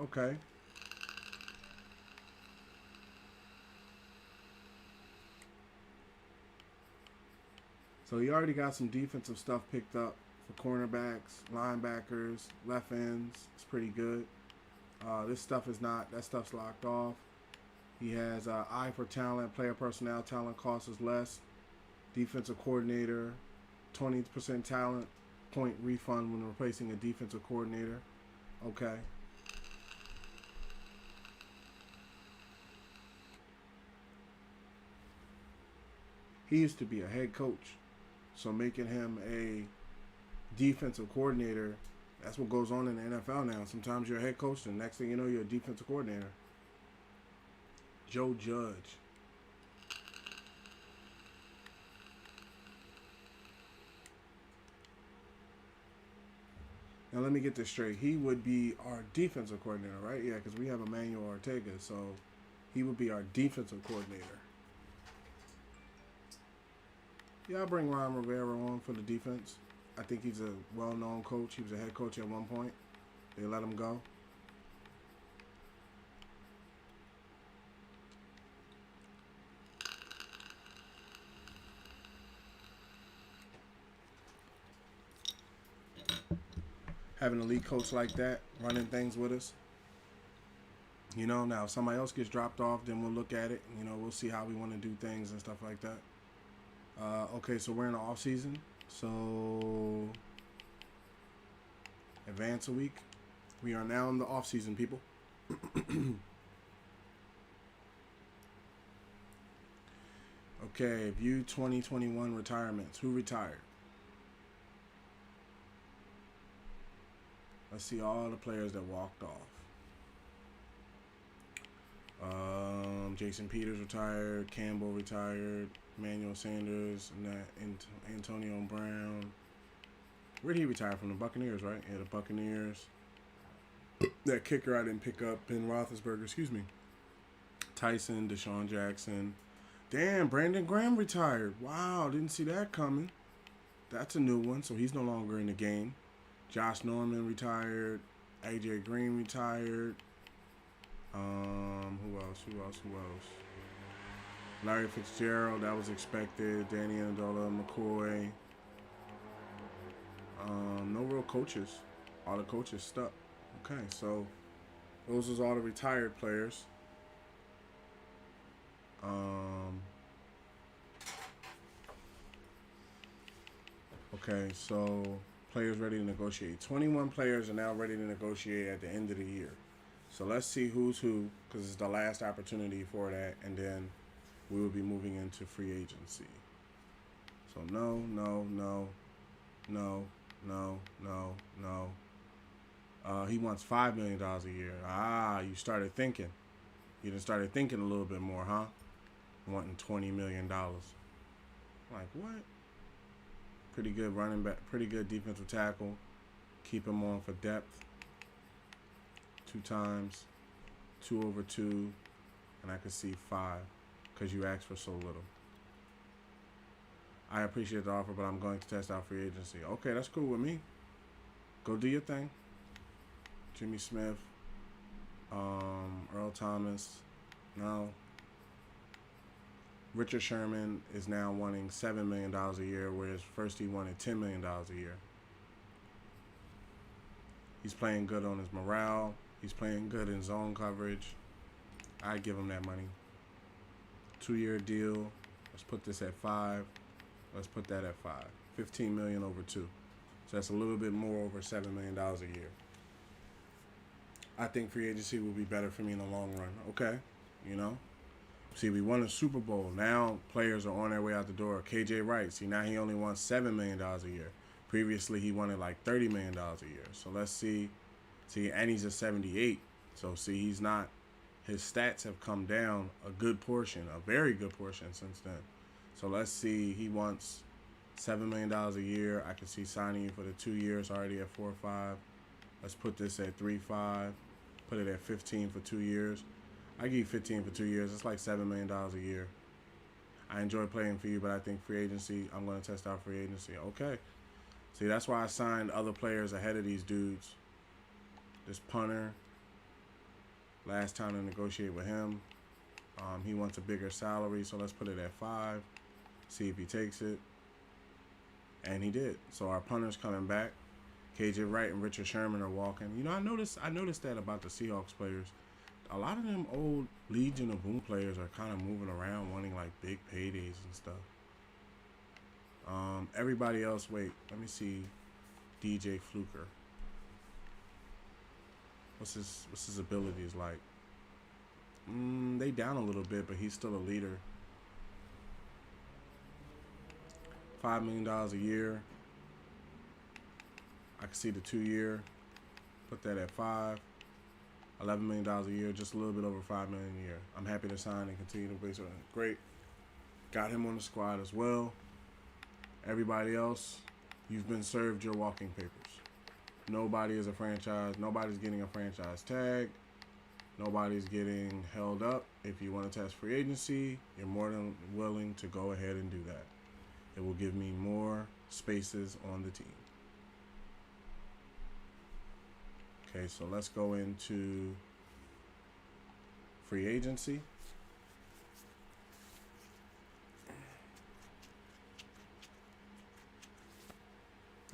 Okay. So he already got some defensive stuff picked up for cornerbacks, linebackers, left ends. It's pretty good. This stuff is not. That stuff's locked off. He has eye for talent, player personnel talent costs us less. Defensive coordinator, 20% talent point refund when replacing a defensive coordinator. Okay. He used to be a head coach. So making him a defensive coordinator, that's what goes on in the NFL now. Sometimes you're a head coach, and next thing you know, you're a defensive coordinator. Joe Judge. Now let me get this straight. He would be our defensive coordinator, right? Yeah, because we have Emmanuel Ortega, so he would be our defensive coordinator. Yeah, I'll bring Ron Rivera on for the defense. I think he's a well-known coach. He was a head coach at one point. They let him go. Having a lead coach like that, running things with us. You know, now if somebody else gets dropped off, then we'll look at it. You know, we'll see how we want to do things and stuff like that. Okay, so we're in the off season. So advance a week. We are now in the off season, people. Okay, view 2021 retirements. Who retired? Let's see all the players that walked off. Jason Peters retired. Campbell retired. Emmanuel Sanders. Antonio Brown. Where did he retire from? The Buccaneers, right? Yeah, the Buccaneers. That kicker I didn't pick up. Ben Roethlisberger, excuse me. Tyson, Deshaun Jackson. Damn, Brandon Graham retired. Wow, didn't see that coming. That's a new one, so he's no longer in the game. Josh Norman retired. AJ Green retired. Who else? Larry Fitzgerald, that was expected. Danny Amendola, McCoy. No real coaches. All the coaches stuck. Okay, so those was all the retired players. Okay, so players ready to negotiate. 21 players are now ready to negotiate at the end of the year. So let's see who's who, because it's the last opportunity for that, and then we will be moving into free agency. So no. He wants $5 million a year. You started thinking. You done started thinking a little bit more, huh? Wanting $20 million. Like, what? Pretty good running back, pretty good defensive tackle. Keep him on for depth. 2 times, 2 over 2, and I could see 5 because you asked for so little. I appreciate the offer, but I'm going to test out free agency. Okay, that's cool with me. Go do your thing. Jimmy Smith, Earl Thomas, no. Richard Sherman is now wanting $7 million a year, whereas first he wanted $10 million a year. He's playing good on his morale. He's playing good in zone coverage. I'd give him that money. 2-year deal. Let's put this at 5. Let's put that at 5. $15 million over 2. So that's a little bit more over $7 million a year. I think free agency will be better for me in the long run. Okay, you know. See, we won a Super Bowl. Now players are on their way out the door. KJ Wright. See, now he only wants $7 million a year. Previously, he wanted like $30 million a year. So let's see. See, and he's a 78. So see, he's not. His stats have come down a good portion, a very good portion since then. So let's see. He wants $7 million a year. I can see signing you for the 2 years already at 4.5. Let's put this at 3.5. Put it at 15 for 2 years. I give you 15 for 2 years. It's like $7 million a year. I enjoy playing for you, but I think free agency, I'm going to test out free agency. Okay. See, that's why I signed other players ahead of these dudes. This punter, last time to negotiate with him. He wants a bigger salary, so let's put it at 5. See if he takes it. And he did. So our punter's coming back. KJ Wright and Richard Sherman are walking. You know, I noticed that about the Seahawks players. A lot of them old Legion of Boom players are kind of moving around, wanting like big paydays and stuff. Everybody else, wait, let me see. DJ Fluker. What's his abilities like? They down a little bit, but he's still a leader. $5 million a year. I can see the 2 year. Put that at 5. $11 million a year, just a little bit over $5 million a year. I'm happy to sign and continue to base on it. Great. Got him on the squad as well. Everybody else, you've been served your walking papers. Nobody is a franchise. Nobody's getting a franchise tag. Nobody's getting held up. If you want to test free agency, you're more than willing to go ahead and do that. It will give me more spaces on the team. Okay, so let's go into free agency.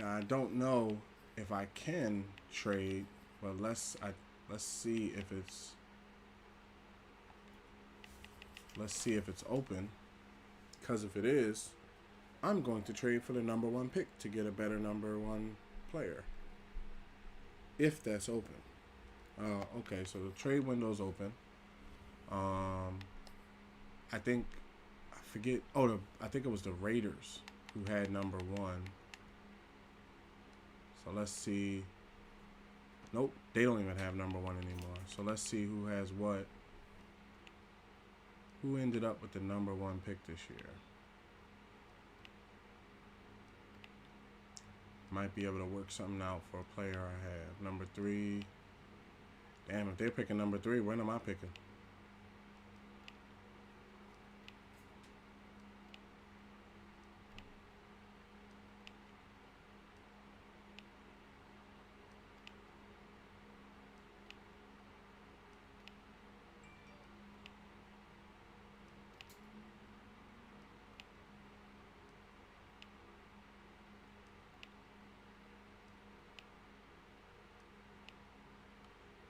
Now, I don't know if I can trade, but let's see if it's open. Because if it is, I'm going to trade for the number 1 pick to get a better number 1 player. If that's open. Okay, so the trade window's open. I think it was the Raiders who had number 1. So let's see. Nope, they don't even have number 1 anymore. So let's see who has what. Who ended up with the number 1 pick this year? Might be able to work something out for a player I have. Number 3. Damn, if they're picking number 3, when am I picking?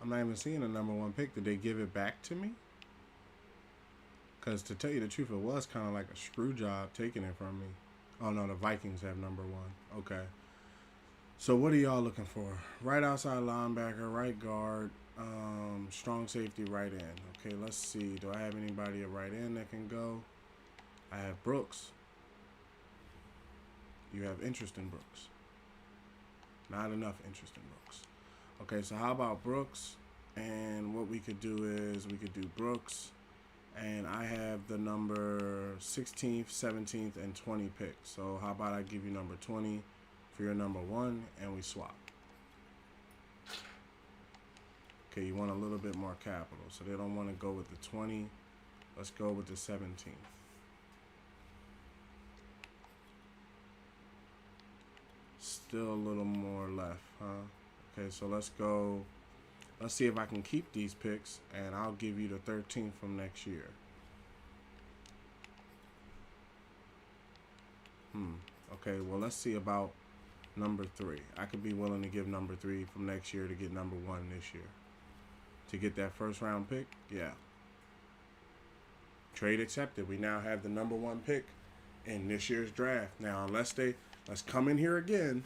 I'm not even seeing a number 1 pick. Did they give it back to me? Because to tell you the truth, it was kind of like a screw job taking it from me. Oh, no, the Vikings have number 1. Okay. So what are y'all looking for? Right outside linebacker, right guard, strong safety, right end. Okay, let's see. Do I have anybody at right end that can go? I have Brooks. You have interest in Brooks. Not enough interest in Brooks. Okay, so how about Brooks? And what we could do is we could do Brooks. And I have the number 16th, 17th, and 20 picks. So how about I give you number 20 for your number 1, and we swap. Okay, you want a little bit more capital. So they don't want to go with the 20. Let's go with the 17th. Still a little more left, huh? Okay, so let's go. Let's see if I can keep these picks, and I'll give you the 13th from next year. Okay, well, let's see about number 3. I could be willing to give number 3 from next year to get number 1 this year. To get that first round pick, yeah. Trade accepted. We now have the number 1 pick in this year's draft. Now, let's come in here again.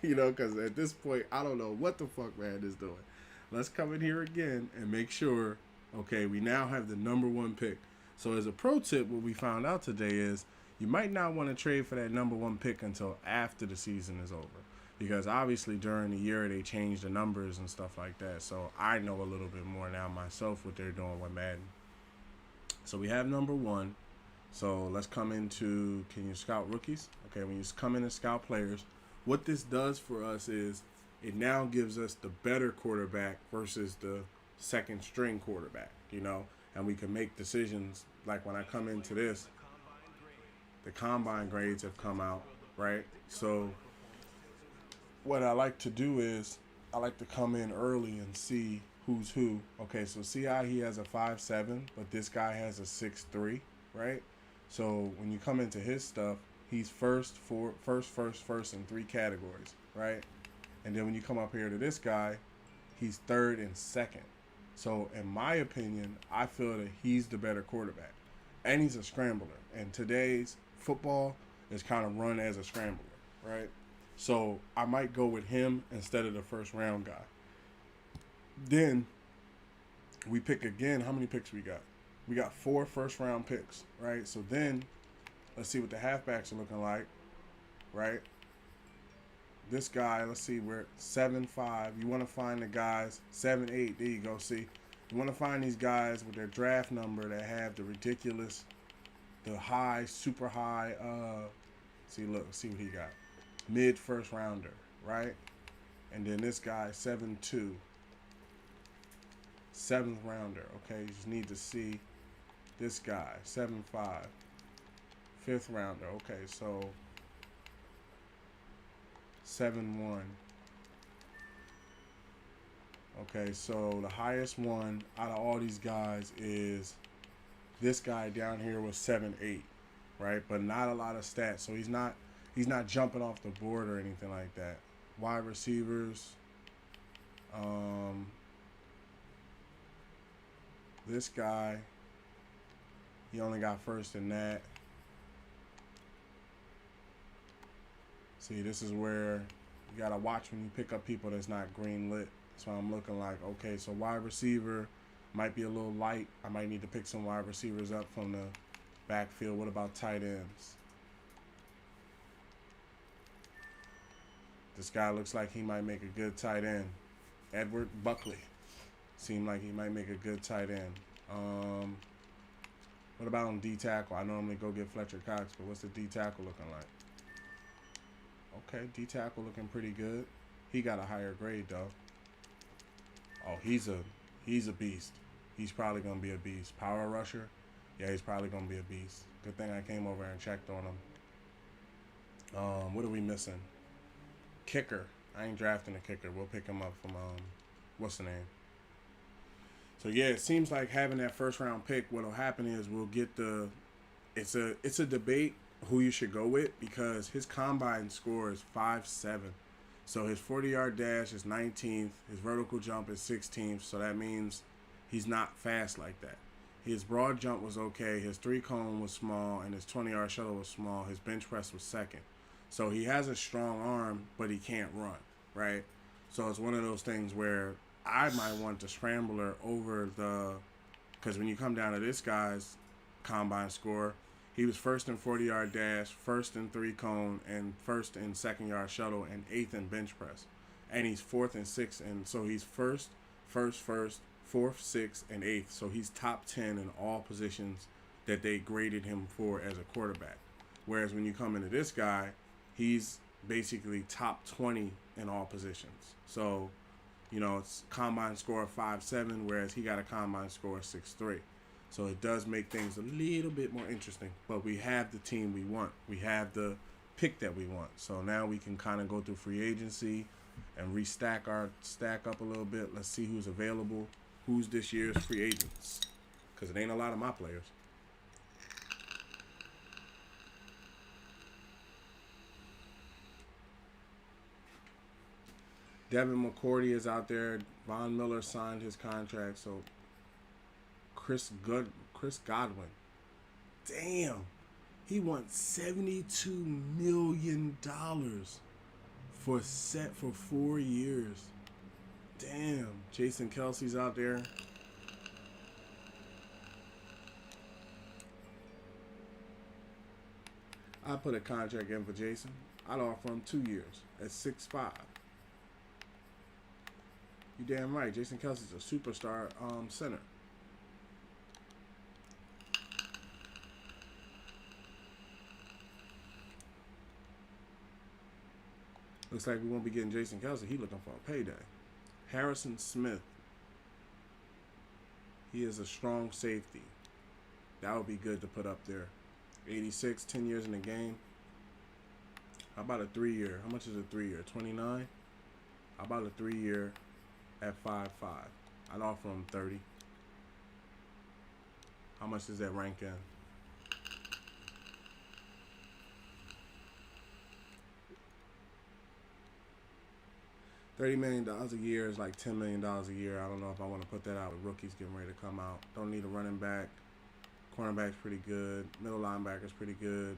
You know, because at this point, I don't know what the fuck Madden is doing. Let's come in here again and make sure, okay, we now have the number 1 pick. So as a pro tip, what we found out today is you might not want to trade for that number 1 pick until after the season is over. Because obviously during the year, they change the numbers and stuff like that. So I know a little bit more now myself what they're doing with Madden. So we have number 1. So let's come into, can you scout rookies? Okay, when you come in and scout players, what this does for us is it now gives us the better quarterback versus the second string quarterback, you know, and we can make decisions like when I come into this, the combine grades have come out, right? So what I like to do is I like to come in early and see who's who. Okay, so see how he has a 5'7", but this guy has a 6'3", right? So when you come into his stuff, he's first in three categories, right? And then when you come up here to this guy, he's third and second. So in my opinion, I feel that he's the better quarterback. And he's a scrambler. And today's football is kind of run as a scrambler, right? So I might go with him instead of the first round guy. Then we pick again. How many picks we got? We got 4 first round picks, right? So then let's see what the halfbacks are looking like, right? This guy, let's see, we're 7'5". You want to find the guys 7'8". There you go. See, you want to find these guys with their draft number that have the ridiculous, the high, super high. See, look, see what he got. Mid first rounder, right? And then this guy 7'2", 7th rounder. Okay, you just need to see this guy 7'5", 5th rounder. Okay, so 7'1". Okay, so the highest one out of all these guys is this guy down here was 7'8", right? But not a lot of stats, so he's not jumping off the board or anything like that. Wide receivers, this guy, he only got first in that. See, this is where you gotta watch when you pick up people that's not green lit. So I'm looking like, okay, so wide receiver might be a little light. I might need to pick some wide receivers up from the backfield. What about tight ends? This guy looks like he might make a good tight end. Edward Buckley seemed like he might make a good tight end. What about on D tackle? I normally go get Fletcher Cox, but what's the D tackle looking like? Okay, D tackle looking pretty good. He got a higher grade though. Oh, he's a beast. He's probably gonna be a beast. Power rusher, yeah, he's probably gonna be a beast. Good thing I came over and checked on him. What are we missing? Kicker. I ain't drafting a kicker. We'll pick him up from what's the name? So yeah, it seems like having that first round pick, what'll happen is we'll get the. It's a debate who you should go with because his combine score is 5'7". So his 40-yard dash is 19th. His vertical jump is 16th. So that means he's not fast like that. His broad jump was okay. His 3-cone was small, and his 20-yard shuttle was small. His bench press was second. So he has a strong arm, but he can't run, right? So it's one of those things where I might want the scrambler over the, because when you come down to this guy's combine score, he was first in 40-yard dash, first in 3-cone, and first in 2nd-yard shuttle, and 8th in bench press. And he's 4th and 6th, and so he's first, 4th, 6th, and 8th. So he's top 10 in all positions that they graded him for as a quarterback. Whereas when you come into this guy, he's basically top 20 in all positions. So, you know, it's combine score of 5'7", whereas he got a combine score of 6'3". So it does make things a little bit more interesting. But we have the team we want. We have the pick that we want. So now we can kind of go through free agency and stack up a little bit. Let's see who's available, who's this year's free agents. Because it ain't a lot of my players. Devin McCourty is out there. Von Miller signed his contract. So Chris Godwin. Damn. He wants $72 million for 4 years. Damn. Jason Kelsey's out there. I put a contract in for Jason. I'd offer him 2 years at 6'5". You damn right. Jason Kelsey's a superstar center. Looks like we won't be getting Jason Kelsey. He looking for a payday. Harrison Smith. He is a strong safety. That would be good to put up there. 86, 10 years in the game. How about a 3-year? How much is a 3-year? 29? How about a 3-year at 5.5? I'd offer him 30. How much does that rank in? $30 million a year is like $10 million a year. I don't know if I want to put that out with rookies getting ready to come out. Don't need a running back. Cornerback's pretty good. Middle linebacker's pretty good.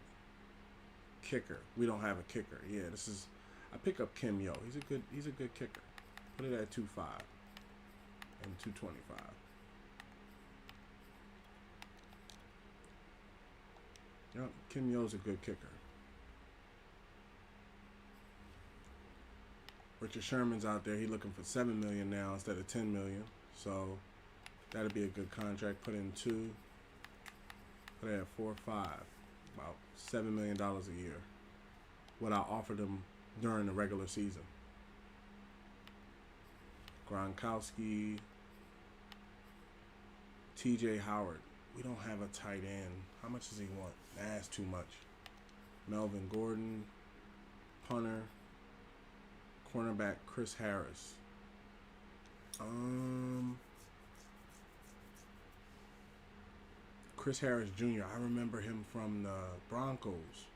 Kicker. We don't have a kicker. Yeah, this is. I pick up Kim Yo. He's a good kicker. Put it at 2.5 and 225. Yep, Kim Yo's a good kicker. Richard Sherman's out there. He's looking for $7 million now instead of $10 million. So that'd be a good contract. Put in 2. Put it at 4.5. About $7 million a year. What I offered him during the regular season. Gronkowski. T.J. Howard. We don't have a tight end. How much does he want? That's too much. Melvin Gordon. Punter. Cornerback Chris Harris. Chris Harris Jr. I remember him from the Broncos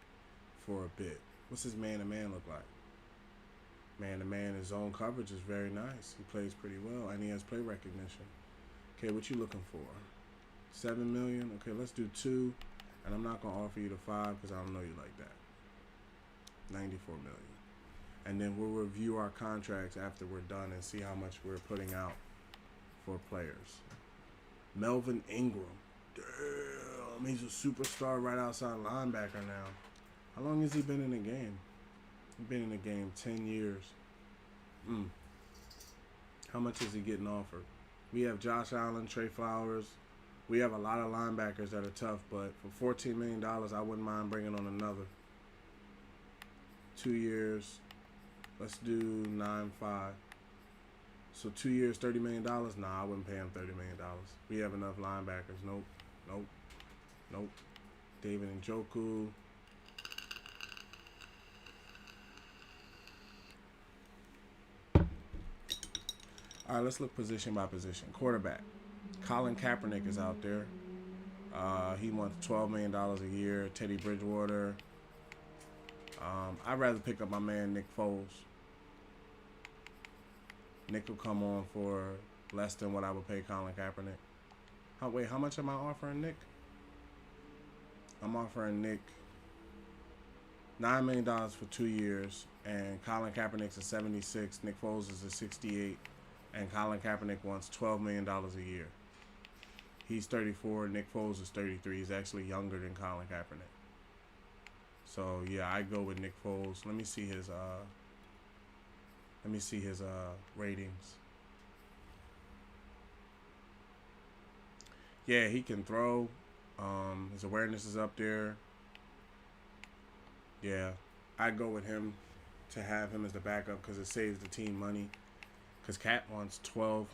for a bit. What's his man-to-man look like? Man-to-man, his zone coverage is very nice. He plays pretty well, and he has play recognition. Okay, what you looking for? $7 million? Okay, let's do 2. And I'm not going to offer you the 5 because I don't know you like that. $94 million. And then we'll review our contracts after we're done and see how much we're putting out for players. Melvin Ingram. Damn, he's a superstar right outside linebacker now. How long has he been in the game? He's been in the game 10 years. How much is he getting offered? We have Josh Allen, Trey Flowers. We have a lot of linebackers that are tough, but for $14 million, I wouldn't mind bringing on another. 2 years. Let's do 9.5. So 2 years, $30 million? Nah, I wouldn't pay him $30 million. We have enough linebackers. Nope. David Njoku. All right, let's look position by position. Quarterback. Colin Kaepernick is out there. He wants $12 million a year. Teddy Bridgewater. I'd rather pick up my man Nick Foles. Nick will come on for less than what I would pay Colin Kaepernick. Wait, how much am I offering Nick? I'm offering Nick $9 million for 2 years, and Colin Kaepernick's a 76. Nick Foles is a 68, and Colin Kaepernick wants $12 million a year. He's 34. Nick Foles is 33. He's actually younger than Colin Kaepernick. So yeah, I go with Nick Foles. Let me see his ratings. Yeah, he can throw. His awareness is up there. Yeah, I go with him to have him as the backup because it saves the team money. Because Cap wants 12.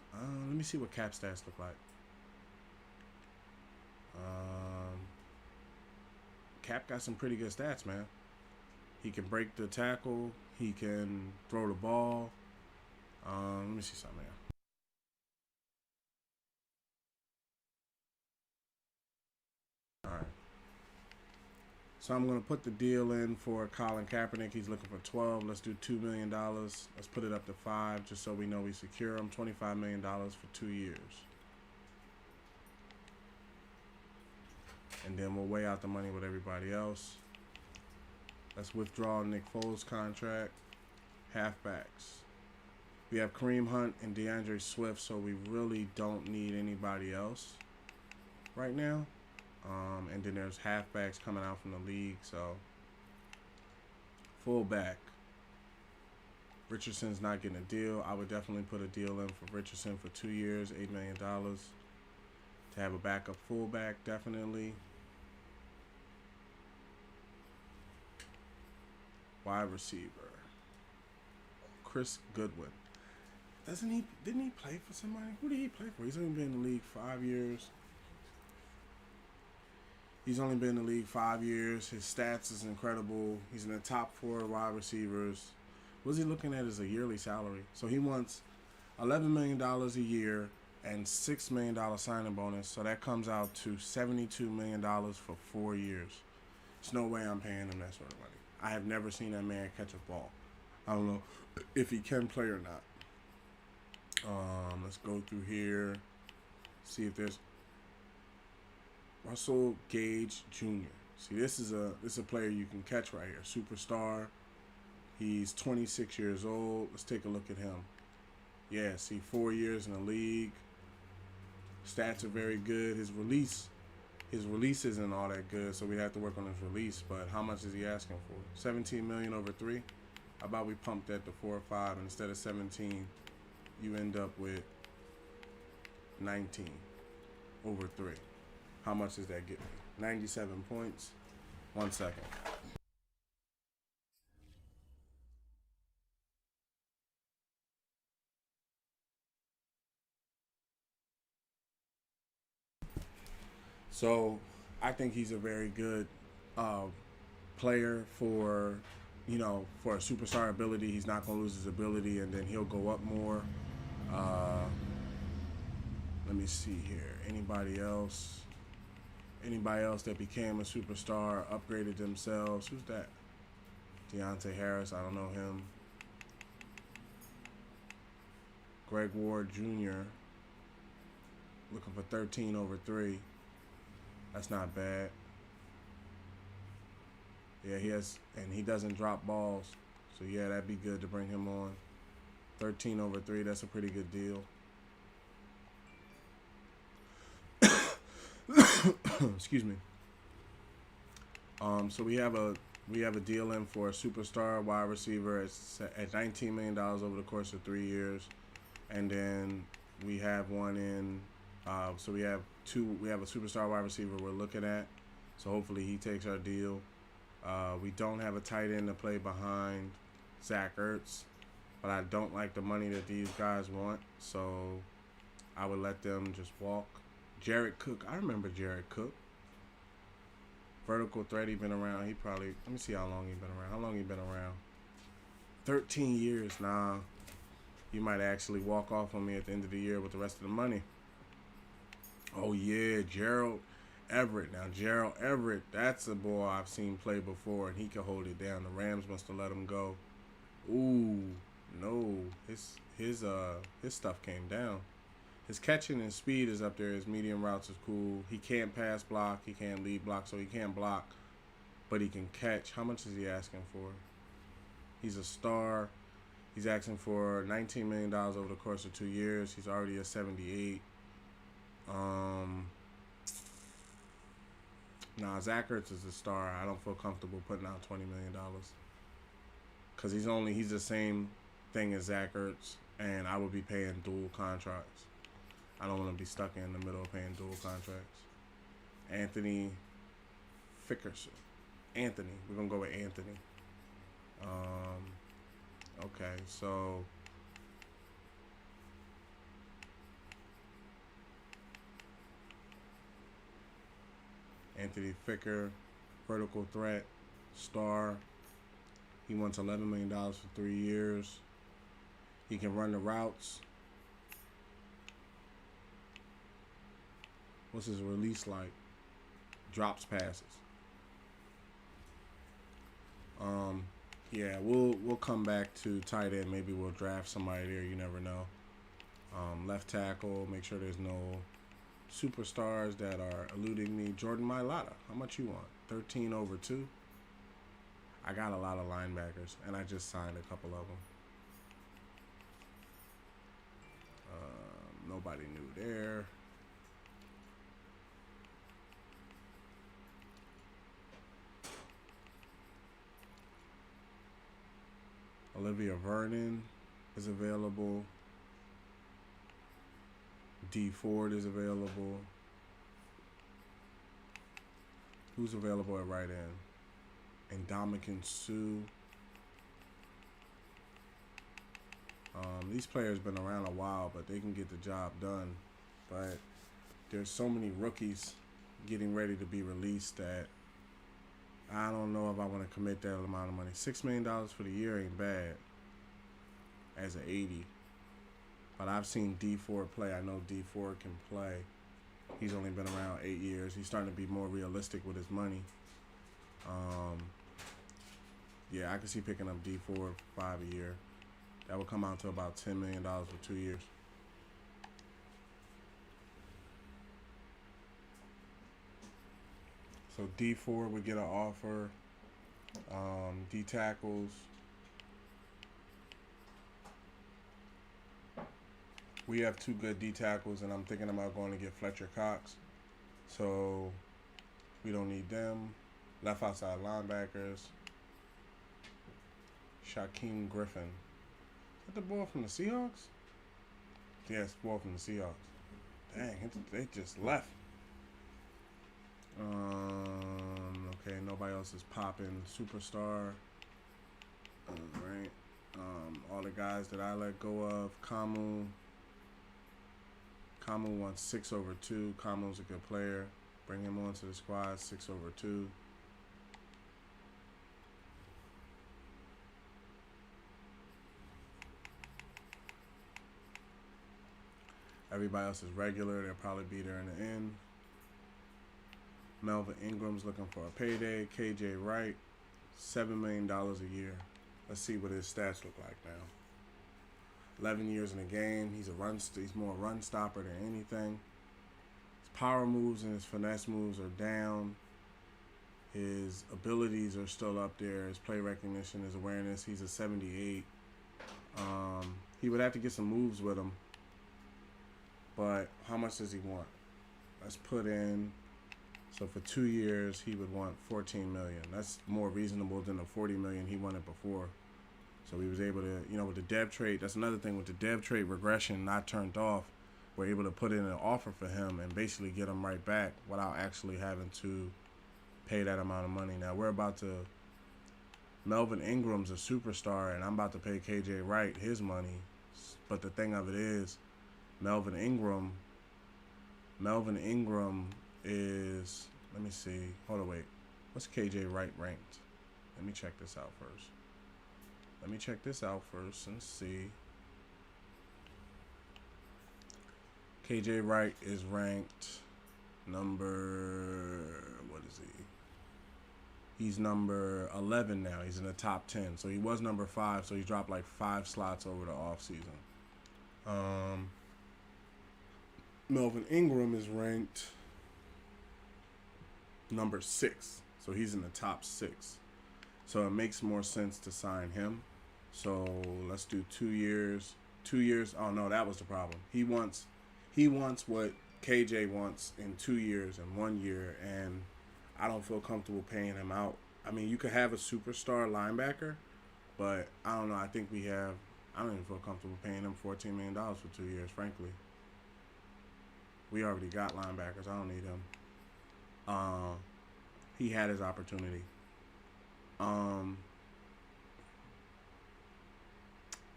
Let me see what Cap stats look like. Cap got some pretty good stats, man. He can break the tackle. He can throw the ball. Let me see something here. All right. So I'm going to put the deal in for Colin Kaepernick. He's looking for 12. Let's do $2 million. Let's put it up to 5 just so we know we secure him. $25 million for 2 years. And then we'll weigh out the money with everybody else. Let's withdraw Nick Foles' contract. Halfbacks. We have Kareem Hunt and DeAndre Swift, so we really don't need anybody else right now. And then there's halfbacks coming out from the league, so fullback. Richardson's not getting a deal. I would definitely put a deal in for Richardson for 2 years, $8 million. To have a backup fullback, definitely. Wide receiver. Chris Goodwin. Didn't he play for somebody? Who did he play for? He's only been in the league 5 years. He's only been in the league 5 years. His stats is incredible. He's in the top 4 wide receivers. What's he looking at as a yearly salary? So he wants $11 million a year and $6 million signing bonus. So that comes out to $72 million for 4 years. There's no way I'm paying him that sort of money. I have never seen that man catch a ball. I don't know if he can play or not. Let's go through here. See if there's Russell Gage Jr. See, this is a player you can catch right here. Superstar. He's 26 years old. Let's take a look at him. Yeah, see, 4 years in the league. Stats are very good. His release isn't all that good, so we have to work on his release. But how much is he asking for? 17 million over 3. How about we pump that to 4 or 5, and instead of 17, you end up with 19 over 3. How much does that get me? 97 points. 1 second. So I think he's a very good player for, for a superstar ability. He's not going to lose his ability, and then he'll go up more. Let me see here. Anybody else that became a superstar, upgraded themselves? Who's that? Deontay Harris. I don't know him. Greg Ward Jr. looking for 13 over 3. That's not bad. Yeah, he doesn't drop balls. So yeah, that'd be good to bring him on. 13 over 3, that's a pretty good deal. Excuse me. So we have a deal in for a superstar wide receiver at $19 million over the course of 3 years, and then we have one in. So we have a superstar wide receiver we're looking at. So hopefully he takes our deal. We don't have a tight end to play behind Zach Ertz, but I don't like the money that these guys want, so I would let them just walk. Jared Cook. I remember Jared Cook. Vertical threat, he been around. Let me see how long he been around. How long he been around? 13 years. Nah, you might actually walk off on me at the end of the year with the rest of the money. Oh, yeah, Gerald Everett. Now, Gerald Everett, that's a boy I've seen play before, and he can hold it down. The Rams must have let him go. Ooh, no. His stuff came down. His catching and speed is up there. His medium routes is cool. He can't pass block. He can't lead block, so he can't block. But he can catch. How much is he asking for? He's a star. He's asking for $19 million over the course of 2 years. He's already a 78. Nah, Zach Ertz is a star. I don't feel comfortable putting out $20 million. Because he's the same thing as Zach Ertz, and I would be paying dual contracts. I don't want to be stuck in the middle of paying dual contracts. Anthony Fickerson. Anthony. We're going to go with Anthony. Okay, so Anthony Ficker, vertical threat, star. He wants $11 million for 3 years. He can run the routes. What's his release like? Drops passes. Yeah, we'll come back to tight end. Maybe we'll draft somebody there. You never know. Left tackle. Make sure there's no superstars that are eluding me. Jordan Mailata. How much you want? 13 over 2. I got a lot of linebackers, and I just signed a couple of them. Nobody new there. Olivia Vernon is available. D Ford is available. Who's available at right end? And Dominican Sue. These players been around a while, but they can get the job done. But there's so many rookies getting ready to be released that I don't know if I want to commit that amount of money. $6 million for the year ain't bad as an 80. But I've seen D4 play. I know D4 can play. He's only been around 8 years. He's starting to be more realistic with his money. Yeah, I can see picking up D4 5 a year. That would come out to about $10 million for 2 years. So D4 would get an offer. D tackles. We have 2 good D tackles, and I'm thinking about going to get Fletcher Cox. So we don't need them. Left outside linebackers. Shaquem Griffin. Is that the ball from the Seahawks? Yes, ball from the Seahawks. Dang, they just left. Okay, nobody else is popping. Superstar. Alright. All the guys that I let go of. Kamu wants 6/2. Kamu's a good player. Bring him onto the squad. 6/2. Everybody else is regular. They'll probably be there in the end. Melvin Ingram's looking for a payday. KJ Wright, $7 million a year. Let's see what his stats look like now. 11 years in the game. He's more a run stopper than anything. His power moves and his finesse moves are down. His abilities are still up there. His play recognition, his awareness. He's a 78. He would have to get some moves with him. But how much does he want? Let's put in. So for 2 years, he would want $14 million. That's more reasonable than the $40 million he wanted before. So he was able to, with the dev trade. That's another thing with the dev trade regression not turned off. We're able to put in an offer for him and basically get him right back without actually having to pay that amount of money. Now we're about to. Melvin Ingram's a superstar, and I'm about to pay KJ Wright his money. But the thing of it is, Melvin Ingram is, let me see. Hold on, wait. What's KJ Wright ranked? Let me check this out first and see. KJ Wright is ranked number, what is he? He's number 11 now. He's in the top 10. So he was number 5, so he dropped like 5 slots over the offseason. Melvin Ingram is ranked number 6. So he's in the top 6. So it makes more sense to sign him. So let's do 2 years. 2 years. Oh no, that was the problem. He wants what KJ wants in 2 years and 1 year, and I don't feel comfortable paying him out. I mean, you could have a superstar linebacker, but I don't know. I don't even feel comfortable paying him $14 million for 2 years, frankly. We already got linebackers. I don't need him. He had his opportunity.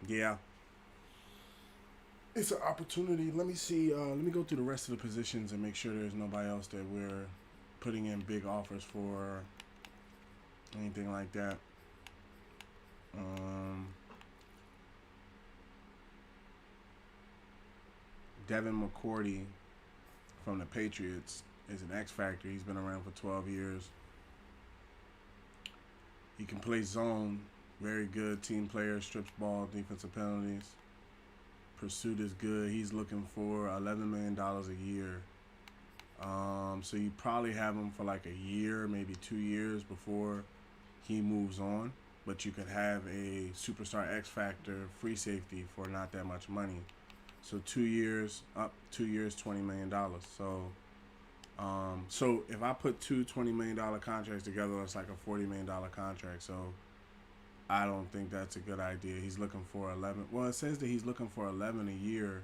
Yeah. It's an opportunity. Let me see. Let me go through the rest of the positions and make sure there's nobody else that we're putting in big offers for, anything like that. Devin McCourty from the Patriots is an X factor. He's been around for 12 years. He can play zone. Very good team player. Strips ball, defensive penalties. Pursuit is good. He's looking for $11 million a year. So you probably have him for like a year, maybe 2 years before he moves on. But you could have a superstar X factor free safety for not that much money. So 2 years, $20 million. So if I put two $20 million contracts together, it's like a $40 million contract. So I don't think that's a good idea. He's looking for 11. Well, it says that he's looking for 11 a year.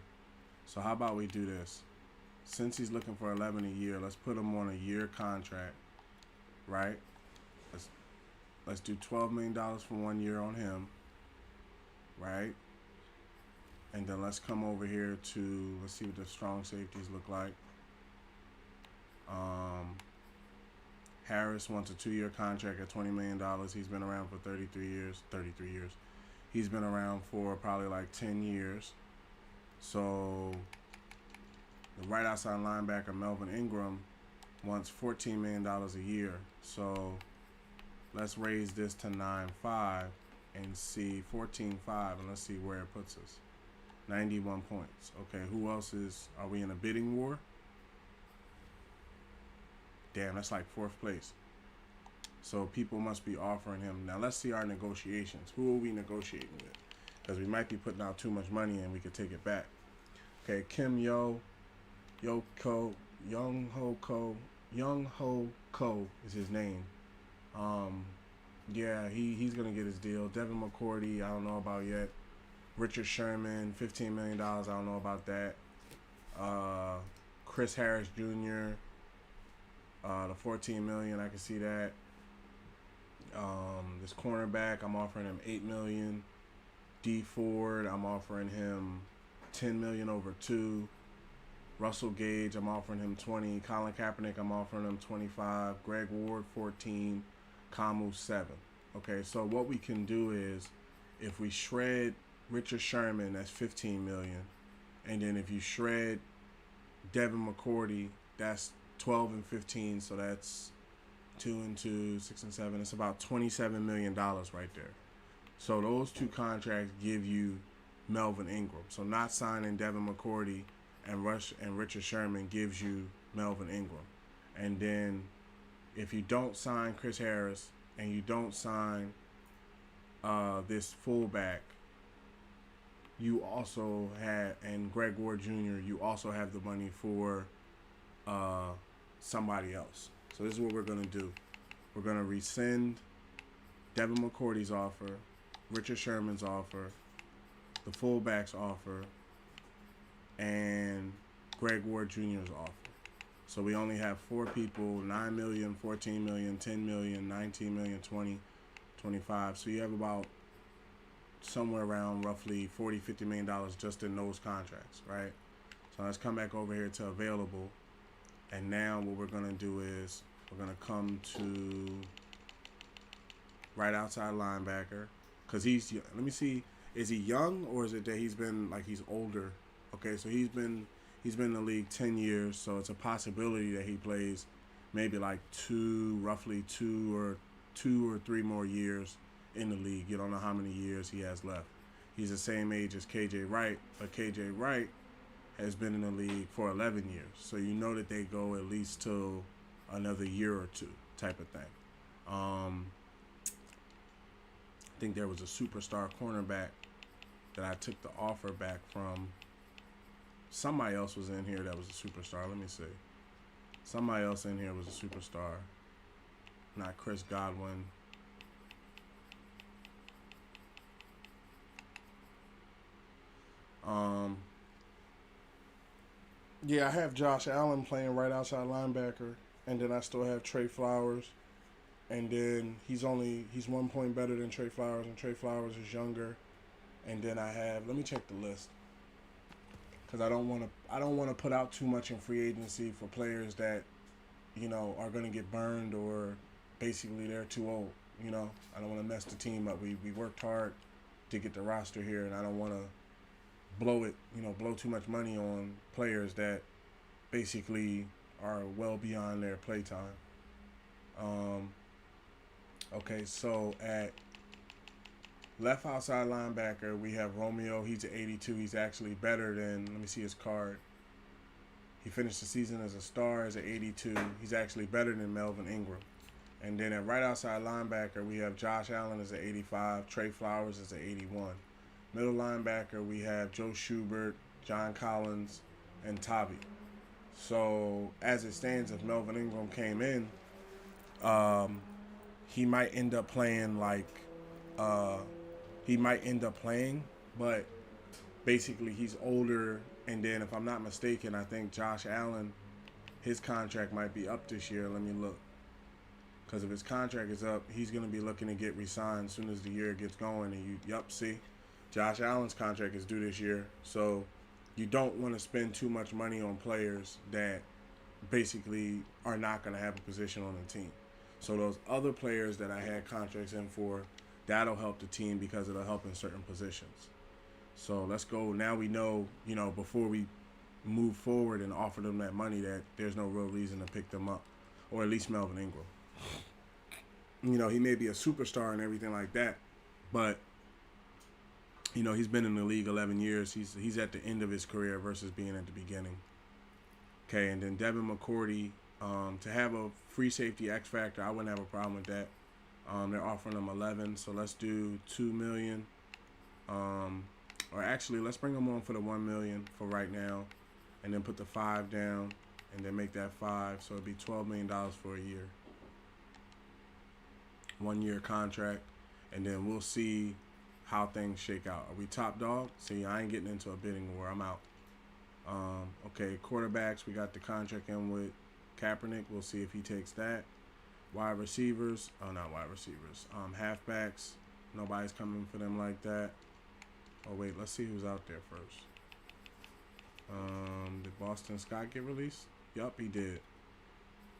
So how about we do this? Since he's looking for 11 a year, let's put him on a year contract, right? Let's do $12 million for 1 year on him, right? And then let's come over here to, let's see what the strong safeties look like. Harris wants a 2-year contract at $20 million. He's been around for 33 years. 33 years. He's been around for probably like 10 years. So the right outside linebacker, Melvin Ingram, wants $14 million a year. So let's raise this to 9.5 and see 14.5, and let's see where it puts us. 91 points. Okay, who else are we in a bidding war? Damn, that's like 4th place. So people must be offering him. Now let's see our negotiations. Who are we negotiating with? Because we might be putting out too much money and we could take it back. Okay, Kim Young Ho Ko is his name. Yeah, he's gonna get his deal. Devin McCourty, I don't know about yet. Richard Sherman, $15 million. I don't know about that. Chris Harris Jr. The $14 million, I can see that. This cornerback, I'm offering him $8 million. D Ford, I'm offering him $10 million over 2. Russell Gage, I'm offering him 20. Colin Kaepernick, I'm offering him 25. Greg Ward, 14. Kamu, 7. Okay, so what we can do is, if we shred Richard Sherman, that's $15 million, and then if you shred Devin McCourty, that's 12 and 15, so that's 2 and 2, 6 and 7. It's about $27 million right there. So those 2 contracts give you Melvin Ingram. So not signing Devin McCourty and Richard Sherman gives you Melvin Ingram. And then if you don't sign Chris Harris and you don't sign this fullback, you also have, and Greg Ward Jr., you also have the money for somebody else. So this is what we're going to do. We're going to rescind Devin McCourty's offer, Richard Sherman's offer, the fullback's offer, and Greg Ward Jr.'s offer. So we only have 4 people, $9 million, $14 million, $10 million, $19 million, 20, 25. So you have about somewhere around roughly $40, $50 million just in those contracts, right? So let's come back over here to available. And now what we're going to do is we're going to come to right outside linebacker. Because he's, let me see, is he young or is it that he's been, like, he's older? Okay, so he's been in the league 10 years, so it's a possibility that he plays maybe like roughly two or 3 more years in the league. You don't know how many years he has left. He's the same age as KJ Wright, but KJ Wright has been in the league for 11 years. So you know that they go at least till another year or 2 type of thing. I think there was a superstar cornerback that I took the offer back from. Somebody else was in here that was a superstar. Let me see. Somebody else in here was a superstar. Not Chris Godwin. Yeah, I have Josh Allen playing right outside linebacker, and then I still have Trey Flowers, and then he's 1 point better than Trey Flowers, and Trey Flowers is younger. And then I have, let me check the list, because I don't want to put out too much in free agency for players that, you know, are going to get burned or basically they're too old. You know, I don't want to mess the team up. We worked hard to get the roster here, and I don't want to blow too much money on players that basically are well beyond their playtime. Okay, so at left outside linebacker, we have Romeo. He's an 82. He's actually better than, let me see his card. He finished the season as a star as an 82. He's actually better than Melvin Ingram. And then at right outside linebacker, we have Josh Allen as an 85. Trey Flowers as an 81. Middle linebacker, we have Joe Schubert, John Collins, and Tavi. So as it stands, if Melvin Ingram came in, he might end up playing but basically he's older. And then if I'm not mistaken, I think Josh Allen, his contract might be up this year. Let me look. Because if his contract is up, he's going to be looking to get re-signed as soon as the year gets going. And see? Josh Allen's contract is due this year, so you don't want to spend too much money on players that basically are not going to have a position on the team. So those other players that I had contracts in for, that'll help the team because it'll help in certain positions. So let's go. Now we know, before we move forward and offer them that money, that there's no real reason to pick them up, or at least Melvin Ingram. He may be a superstar and everything like that, but he's been in the league 11 years. He's at the end of his career versus being at the beginning. Okay, and then Devin McCourty, to have a free safety X factor, I wouldn't have a problem with that. They're offering him 11, so let's do $2 million. Or actually, let's bring him on for the $1 million for right now, and then put the 5 down, and then make that 5, so it'd be $12 million for a year. 1 year contract, and then we'll see how things shake out. Are we top dog? See, I ain't getting into a bidding war. I'm out. Okay, quarterbacks, we got the contract in with Kaepernick. We'll see if he takes that. Wide receivers, not wide receivers. Halfbacks, nobody's coming for them like that. Oh, wait, let's see who's out there first. Did Boston Scott get released? Yup, he did.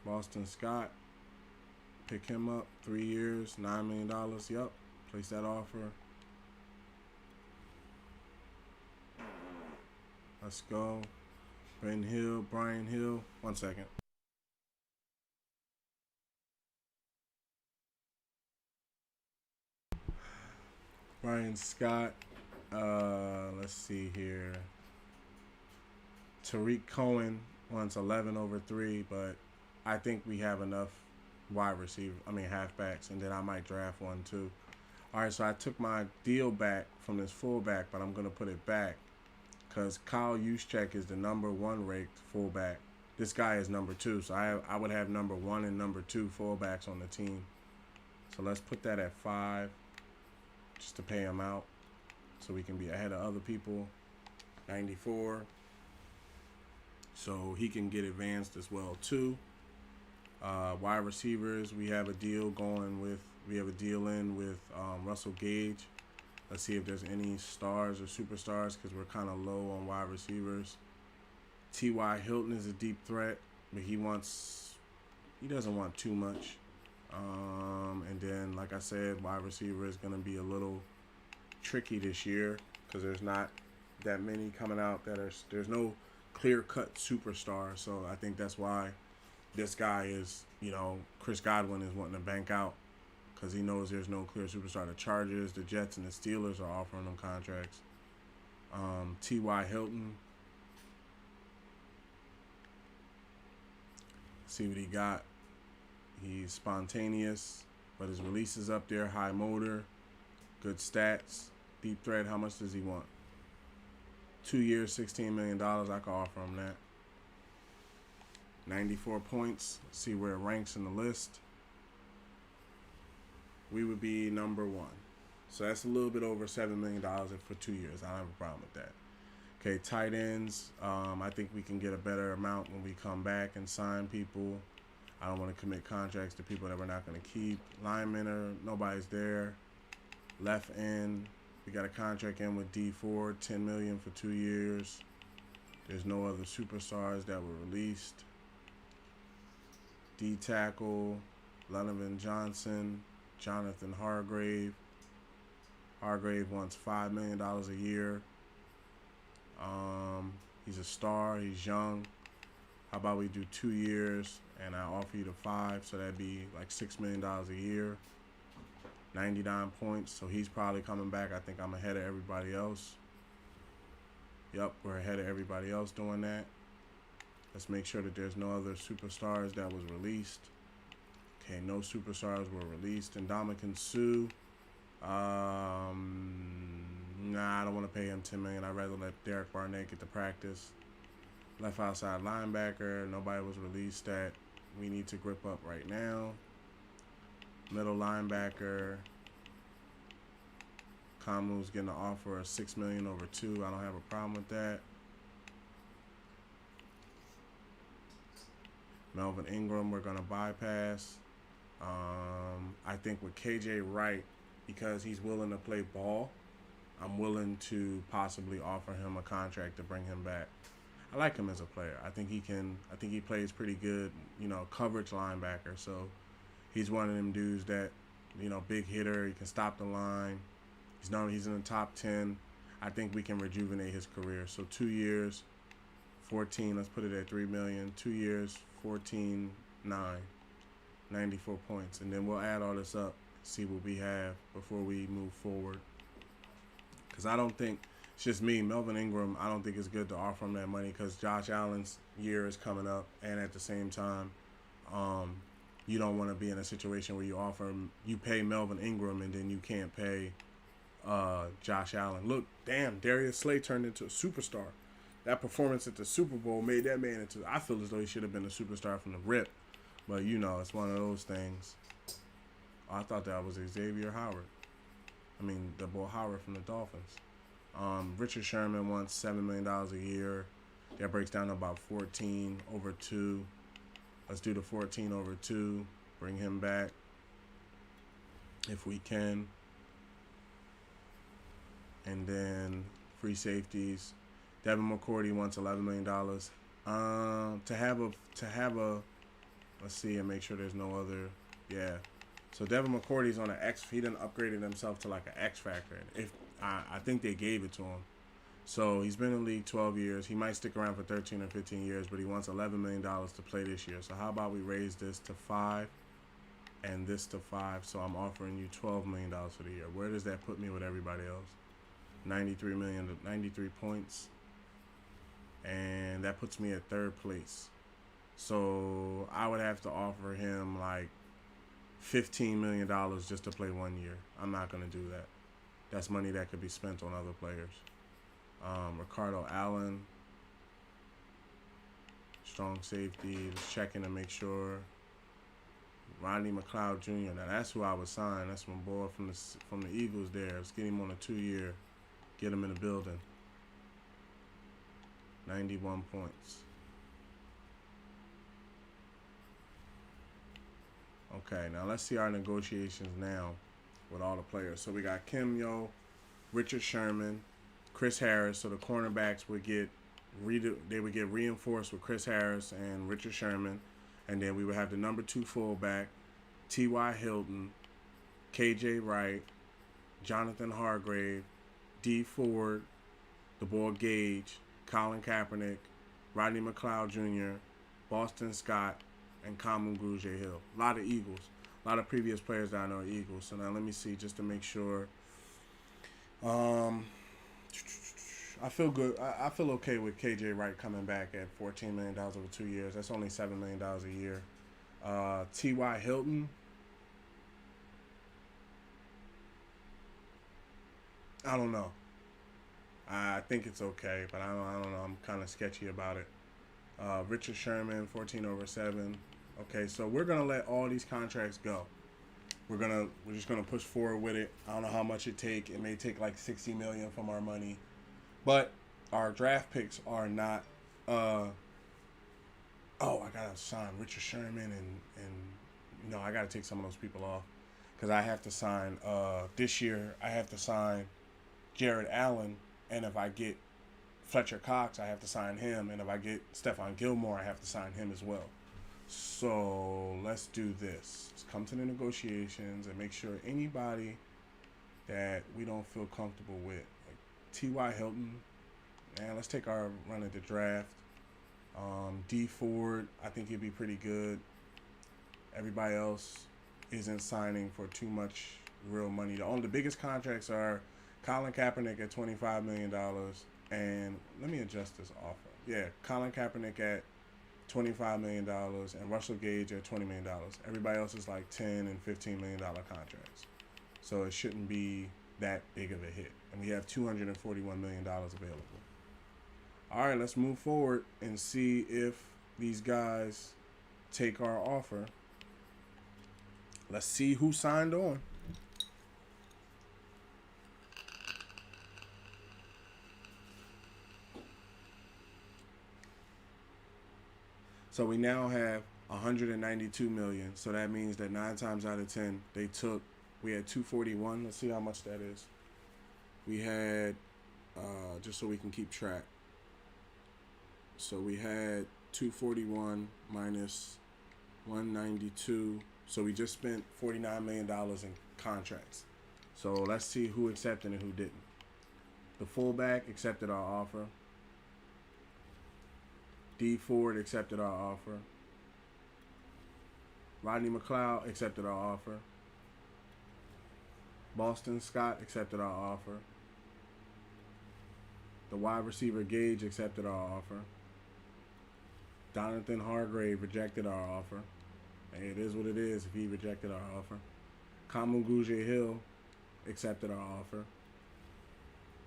Boston Scott, pick him up, 3 years, $9 million. Yup, place that offer. Let's go. Brian Hill. 1 second. Brian Scott. Let's see here. Tariq Cohen wants 11 over 3, but I think we have enough halfbacks, and then I might draft one too. All right, so I took my deal back from this fullback, but I'm going to put it back because Kyle Juszczyk is the number 1 ranked fullback. This guy is number 2, so I would have number 1 and number 2 fullbacks on the team. So let's put that at 5 just to pay him out so we can be ahead of other people. 94. So he can get advanced as well too. Wide receivers, we have a deal in with Russell Gage. Let's see if there's any stars or superstars because we're kind of low on wide receivers. T.Y. Hilton is a deep threat, but he doesn't want too much. And then, like I said, wide receiver is going to be a little tricky this year because there's not that many coming out there's no clear-cut superstar. So I think that's why this guy is, Chris Godwin is wanting to bank out because he knows there's no clear superstar. The Chargers, the Jets, and the Steelers are offering him contracts. T.Y. Hilton. See what he got. He's spontaneous, but his release is up there. High motor, good stats, deep threat. How much does he want? 2 years, $16 million. I could offer him that. 94 points. See where it ranks in the list. We would be number 1. So that's a little bit over $7 million for 2 years. I don't have a problem with that. Okay, tight ends. I think we can get a better amount when we come back and sign people. I don't want to commit contracts to people that we're not going to keep. Linemen, nobody's there. Left end, we got a contract in with D4, $10 million for 2 years. There's no other superstars that were released. D tackle, Lenovan Johnson, Jonathan Hargrave. Hargrave wants $5 million a year. He's a star. He's young. How about we do 2 years and I offer you the 5, so that'd be like $6 million a year. 99 points, so he's probably coming back. I think I'm ahead of everybody else. Yep, we're ahead of everybody else doing that. Let's make sure that there's no other superstars that was released. Okay, no superstars were released. And Ndamukong Suh, nah, I don't want to pay him $10 million. I'd rather let Derek Barnett get to practice. Left outside linebacker, nobody was released that we need to grip up right now. Middle linebacker, Kamu's getting an offer of $6 million over 2. I don't have a problem with that. Melvin Ingram, we're gonna bypass. I think with KJ Wright, because he's willing to play ball, I'm willing to possibly offer him a contract to bring him back. I like him as a player. I think he can. I think he plays pretty good. Coverage linebacker. So he's one of them dudes that, big hitter. He can stop the line. He's in the top 10. I think we can rejuvenate his career. So 2 years, 14. Let's put it at $3 million. 2 years, 14, 9, 94 points, and then we'll add all this up, see what we have before we move forward. Because I don't think it's just me, Melvin Ingram. I don't think it's good to offer him that money because Josh Allen's year is coming up, and at the same time, you don't want to be in a situation where you pay Melvin Ingram and then you can't pay Josh Allen. Look, damn, Darius Slay turned into a superstar. That performance at the Super Bowl made that man into. I feel as though he should have been a superstar from the rip, but it's one of those things. I thought that was Xavier Howard. I mean, the boy Howard from the Dolphins. Richard Sherman wants $7 million a year. That breaks down to about 14 over 2. Let's do the 14 over 2. Bring him back if we can. And then free safeties. Devin McCourty wants $11 million. To have a let's see and make sure there's no other. Yeah. So Devin McCourty's on an X. He done upgraded himself to like an X factor. If I think they gave it to him. So he's been in the league 12 years. He might stick around for 13 or 15 years, but he wants $11 million to play this year. So how about we raise this to 5 and this to 5? So I'm offering you $12 million for the year. Where does that put me with everybody else? 93 million, 93 points. And that puts me at 3rd place. So I would have to offer him like $15 million just to play 1 year. I'm not going to do that. That's money that could be spent on other players. Ricardo Allen, strong safety, just checking to make sure. Rodney McLeod Jr. Now that's who I would sign. That's my boy from the Eagles there. Let's get him on a 2-year. Get him in the building. 91 points. Okay, now let's see our negotiations now with all the players. So we got Kim Yo, Richard Sherman, Chris Harris. So the cornerbacks would get reinforced with Chris Harris and Richard Sherman, and then we would have the number 2 fullback, T.Y. Hilton, K.J. Wright, Jonathan Hargrave, D. Ford, the boy Gage, Colin Kaepernick, Rodney McLeod Jr., Boston Scott, and Kamu Grugier-Hill. A lot of Eagles. A lot of previous players that I know are Eagles. So now let me see just to make sure. I feel good. I feel okay with KJ Wright coming back at $14 million over 2 years. That's only $7 million a year. T.Y. Hilton. I don't know. I think it's okay, but I don't know. I'm kind of sketchy about it. Richard Sherman, 14 over 7. Okay, so we're gonna let all these contracts go. We're just gonna push forward with it. I don't know how much it take. It may take like $60 million from our money, but our draft picks are not. I gotta sign Richard Sherman and I gotta take some of those people off because I have to sign this year. I have to sign Jared Allen, and if I get Fletcher Cox, I have to sign him, and if I get Stephon Gilmore, I have to sign him as well. So let's do this. Let's come to the negotiations and make sure anybody that we don't feel comfortable with, like T.Y. Hilton, and let's take our run at the draft. D. Ford, I think he'd be pretty good. Everybody else isn't signing for too much real money. The biggest contracts are Colin Kaepernick at $25 million. And let me adjust this offer. Yeah, Colin Kaepernick at $25 million and Russell Gage at $20 million. Everybody else is like $10 and $15 million contracts. So it shouldn't be that big of a hit. And we have $241 million available. All right, let's move forward and see if these guys take our offer. Let's see who signed on. So we now have 192 million. So that means that 9 times out of 10, we had 241. Let's see how much that is. we had just so we can keep track. So we had 241 minus 192. So we just spent $49 million in contracts. So let's see who accepted and who didn't. The fullback accepted our offer. D Ford accepted our offer. Rodney McLeod accepted our offer. Boston Scott accepted our offer. The wide receiver Gage accepted our offer. Jonathan Hargrave rejected our offer. Hey, it is what it is if he rejected our offer. Kamu Guje-Hill accepted our offer.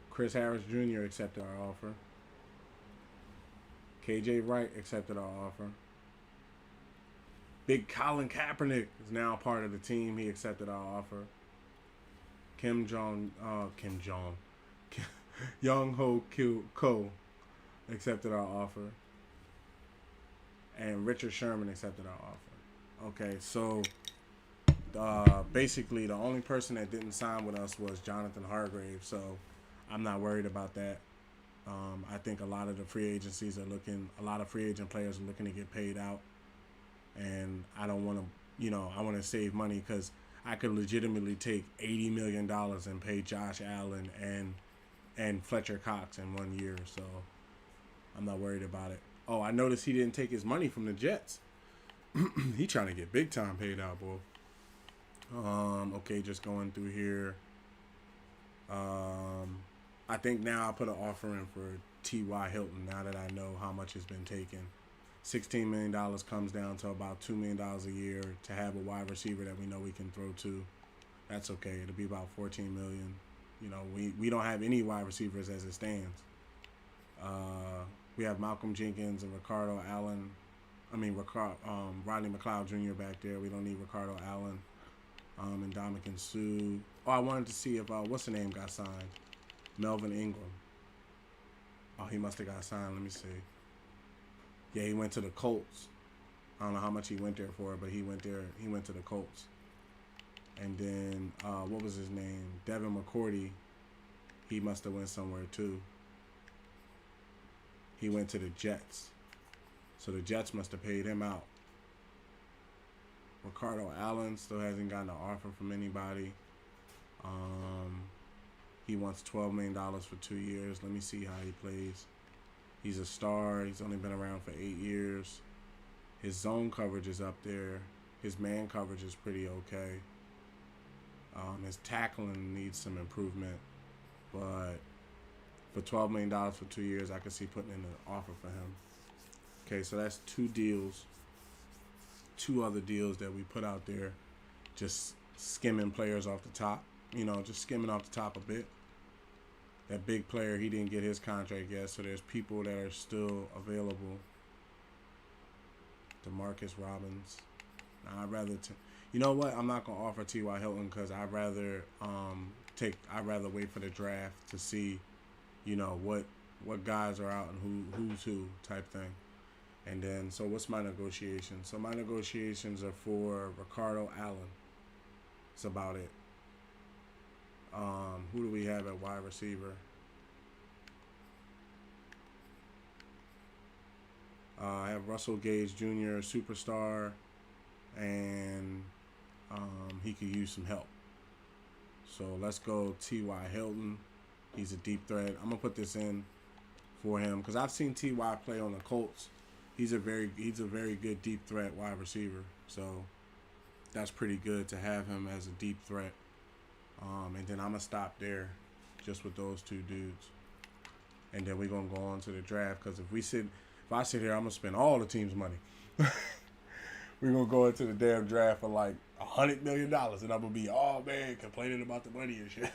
Chris Harris Jr. accepted our offer. KJ Wright accepted our offer. Big Colin Kaepernick is now part of the team. He accepted our offer. Young Ho Ko accepted our offer. And Richard Sherman accepted our offer. Okay, so basically the only person that didn't sign with us was Jonathan Hargrave, so I'm not worried about that. I think a lot of the free agent players are looking to get paid out, and I don't want to, I want to save money because I could legitimately take $80 million and pay Josh Allen and Fletcher Cox in 1 year, so I'm not worried about it. Oh, I noticed he didn't take his money from the Jets. He trying to get big time paid out, boy. Okay, just going through here. I think now I put an offer in for T.Y. Hilton now that I know how much has been taken. $16 million comes down to about $2 million a year to have a wide receiver that we know we can throw to. That's okay. It'll be about $14 million. We don't have any wide receivers as it stands. We have Malcolm Jenkins and Rodney McLeod Jr. back there. We don't need Ricardo Allen and Ndamukong Suh. Oh, I wanted to see if what's the name got signed? Melvin Ingram. Oh, he must have got signed. Let me see. Yeah, he went to the Colts. I don't know how much he went there for, but he went there. He went to the Colts. And then what was his name? Devin McCourty. He must have went somewhere too. He went to the Jets. So the Jets must have paid him out. Ricardo Allen still hasn't gotten an offer from anybody. He wants $12 million for 2 years. Let me see how he plays. He's a star. He's only been around for 8 years. His zone coverage is up there. His man coverage is pretty okay. His tackling needs some improvement. But for $12 million for 2 years, I could see putting in an offer for him. Okay, so that's 2 deals. 2 other deals that we put out there. Just skimming players off the top. Just skimming off the top a bit. That big player, he didn't get his contract yet, so there's people that are still available. DeMarcus Robbins. Now, I'd rather... you know what? I'm not going to offer T.Y. Hilton because I'd rather wait for the draft to see, what guys are out and who's who type thing. And then, so what's my negotiations? So my negotiations are for Ricardo Allen. That's about it. Who do we have at wide receiver? I have Russell Gage Jr., superstar, and he could use some help. So let's go T.Y. Hilton. He's a deep threat. I'm gonna put this in for him because I've seen T.Y. play on the Colts. He's a very good deep threat wide receiver. So that's pretty good to have him as a deep threat. And then I'm going to stop there just with those 2 dudes. And then we're going to go on to the draft because if I sit here, I'm going to spend all the team's money. We're going to go into the damn draft for like $100 million. And I'm going to be, complaining about the money and shit.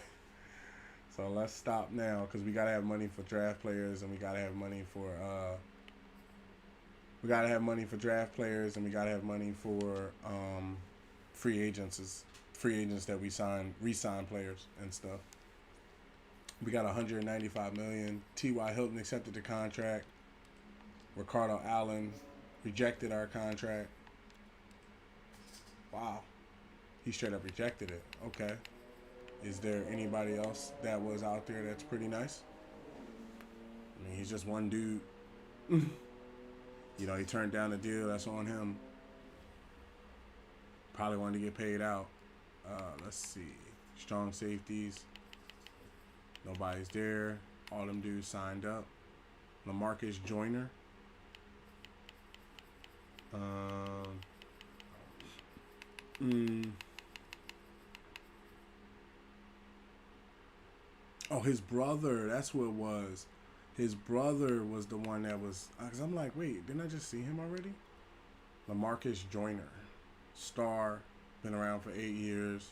So let's stop now because we got to have money for draft players and we got to have money for free agents that we re-sign players and stuff. We got $195 million. T.Y. Hilton accepted the contract. Ricardo Allen rejected our contract. Wow. He straight up rejected it. Okay. Is there anybody else that was out there that's pretty nice? I mean, he's just one dude. You know, he turned down the deal. That's on him. Probably wanted to get paid out. Let's see. Strong safeties. Nobody's there. All them dudes signed up. LaMarcus Joyner. Oh, his brother. That's what it was. His brother was the one that was. Because I'm like, wait, didn't I just see him already? LaMarcus Joyner. Star. Been around for 8 years.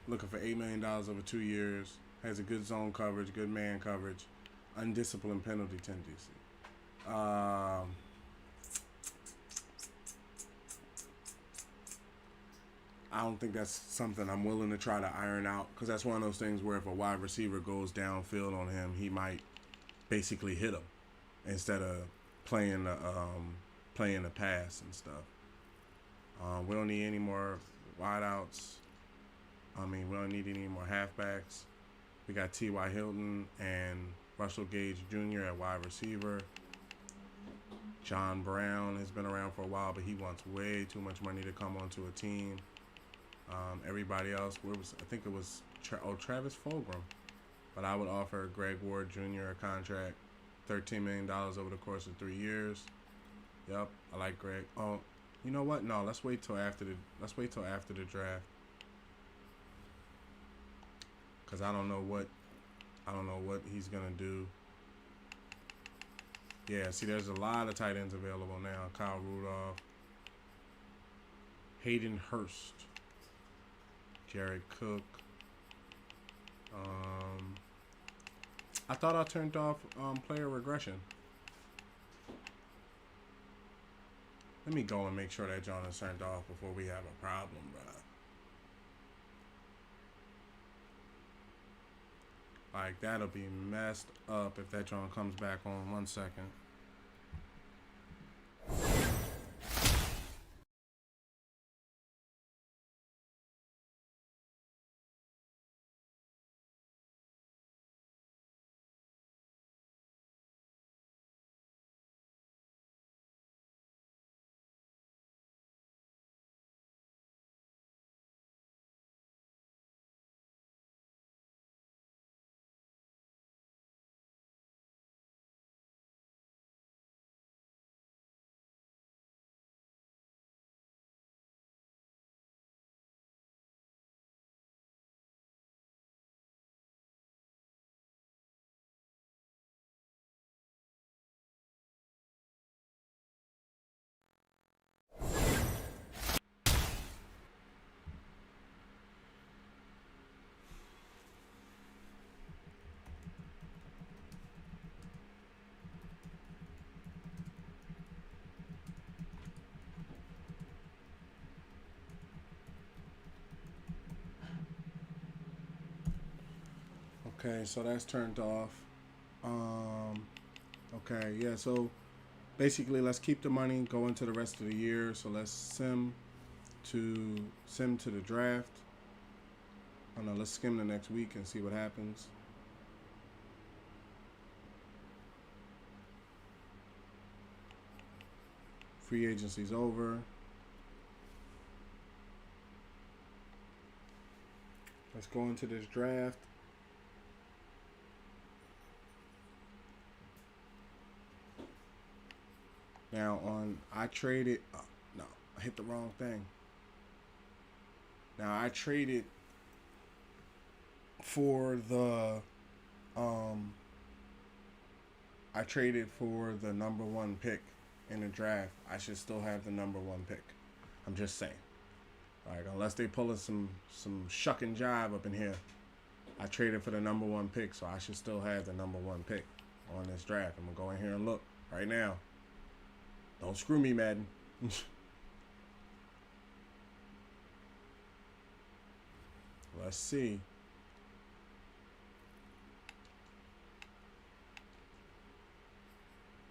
Looking for $8 million over 2 years. Has a good zone coverage, good man coverage. Undisciplined penalty tendency. I don't think that's something I'm willing to try to iron out, because that's one of those things where if a wide receiver goes downfield on him, he might basically hit him instead of playing the pass and stuff. We don't need any more wideouts. We don't need any more halfbacks. We got T.Y. Hilton and Russell Gage Jr. at wide receiver. John Brown has been around for a while, but he wants way too much money to come onto a team. Everybody else, I think it was Travis Fulgham. But I would offer Greg Ward Jr. a contract, $13 million over the course of 3 years. Yep, I like Greg. Oh, you know what? No, let's wait till after the draft. Cause I don't know what he's gonna do. Yeah, see, there's a lot of tight ends available now. Kyle Rudolph, Hayden Hurst, Jared Cook. I thought I turned off player regression. Let me go and make sure that John is turned off before we have a problem, bro. Like, that'll be messed up if that John comes back on. 1 second. Okay, so that's turned off. Okay, yeah, so basically let's keep the money, go into the rest of the year. So let's sim to the draft. Oh no, let's skim the next week and see what happens. Free agency's over. Let's go into this draft. Now I traded, no, I hit the wrong thing. Now I traded for the, number 1 pick in the draft. I should still have the number 1 pick. I'm just saying. Like, unless they pull us some shuck and jive up in here, I traded for the number 1 pick, so I should still have the number 1 pick on this draft. I'm gonna go in here and look right now. Don't screw me, Madden. Let's see.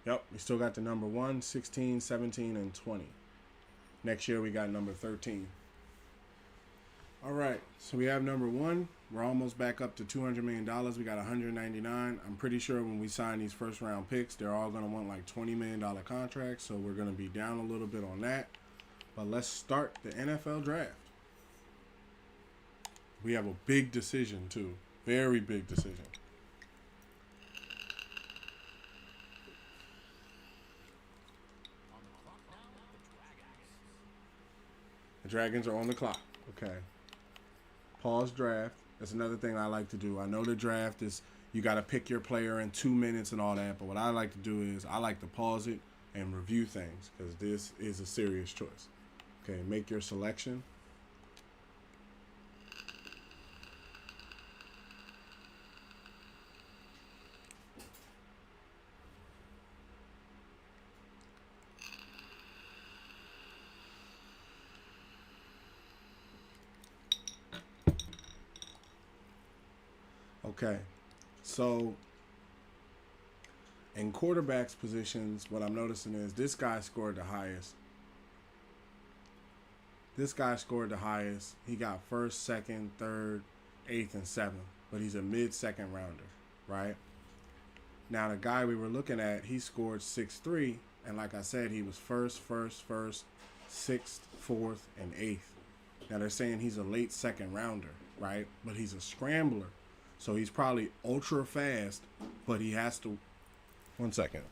Yep, we still got the number 1, 16, 17, and 20. Next year we got number 13. All right, so we have number one. We're almost back up to $200 million. We got 199. I'm pretty sure when we sign these first round picks, they're all going to want like $20 million contracts. So we're going to be down a little bit on that. But let's start the NFL draft. We have a big decision too, very big decision. The Dragons are on the clock. Okay. Pause draft. That's another thing I like to do. I know the draft is you got to pick your player in 2 minutes and all that, but what I like to do is I like to pause it and review things because this is a serious choice. Okay, make your selection. Okay, so in quarterbacks positions, what I'm noticing is this guy scored the highest. This guy scored the highest. He got first, second, third, eighth, and seventh, but he's a mid-second rounder, right? Now the guy we were looking at, he scored 6-3, and like I said, he was first, sixth, fourth, and eighth. Now they're saying he's a late second rounder, right? But he's a scrambler. So he's probably ultra fast, but he has to. 1 second.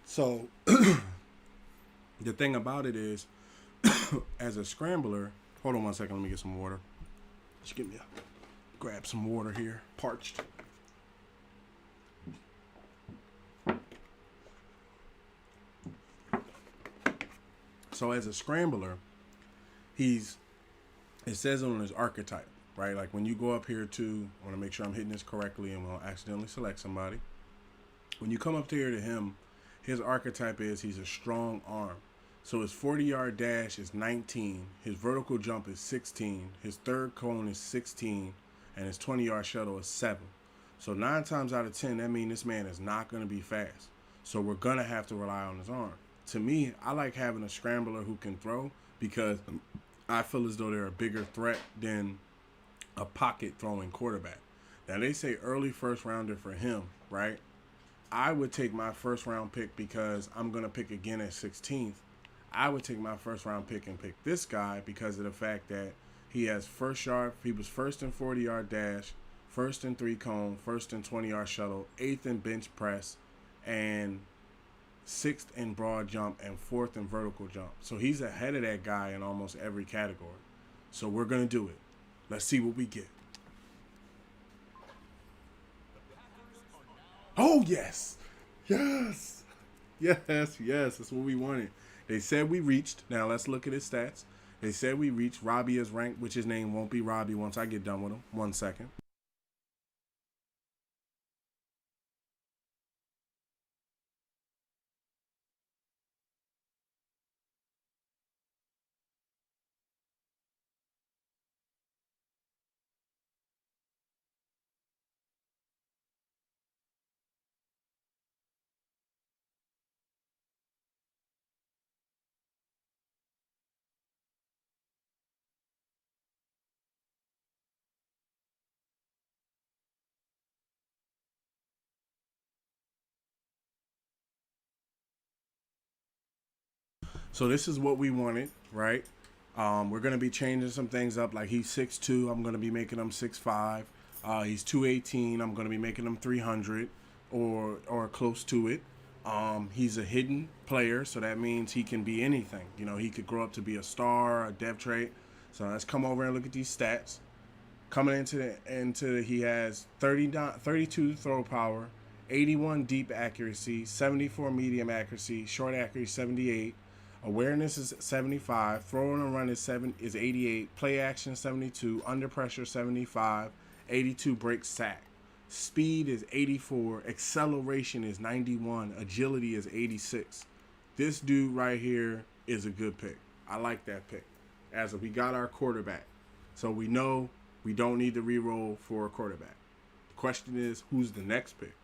So the thing about it is, as a scrambler, hold on 1 second. Let me get some water. Just give me grab some water here. Parched. So as a scrambler, it says on his archetype, right? Like when you go up here to, I want to make sure I'm hitting this correctly and won't accidentally select somebody. When you come up here to him, his archetype is he's a strong arm. So his 40-yard dash is 19, his vertical jump is 16, his third cone is 16, and his 20-yard shuttle is 7. So 9 times out of 10, that means this man is not going to be fast. So we're going to have to rely on his arm. To me, I like having a scrambler who can throw because I feel as though they're a bigger threat than a pocket throwing quarterback. Now they say early first rounder for him, right? I would take my first round pick because I'm going to pick again at 16th. I would take my first round pick and pick this guy because of the fact that he has he was first in 40-yard dash, first in 3 cone, first in 20-yard shuttle, 8th in bench press, and 6th in broad jump, and 4th in vertical jump. So he's ahead of that guy in almost every category. So we're going to do it. Let's see what we get. Oh, yes. Yes. Yes. That's what we wanted. They said we reached. Now let's look at his stats. They said we reached. Robbie is ranked, which his name won't be Robbie once I get done with him. 1 second. So this is what we wanted, right? We're gonna be changing some things up. Like he's 6'2", I'm gonna be making him 6'5". He's 218, I'm gonna be making him 300 or close to it. He's a hidden player, so that means he can be anything. You know, he could grow up to be a star, a depth trait. So let's come over and look at these stats. Coming he has 32 throw power, 81 deep accuracy, 74 medium accuracy, short accuracy 78. Awareness is 75. Throw and run is 88. Play action 72. Under pressure 75. 82 break sack. Speed is 84. Acceleration is 91. Agility is 86. This dude right here is a good pick. I like that pick. As we got our quarterback. So we know we don't need to re-roll for a quarterback. The question is, who's the next pick?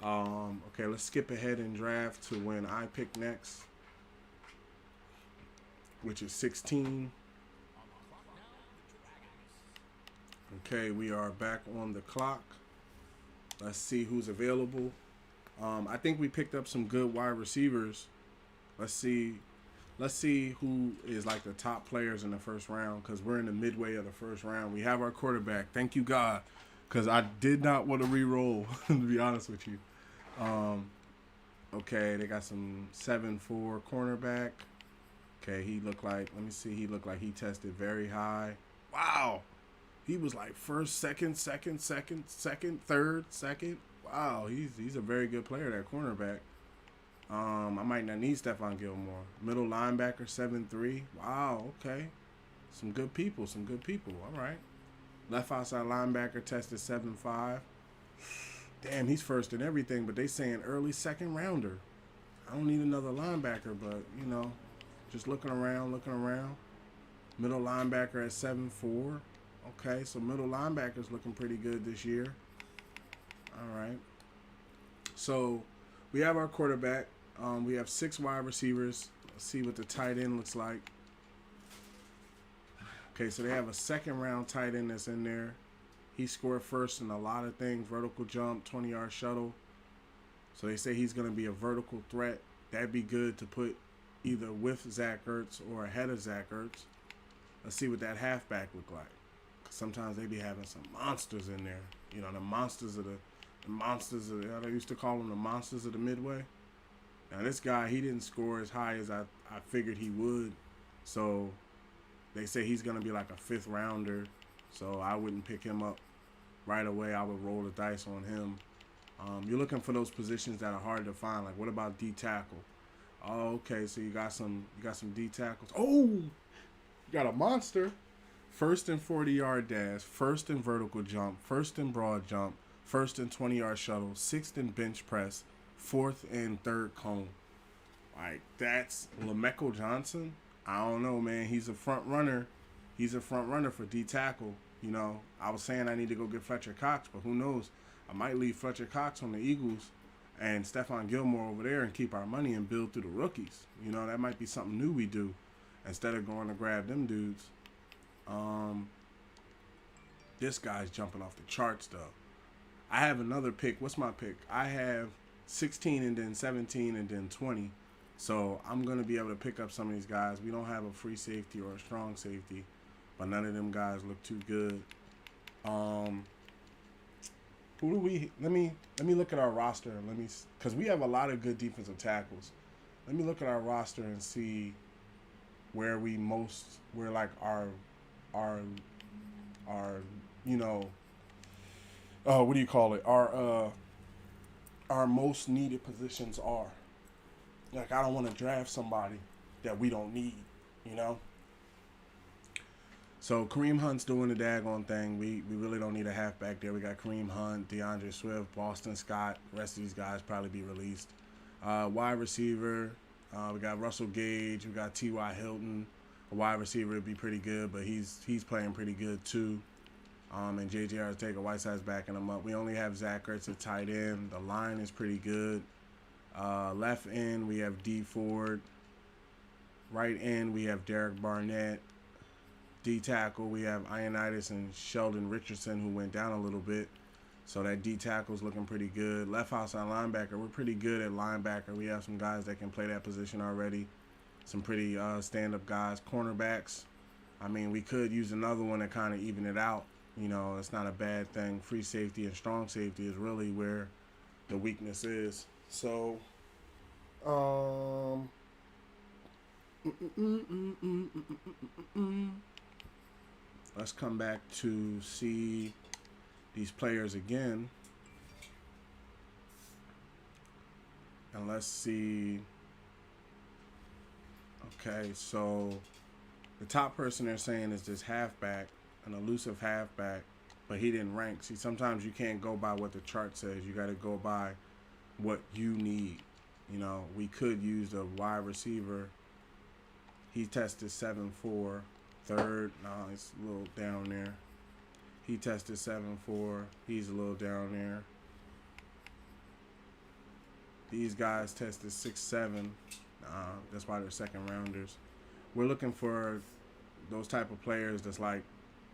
Okay, let's skip ahead and draft to when I pick next, which is 16. Okay, we are back on the clock. Let's see who's available. I think we picked up some good wide receivers. Let's see who is like the top players in the first round, because we're in the midway of the first round. We have our quarterback. Thank you, God, because I did not want to re-roll, to be honest with you. Okay, they got some 7'4" cornerback. Okay, he looked like he tested very high. Wow. He was like first, second, third, second. Wow, he's a very good player, that cornerback. I might not need Stephon Gilmore. Middle linebacker, 7'3". Wow, okay. Some good people. All right. Left outside linebacker tested 7'5". Damn, he's first in everything, but they saying early second rounder. I don't need another linebacker, but, you know, just looking around. Middle linebacker at 7'4". Okay, so middle linebacker's looking pretty good this year. All right. So we have our quarterback. We have 6 wide receivers. Let's see what the tight end looks like. Okay, so they have a second round tight end that's in there. He scored first in a lot of things. Vertical jump, 20-yard shuttle. So they say he's going to be a vertical threat. That'd be good to put either with Zach Ertz or ahead of Zach Ertz. Let's see what that halfback look like. Sometimes they be having some monsters in there. You know, the monsters of they used to call them the monsters of the Midway. Now this guy, he didn't score as high as I figured he would. So they say he's going to be like a 5th rounder. So I wouldn't pick him up right away. I would roll the dice on him. You're looking for those positions that are hard to find. Like, what about D tackle? Oh, okay. So you got some D tackles. Oh, you got a monster. First and 40-yard dash, first in vertical jump, first in broad jump, first in 20-yard shuttle, 6th in bench press, 4th and 3rd cone. Like, that's LaMeco Johnson. I don't know, man. He's a front runner. He's a front runner for D tackle. You know, I was saying I need to go get Fletcher Cox, but who knows? I might leave Fletcher Cox on the Eagles and Stephon Gilmore over there and keep our money and build through the rookies. You know, that might be something new we do instead of going to grab them dudes. This guy's jumping off the charts, though. I have another pick. What's my pick? I have 16 and then 17 and then 20. So I'm going to be able to pick up some of these guys. We don't have a free safety or a strong safety, but none of them guys look too good. Who do we? Let me look at our roster. Because we have a lot of good defensive tackles. Let me look at our roster and see where like our you know, what do you call it? Our most needed positions are. Like, I don't want to draft somebody that we don't need, you know? So Kareem Hunt's doing the daggone thing. We really don't need a halfback there. We got Kareem Hunt, DeAndre Swift, Boston Scott. The rest of these guys probably be released. Wide receiver, we got Russell Gage. We got T.Y. Hilton. A wide receiver would be pretty good, but he's playing pretty good too. And J.J. Arcega-Whiteside's backing him up. We only have Zach Ertz at tight end. The line is pretty good. Left end, we have D Ford. Right end, we have Derek Barnett. D tackle, we have Ioannidis and Sheldon Richardson, who went down a little bit. So that D tackle's looking pretty good. Left outside linebacker, we're pretty good at linebacker. We have some guys that can play that position already. Some pretty stand-up guys. Cornerbacks, I mean, we could use another one to kind of even it out. You know, it's not a bad thing. Free safety and strong safety is really where the weakness is. So, let's come back to see these players again. And let's see. Okay, so the top person they're saying is this halfback, an elusive halfback. but he didn't rank. See, sometimes you can't go by what the chart says. You got to go by what you need. You know, we could use a wide receiver. He tested 7.4. Third, no, it's a little down there. He tested 7.4. He's a little down there. These guys tested 6.7. That's why they're second rounders. We're looking for those type of players that's like,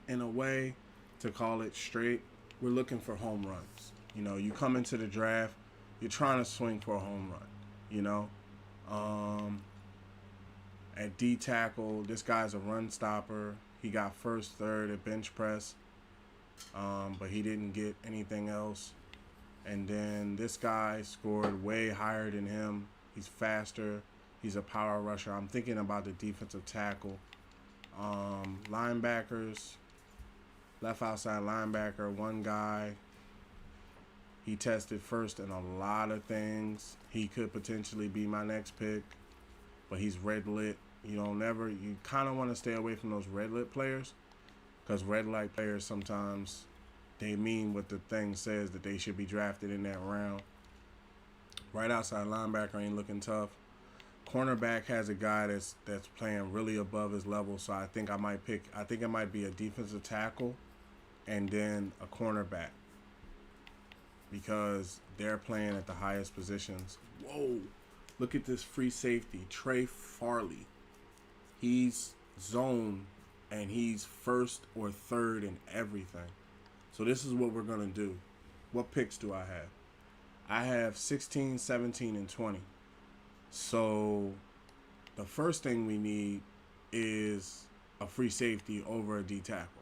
in a way, to call it straight, we're looking for home runs. You know, you come into the draft, you're trying to swing for a home run. You know, at D tackle, this guy's a run stopper. He got first, third at bench press, but he didn't get anything else. And then this guy scored way higher than him. He's faster. He's a power rusher. I'm thinking about the defensive tackle. Linebackers, left outside linebacker, one guy. He tested first in a lot of things. He could potentially be my next pick, but he's red lit. You kind of want to stay away from those red lit players, because red light players sometimes they mean what the thing says that they should be drafted in that round. Right outside linebacker ain't looking tough. Cornerback has a guy that's playing really above his level, so I think it might be a defensive tackle and then a cornerback, because they're playing at the highest positions. Whoa, look at this free safety, Trey Farley. He's zone, and he's first or third in everything. So this is what we're going to do. What picks do I have? I have 16, 17, and 20. So the first thing we need is a free safety over a D tackle.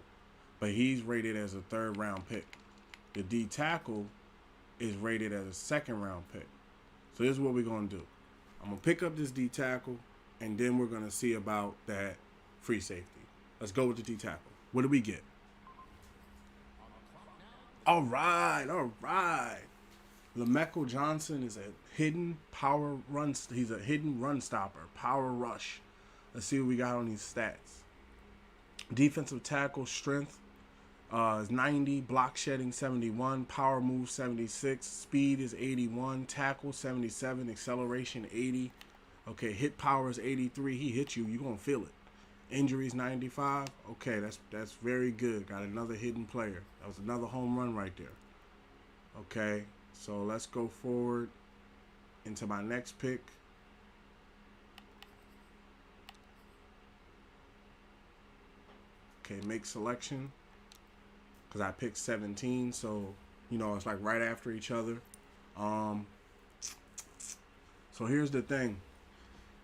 But he's rated as a third round pick. The D tackle is rated as a second round pick. So this is what we're going to do. I'm going to pick up this D tackle, and then we're going to see about that free safety. Let's go with the D tackle. What do we get? All right. LaMeco Johnson is a hidden power run. He's a hidden run stopper, power rush. Let's see what we got on these stats. Defensive tackle strength is 90, block shedding 71, power move 76, speed is 81, tackle 77, acceleration 80. Okay, hit power is 83. He hit you, you're gonna feel it. Injuries 95. Okay, that's very good. Got another hidden player. That was another home run right there. Okay, so let's go forward into my next pick. Okay, make selection, because I picked 17, so it's like right after each other. So here's the thing.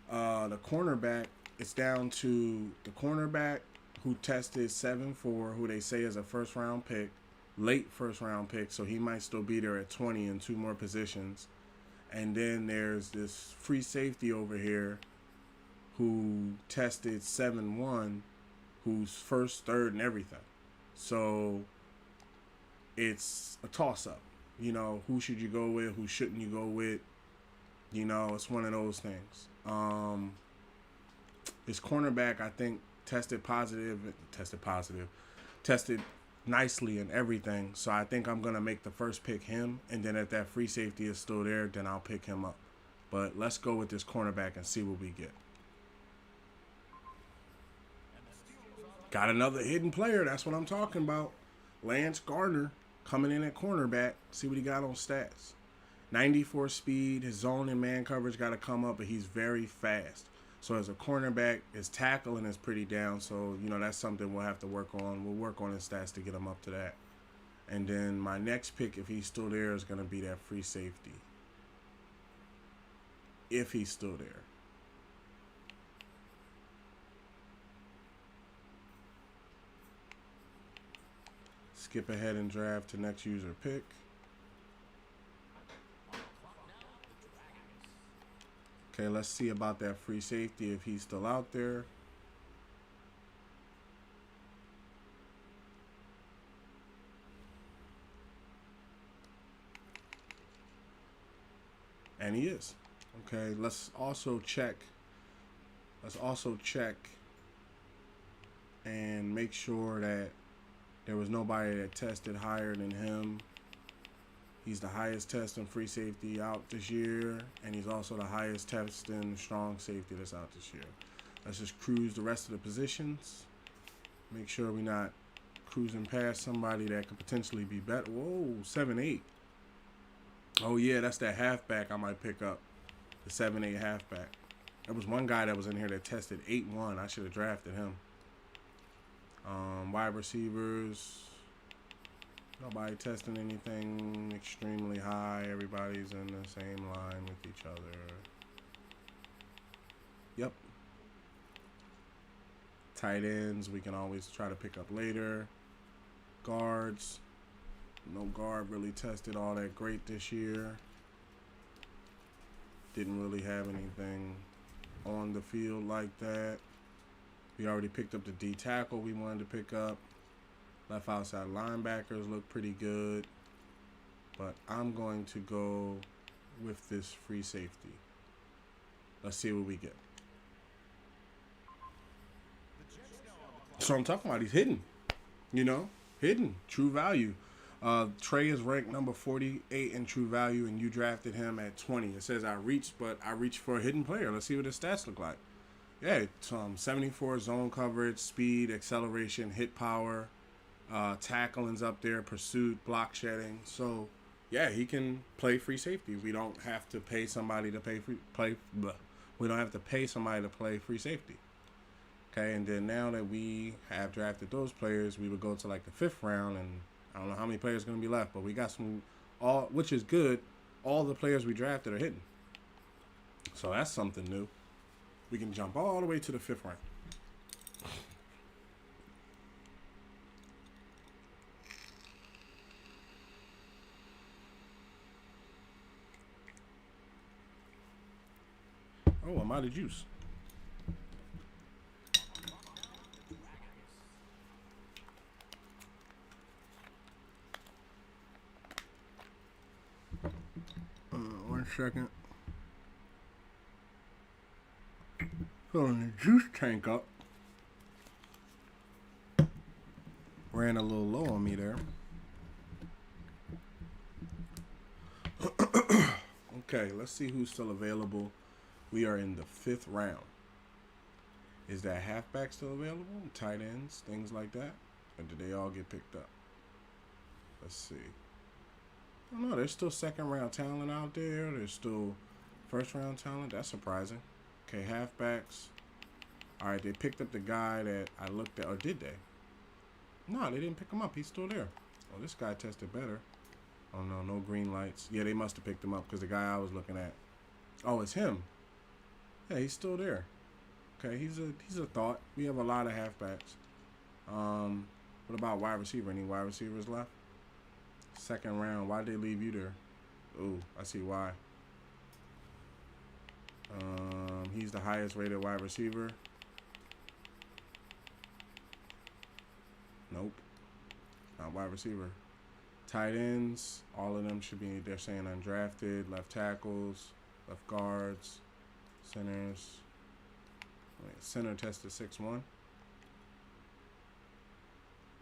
The cornerback, it's down to the cornerback who tested 7.4, who they say is a first round pick, late first round pick, so he might still be there at 20 in two more positions. And then there's this free safety over here who tested 7.1, who's first, third, and everything. So it's a toss-up. Who should you go with? Who shouldn't you go with? It's one of those things. This cornerback, I think, tested nicely and everything. So I think I'm going to make the first pick him. And then if that free safety is still there, then I'll pick him up. But let's go with this cornerback and see what we get. Got another hidden player. That's what I'm talking about. Lance Gardner coming in at cornerback. See what he got on stats. 94 speed. His zone and man coverage got to come up, but he's very fast. So as a cornerback, his tackling is pretty down. So, that's something we'll have to work on. We'll work on his stats to get him up to that. And then my next pick, if he's still there, is going to be that free safety. If he's still there. Skip ahead and draft to next user pick. Okay, let's see about that free safety if he's still out there. And he is. Okay, let's also check and make sure that There was nobody that tested higher than him. He's the highest testing free safety out this year, and he's also the highest testing strong safety that's out this year. Let's just cruise the rest of the positions. Make sure we're not cruising past somebody that could potentially be better. Whoa, 7-8. Oh, yeah, that's that halfback I might pick up. The 7-8 halfback. There was one guy that was in here that tested 8-1. I should have drafted him. Wide receivers. Nobody testing anything extremely high. Everybody's in the same line with each other. Yep. Tight ends, we can always try to pick up later. Guards. No guard really tested all that great this year. Didn't really have anything on the field like that. We already picked up the D tackle we wanted to pick up. Left outside linebackers look pretty good. But I'm going to go with this free safety. Let's see what we get. So I'm talking about he's hidden. You know? Hidden. True value. Trey is ranked number 48 in true value, and you drafted him at 20. It says I reached, but I reached for a hidden player. Let's see what his stats look like. Yeah, it's 74 zone coverage, speed, acceleration, hit power, tackling's up there, pursuit, block shedding. So, yeah, he can play free safety. We don't have to pay somebody to we don't have to pay somebody to play free safety. Okay, and then now that we have drafted those players, we would go to like the 5th round, and I don't know how many players are going to be left, but we got some, which is good. All the players we drafted are hidden. So that's something new. We can jump all the way to the 5th round. Oh, I'm out of juice. One second. Filling the juice tank up. Ran a little low on me there. Okay, let's see who's still available. We are in the 5th round. Is that halfback still available? Tight ends, things like that? Or did they all get picked up? Let's see. I don't know. There's still 2nd round talent out there. There's still 1st round talent. That's surprising. Okay, halfbacks. All right, they picked up the guy that I looked at. Or did they? No, they didn't pick him up. He's still there. Oh, this guy tested better. Oh, no, no green lights. Yeah, they must have picked him up because the guy I was looking at. Oh, it's him. Yeah, he's still there. Okay, he's a thought. We have a lot of halfbacks. What about wide receiver? Any wide receivers left? 2nd round. Why'd they leave you there? Ooh, I see why. He's the highest rated wide receiver. Nope. Not wide receiver. Tight ends. All of them should be, they're saying undrafted. Left tackles. Left guards. Centers. Wait, center tested 6-1.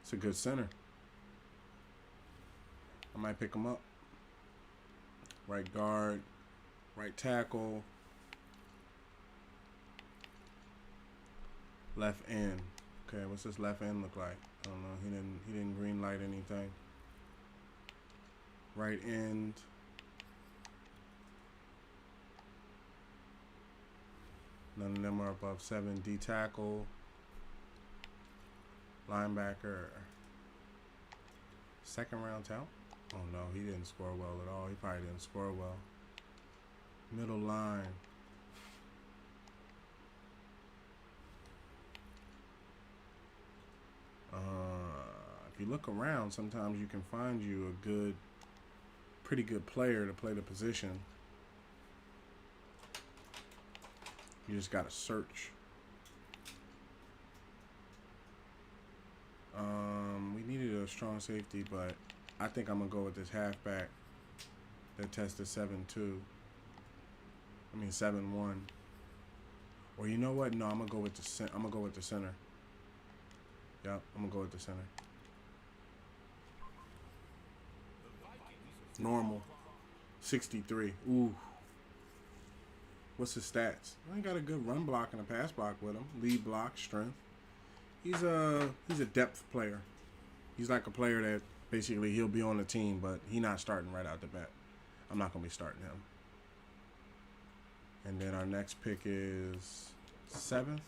It's a good center. I might pick him up. Right guard. Right tackle. Left end. Okay, what's this left end look like? I don't know. He didn't green light anything. Right end. None of them are above 7. D tackle. Linebacker. 2nd round talent? Oh no, he didn't score well at all. He probably didn't score well. Middle line. If you look around, sometimes you can find you a pretty good player to play the position. You just gotta search. We needed a strong safety, but I think I'm gonna go with this halfback that tested 7-2. I mean 7-1. Or you know what? No, I'm gonna go with the center. Yep, I'm gonna go with the center. Normal. 63. Ooh. What's his stats? He got a good run block and a pass block with him. Lead block, strength. He's a depth player. He's like a player that basically he'll be on the team, but he's not starting right out the bat. I'm not going to be starting him. And then our next pick is 7th.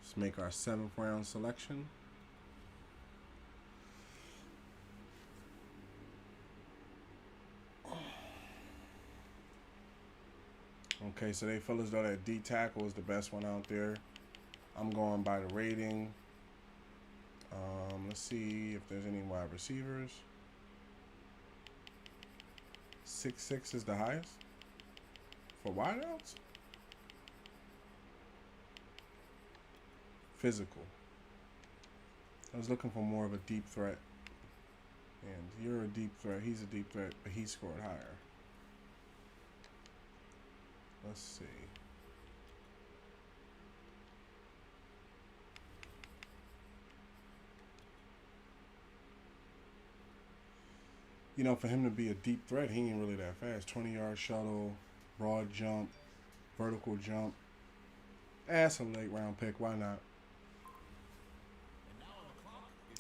Let's make our 7th round selection. Okay, so they feel as though that D tackle is the best one out there. I'm going by the rating. Let's see if there's any wide receivers. 6'6" is the highest for wideouts. Physical. I was looking for more of a deep threat. And you're a deep threat. He's a deep threat, but he scored higher. Let's see. You know, for him to be a deep threat, he ain't really that fast. 20-yard shuttle, broad jump, vertical jump. That's a late round pick. Why not?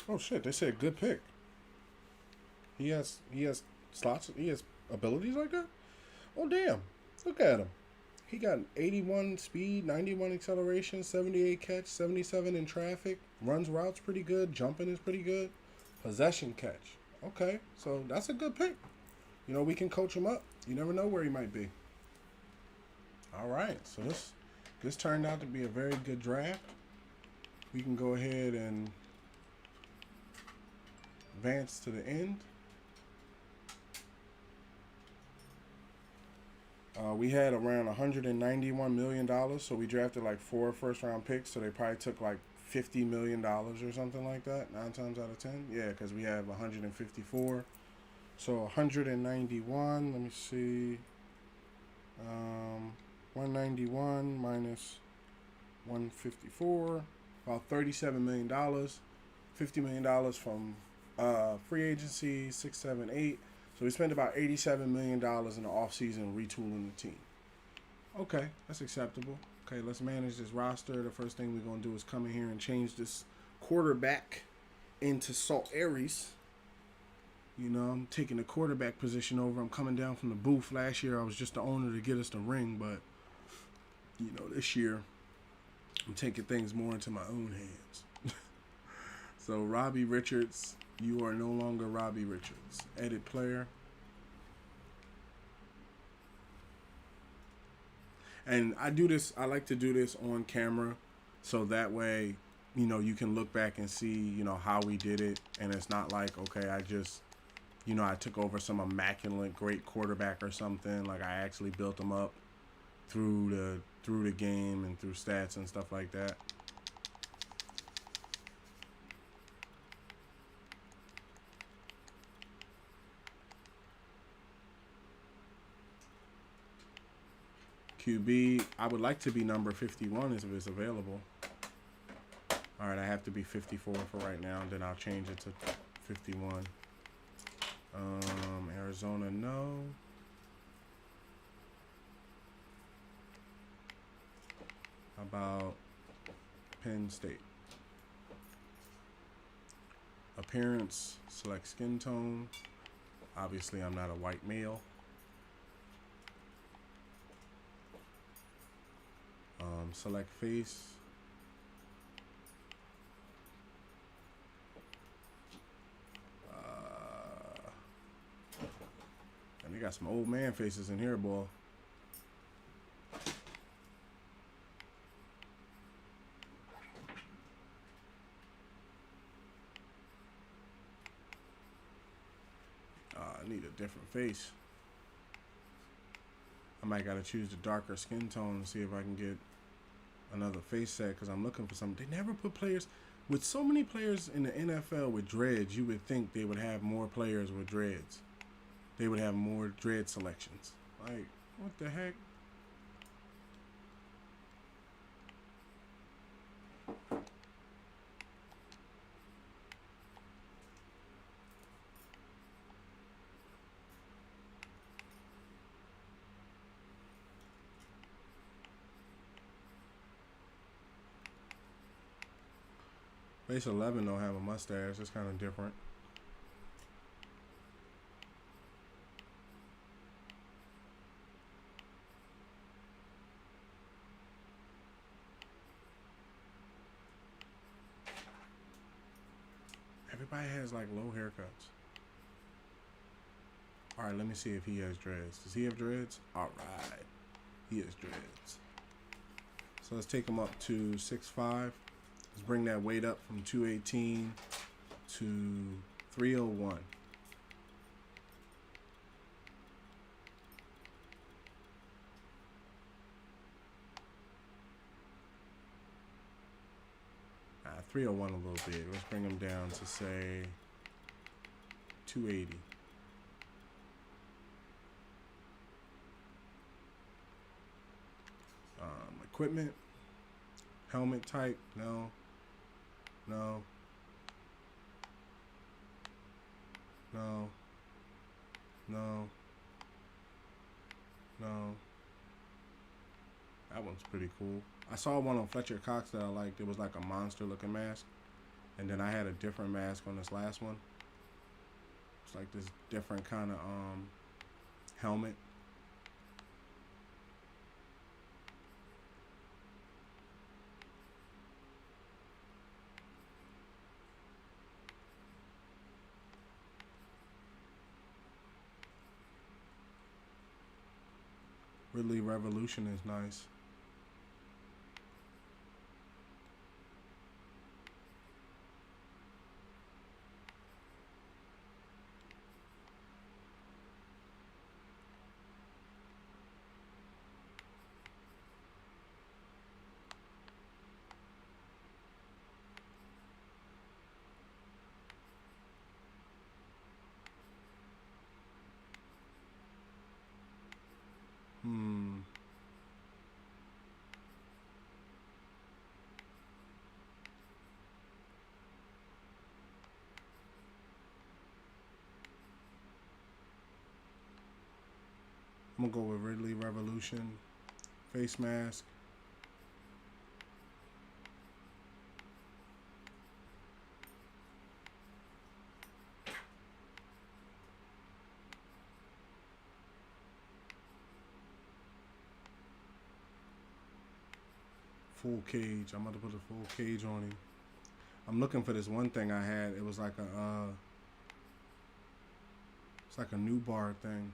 Oh shit! They said good pick. He has slots. He has abilities like that. Oh damn! Look at him. He got 81 speed, 91 acceleration, 78 catch, 77 in traffic. Runs routes pretty good. Jumping is pretty good. Possession catch. Okay, so that's a good pick. You know, we can coach him up. You never know where he might be. All right, so this turned out to be a very good draft. We can go ahead and advance to the end. We had around $191 million, so we drafted like 4 first-round picks, so they probably took like $50 million or something like that, 9 times out of 10. Yeah, because we have 154. So 191, let me see. 191 minus 154, about $37 million. $50 million from free agency, 6, 7, 8. So we spent about $87 million in the offseason retooling the team. Okay, that's acceptable. Okay, let's manage this roster. The first thing we're going to do is come in here and change this quarterback into Salt Aries. You know, I'm taking the quarterback position over. I'm coming down from the booth. Last year, I was just the owner to get us the ring. But, you know, this year, I'm taking things more into my own hands. So, Robbie Richards, you are no longer Robbie Richards. Edit player. And I like to do this on camera, so that way, you know, you can look back and see, you know, how we did it. And it's not like, okay, I just, you know, I took over some immaculate great quarterback or something. Like, I actually built them up through the game and through stats and stuff like that. QB, I would like to be number 51 if it's available. All right, I have to be 54 for right now, and then I'll change it to 51. Arizona, no. How about Penn State? Appearance, select skin tone. Obviously, I'm not a white male. Select face. And they got some old man faces in here, boy. I need a different face. I might gotta choose the darker skin tone and see if I can get another face set, because I'm looking for something. They never put players with so many players in the NFL with dreads. You would think they would have more players with dreads. they would have more dread selections. Like, what the heck? Base 11 don't have a mustache. It's kind of different. Everybody has like low haircuts. All right, let me see if he has dreads. Does he have dreads? All right, he has dreads. So let's take him up to 6'5". Let's bring that weight up from 218 to 301. Nah, 301 a little bit. Let's bring him down to say 280. Equipment, helmet type, no, no, no, no, no. That one's pretty cool. I saw one on Fletcher Cox that I liked. It was like a monster looking mask. And then I had a different mask on this last one. It's like this different kind of helmet. Ridley Revolution is nice. I'm gonna go with Ridley Revolution. Face mask. Full cage. I'm about to put a full cage on him. I'm looking for this one thing I had. It was like a it's like a new bar thing.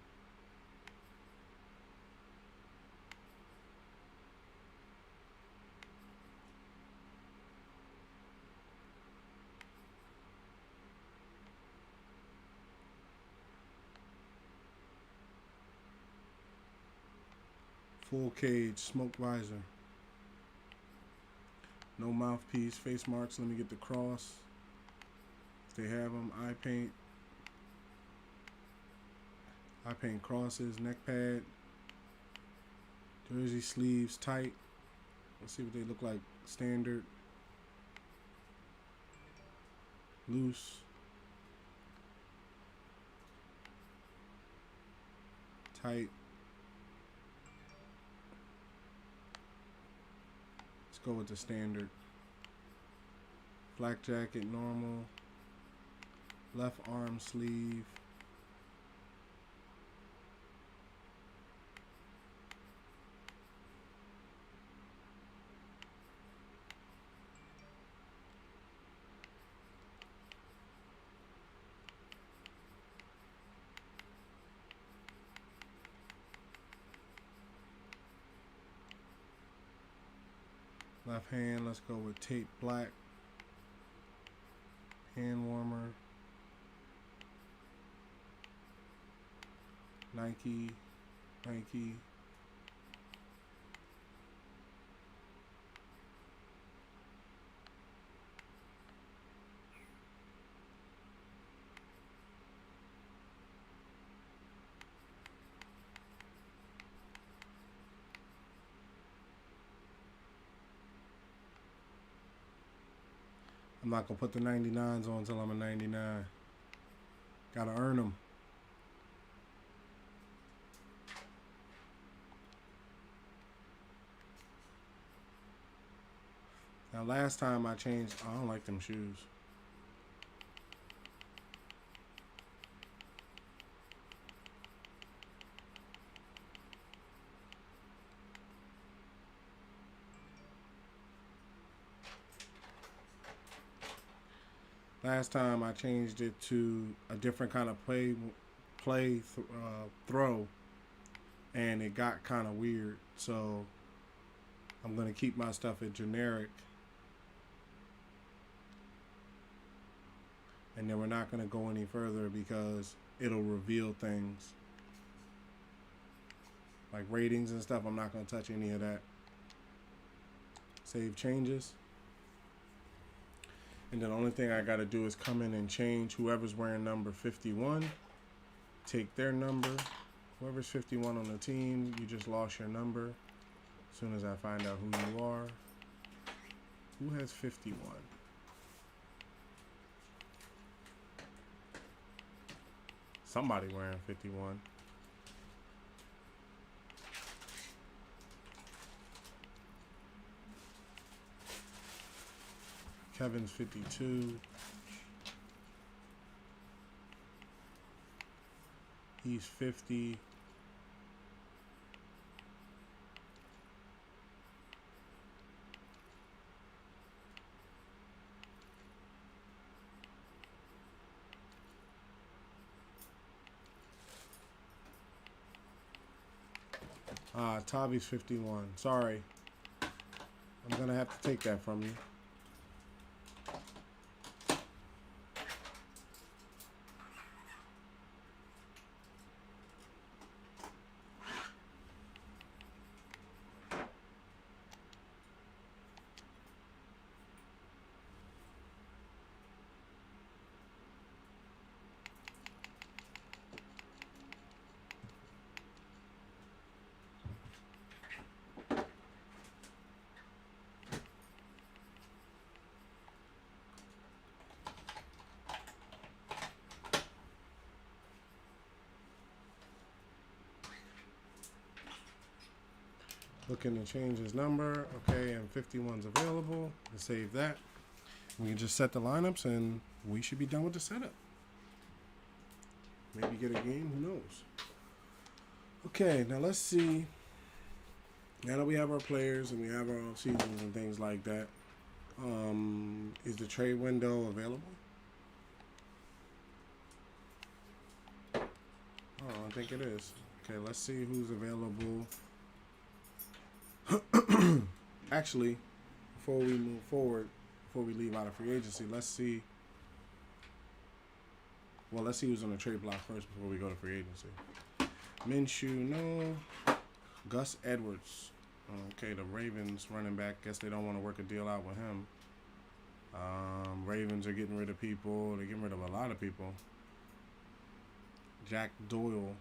Full cage, smoke visor. No mouthpiece, face marks. Let me get the cross. If they have them, eye paint. Eye paint crosses, neck pad. Jersey sleeves tight. Let's see what they look like. Standard. Loose. Tight. Go with the standard. Black jacket, normal. Left arm sleeve. Left hand, let's go with tape black. Hand warmer. Nike. I'm not going to put the 99s on until I'm a 99. Got to earn them. Now, last time I changed, I don't like them shoes. Last time I changed it to a different kind of throw, and it got kind of weird. So I'm gonna keep my stuff at generic, and then we're not gonna go any further because it'll reveal things like ratings and stuff. I'm not gonna touch any of that. Save changes. And then the only thing I got to do is come in and change whoever's wearing number 51. Take their number. Whoever's 51 on the team, you just lost your number. As soon as I find out who you are. Who has 51? Somebody wearing 51. Kevin's 52. He's 50. Tavi's 51. Sorry. I'm gonna have to take that from you. Looking to change his number. Okay, and 51's available. Let's save that. We can just set the lineups and we should be done with the setup. Maybe get a game, who knows? Okay, now let's see. Now that we have our players and we have our off seasons and things like that, is the trade window available? Oh, I think it is. Okay, let's see who's available. Actually, before we move forward, before we leave out of free agency, let's see. Well, let's see who's on the trade block first before we go to free agency. Minshew, no. Gus Edwards. Okay, the Ravens running back. Guess they don't want to work a deal out with him. Ravens are getting rid of people. They're getting rid of a lot of people. Jack Doyle.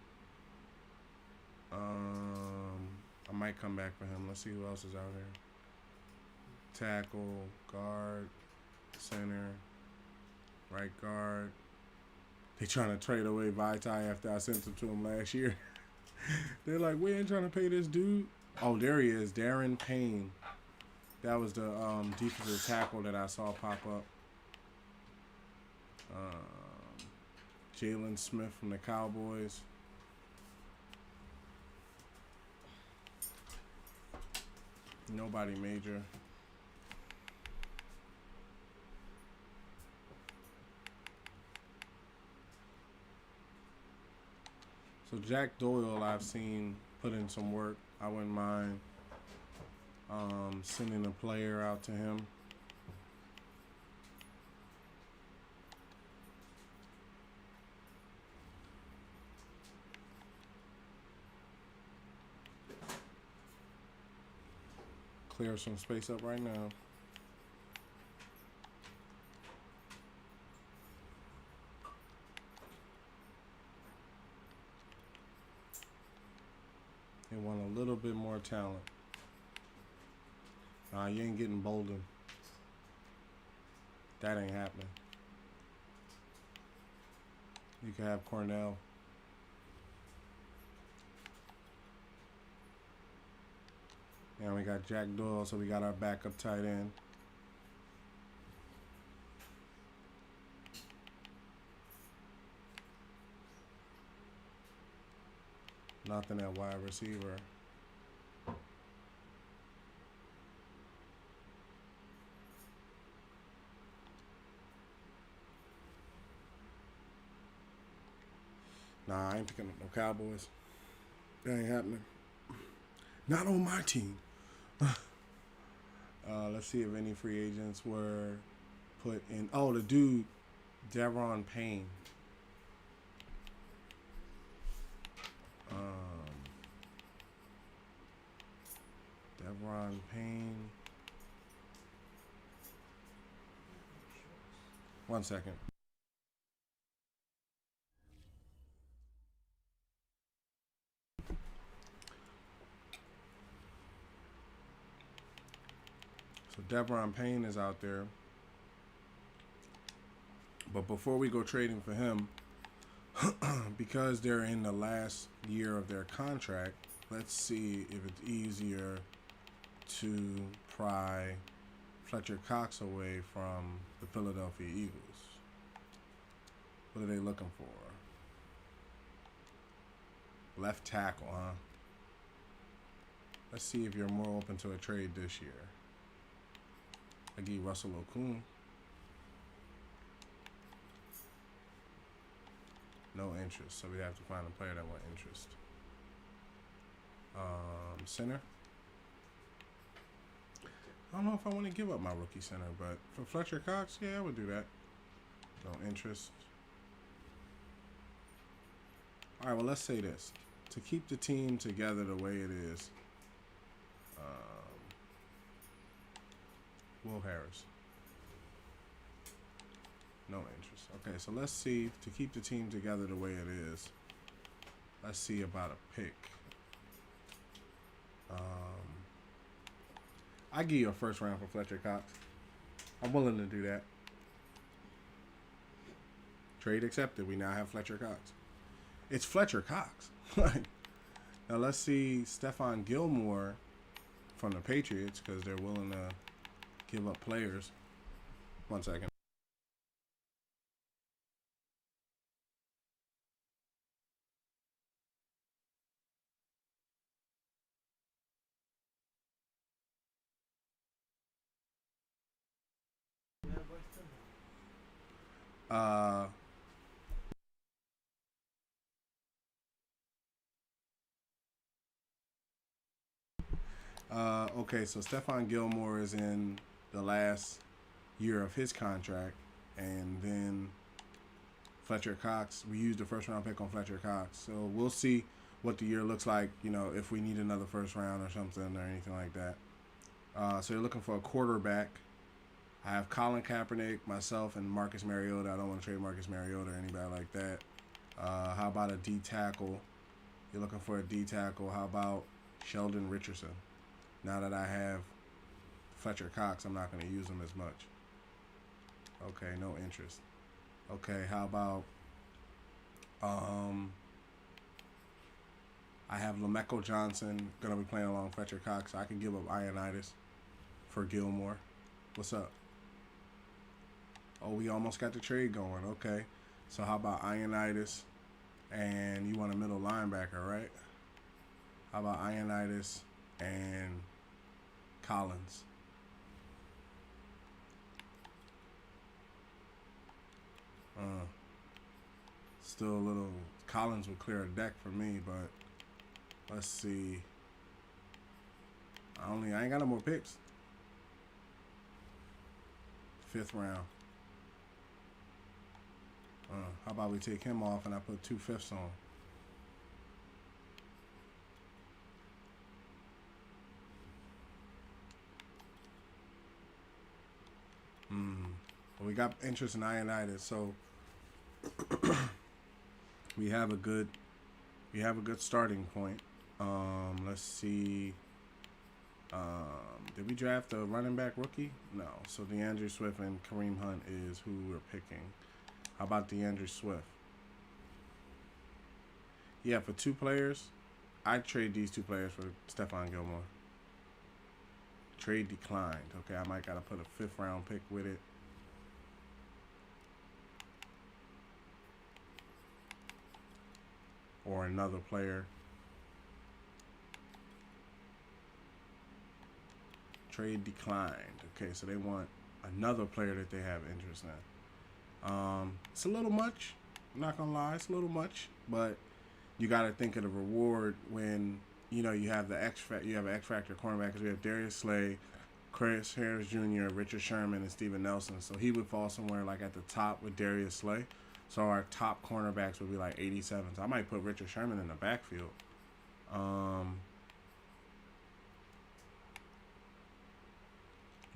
I might come back for him. Let's see who else is out here. Tackle, guard, center, right guard. They trying to trade away Vitae after I sent them to him last year. They're like, we ain't trying to pay this dude. Oh, there he is, Darren Payne. That was the defensive tackle that I saw pop up. Jalen Smith from the Cowboys. Nobody major. So Jack Doyle, I've seen put in some work. I wouldn't mind sending a player out to him. Clear some space up right now. They want a little bit more talent. You ain't getting Bolden. That ain't happening. You can have Cornell. And we got Jack Doyle, so we got our backup tight end. Nothing at wide receiver. Nah, I ain't picking up no Cowboys. That ain't happening. Not on my team. Let's see if any free agents were put in. Oh, the dude, Deron Payne. Deron Payne. 1 second. So Deron Payne is out there. But before we go trading for him, because they're in the last year of their contract, let's see if it's easier to pry Fletcher Cox away from the Philadelphia Eagles. What are they looking for? Left tackle, huh? Let's see if you're more open to a trade this year. I give you Russell Okung. No interest, so we have to find a player that want interest. Center. I don't know if I want to give up my rookie center, but for Fletcher Cox, yeah, I would do that. No interest. All right, well, let's say this. To keep the team together the way it is, Will Harris. No interest. Okay, so let's see. To keep the team together the way it is, let's see about a pick. I give you a first round for Fletcher Cox. I'm willing to do that. Trade accepted. We now have Fletcher Cox. It's Fletcher Cox. Now let's see Stephon Gilmore from the Patriots, because they're willing to give up players. 1 second. Okay, so Stephon Gilmore is in the last year of his contract, and then Fletcher Cox, we used the first round pick on Fletcher Cox. So we'll see what the year looks like, you know, if we need another first round or something or anything like that. So you're looking for a quarterback. I have Colin Kaepernick, myself, and Marcus Mariota. I don't want to trade Marcus Mariota or anybody like that. How about a D tackle? You're looking for a D tackle. How about Sheldon Richardson? Now that I have Fletcher Cox, I'm not going to use him as much. Okay, no interest. Okay, how about I have LaMeco Johnson going to be playing along Fletcher Cox. I can give up Ioannidis for Gilmore. What's up? Oh, we almost got the trade going. Okay. So how about Ioannidis, and you want a middle linebacker, right? How about Ioannidis and Collins? Still a little. Collins would clear a deck for me, but let's see. I ain't got no more picks. 5th round. How about we take him off and I put 2 5ths on? We got interest in Ioannidis, so we have a good starting point. Let's see. Did we draft a running back rookie? No. So DeAndre Swift and Kareem Hunt is who we're picking. How about DeAndre Swift? Yeah, for 2 players, I'd trade these 2 players for Stephon Gilmore. Trade declined. Okay, I might gotta put a 5th round pick with it. Or another player. Trade declined. Okay, so they want another player that they have interest in. It's a little much. I'm not gonna lie, it's a little much, but you got to think of the reward when you have the you have an X factor cornerback. Because we have Darius Slay, Chris Harris Jr., Richard Sherman, and Steven Nelson. So he would fall somewhere like at the top with Darius Slay. So our top cornerbacks would be like 87. So I might put Richard Sherman in the backfield.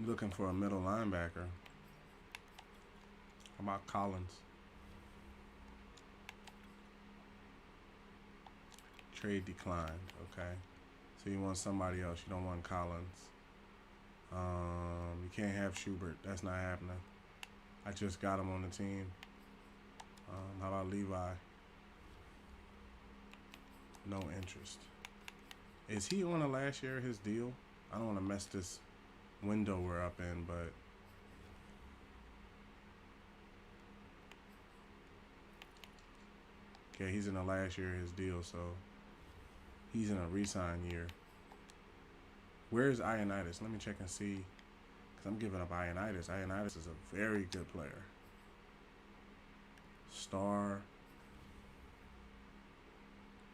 Looking for a middle linebacker. How about Collins? Trade declined. Okay. So you want somebody else. You don't want Collins. You can't have Schubert. That's not happening. I just got him on the team. How about Levi? No interest. Is he on the last year of his deal? I don't want to mess this window we're up in, but okay, he's in the last year of his deal, so he's in a re-sign year. Where's Ioannidis? Let me check and see, because I'm giving up Ioannidis. Ioannidis is a very good player. Star,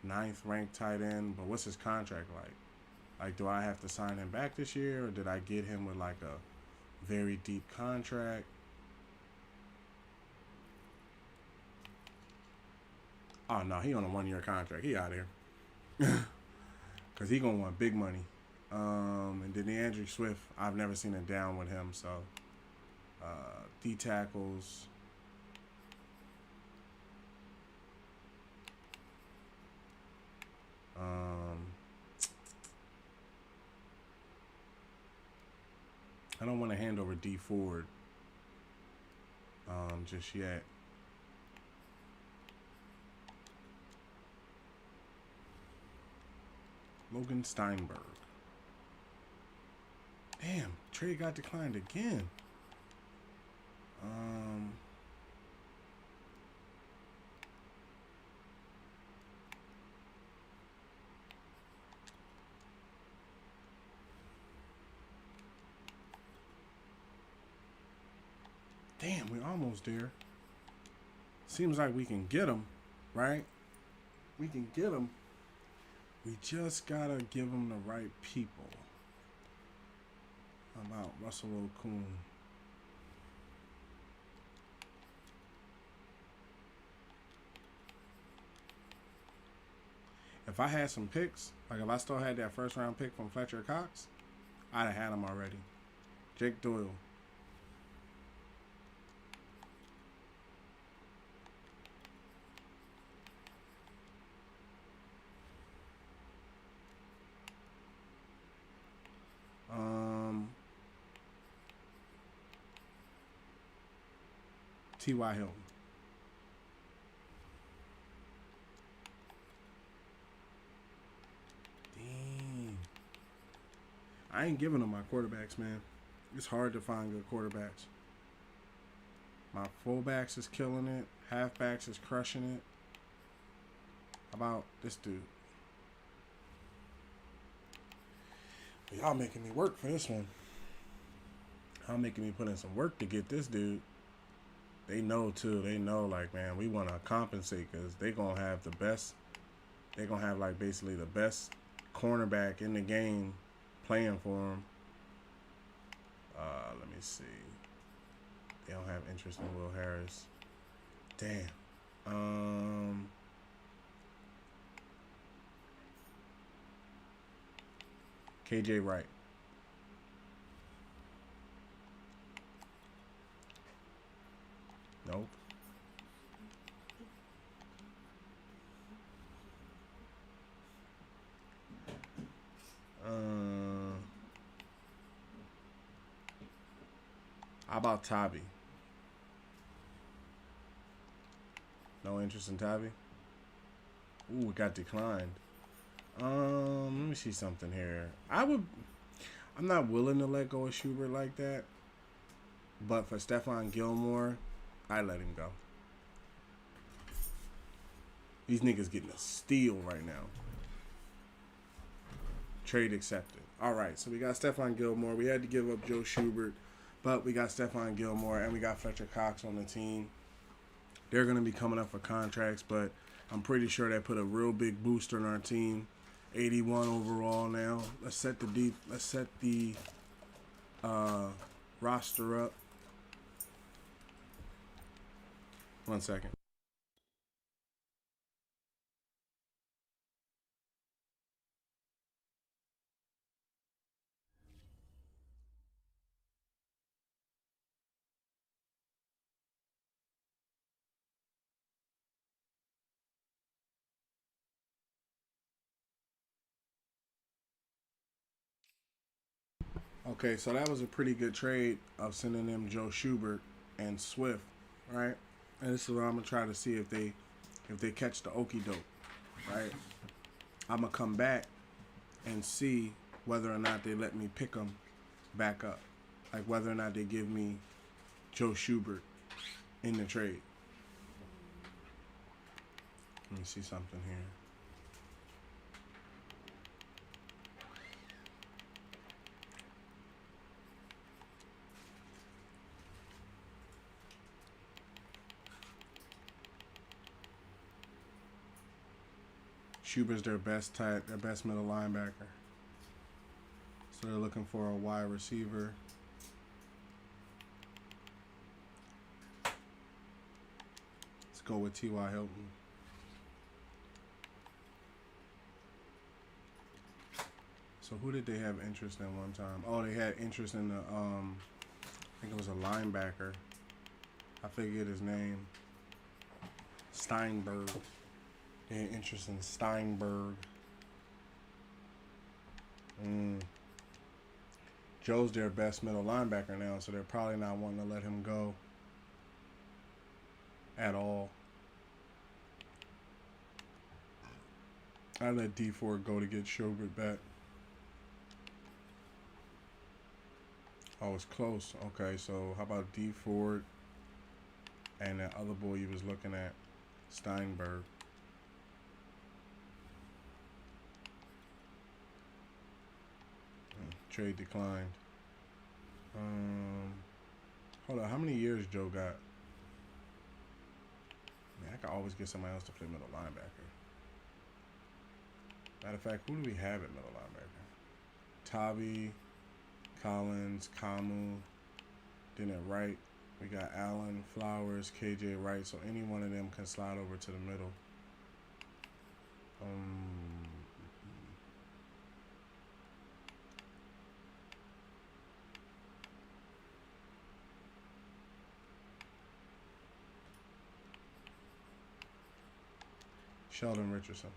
9th ranked tight end, but what's his contract like? Like, do I have to sign him back this year, or did I get him with like a very deep contract? Oh no, he on a 1-year contract. He out here. Cause he gonna want big money. And then DeAndre Swift, I've never seen it down with him. So D tackles. I don't want to hand over D Ford just yet. Logan Steinberg. Damn, trade got declined again. Damn, we're almost there. Seems like we can get him, right? We can get him. We just gotta give him the right people. How about Russell Okung? If I had some picks, like if I still had that 1st round pick from Fletcher Cox, I'd have had him already. Jake Doyle. T.Y. Hilton. Dang. I ain't giving them my quarterbacks, man. It's hard to find good quarterbacks. My fullbacks is killing it. Halfbacks is crushing it. How about this dude? Y'all making me work for this one. Y'all making me put in some work to get this dude. They know too. They know, like, man, we want to compensate because they gonna have the best. They gonna have like basically the best cornerback in the game playing for them. Let me see. They don't have interest in Will Harris. Damn. KJ Wright. Nope. How about Tavi? No interest in Tavi? Ooh, it got declined. Let me see something here. I'm not willing to let go of Schubert like that. But for Stephon Gilmore, I let him go. These niggas getting a steal right now. Trade accepted. All right, so we got Stephon Gilmore. We had to give up Joe Schubert, but we got Stephon Gilmore and we got Fletcher Cox on the team. They're going to be coming up for contracts, but I'm pretty sure they put a real big booster on our team. 81 overall now. Let's set the roster up. 1 second. Okay, so that was a pretty good trade of sending them Joe Schubert and Swift, right? And this is what I'm gonna try to see if they catch the okie doke, right? I'm gonna come back and see whether or not they let me pick them back up, like whether or not they give me Joe Schubert in the trade. Let me see something here. Schubert's their best middle linebacker. So they're looking for a wide receiver. Let's go with T.Y. Hilton. So who did they have interest in one time? Oh, they had interest in the I think it was a linebacker. I forget his name. Steinberg. They had interest in Steinberg. Joe's their best middle linebacker now, so they're probably not wanting to let him go at all. I let D Ford go to get Schubert back. Oh, it's close. Okay, so how about D Ford and that other boy you was looking at, Steinberg? Trade declined. Hold on. How many years Joe got? Man, I could always get somebody else to play middle linebacker. Matter of fact, who do we have at middle linebacker? Tavi, Collins, Kamu. Then at right, we got Allen, Flowers, KJ Wright. So any one of them can slide over to the middle. Sheldon Richardson.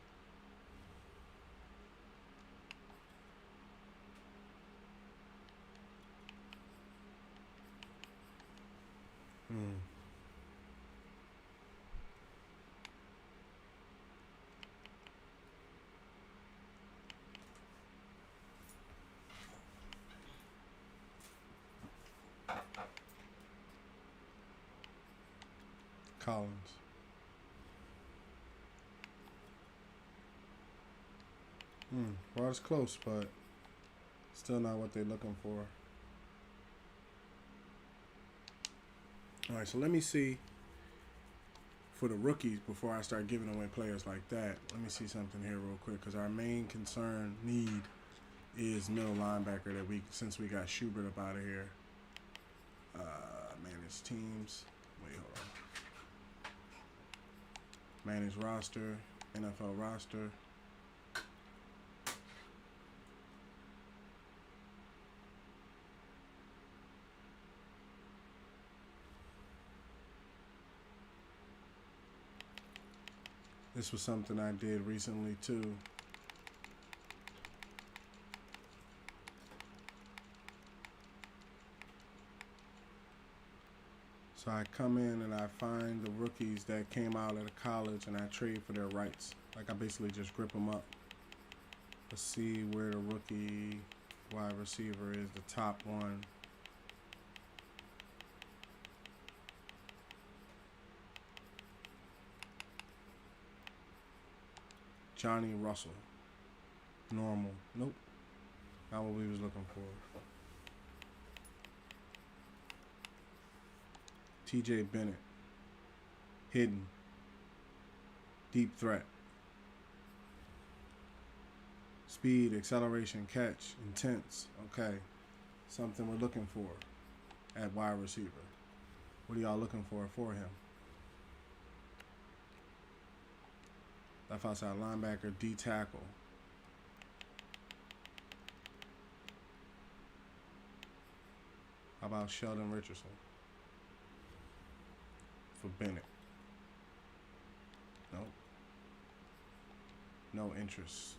Collins. Well, it's close, but still not what they're looking for. All right, so let me see for the rookies before I start giving away players like that. Let me see something here real quick, because our main need is middle linebacker since we got Schubert up out of here. Manage teams. Wait, hold on. Manage roster. NFL roster. This was something I did recently too. So I come in and I find the rookies that came out of college and I trade for their rights. Like I basically just grip them up. Let's see where the rookie wide receiver is, the top one. Johnny Russell. Normal. Nope. Not what we was looking for. TJ Bennett. Hidden. Deep threat. Speed, acceleration, catch, intense. Okay. Something we're looking for at wide receiver. What are y'all looking for him? Left outside linebacker, D tackle. How about Sheldon Richardson for Bennett? Nope. No interest.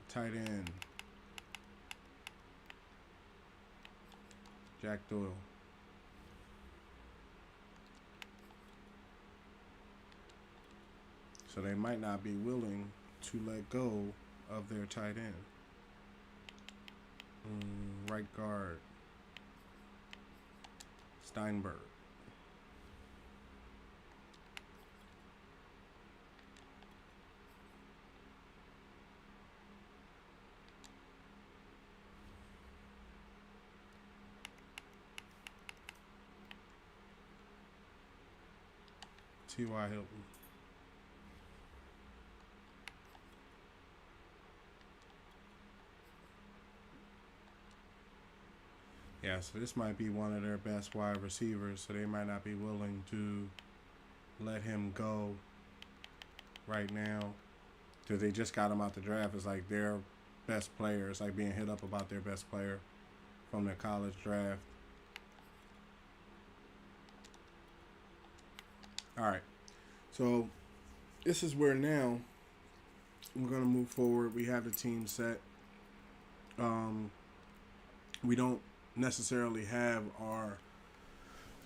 Tight end. Jack Doyle. So they might not be willing to let go of their tight end. Right guard. Steinberg. T.Y. Hilton. Yeah, so this might be one of their best wide receivers, so they might not be willing to let him go right now. Because they just got him out the draft. It's like their best player. It's like being hit up about their best player from their college draft. All right. So this is where now we're going to move forward. We have the team set. We don't necessarily have our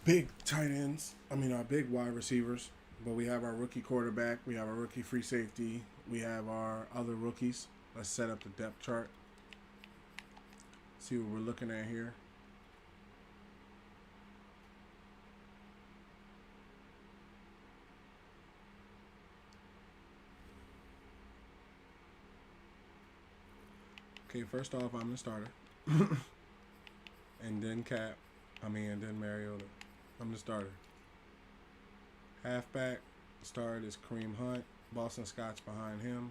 big tight ends. Our big wide receivers. But we have our rookie quarterback. We have our rookie free safety. We have our other rookies. Let's set up the depth chart. See what we're looking at here. Okay, first off, I'm the starter. And then and then Mariota. I'm the starter. Halfback, start is Kareem Hunt. Boston Scott's behind him.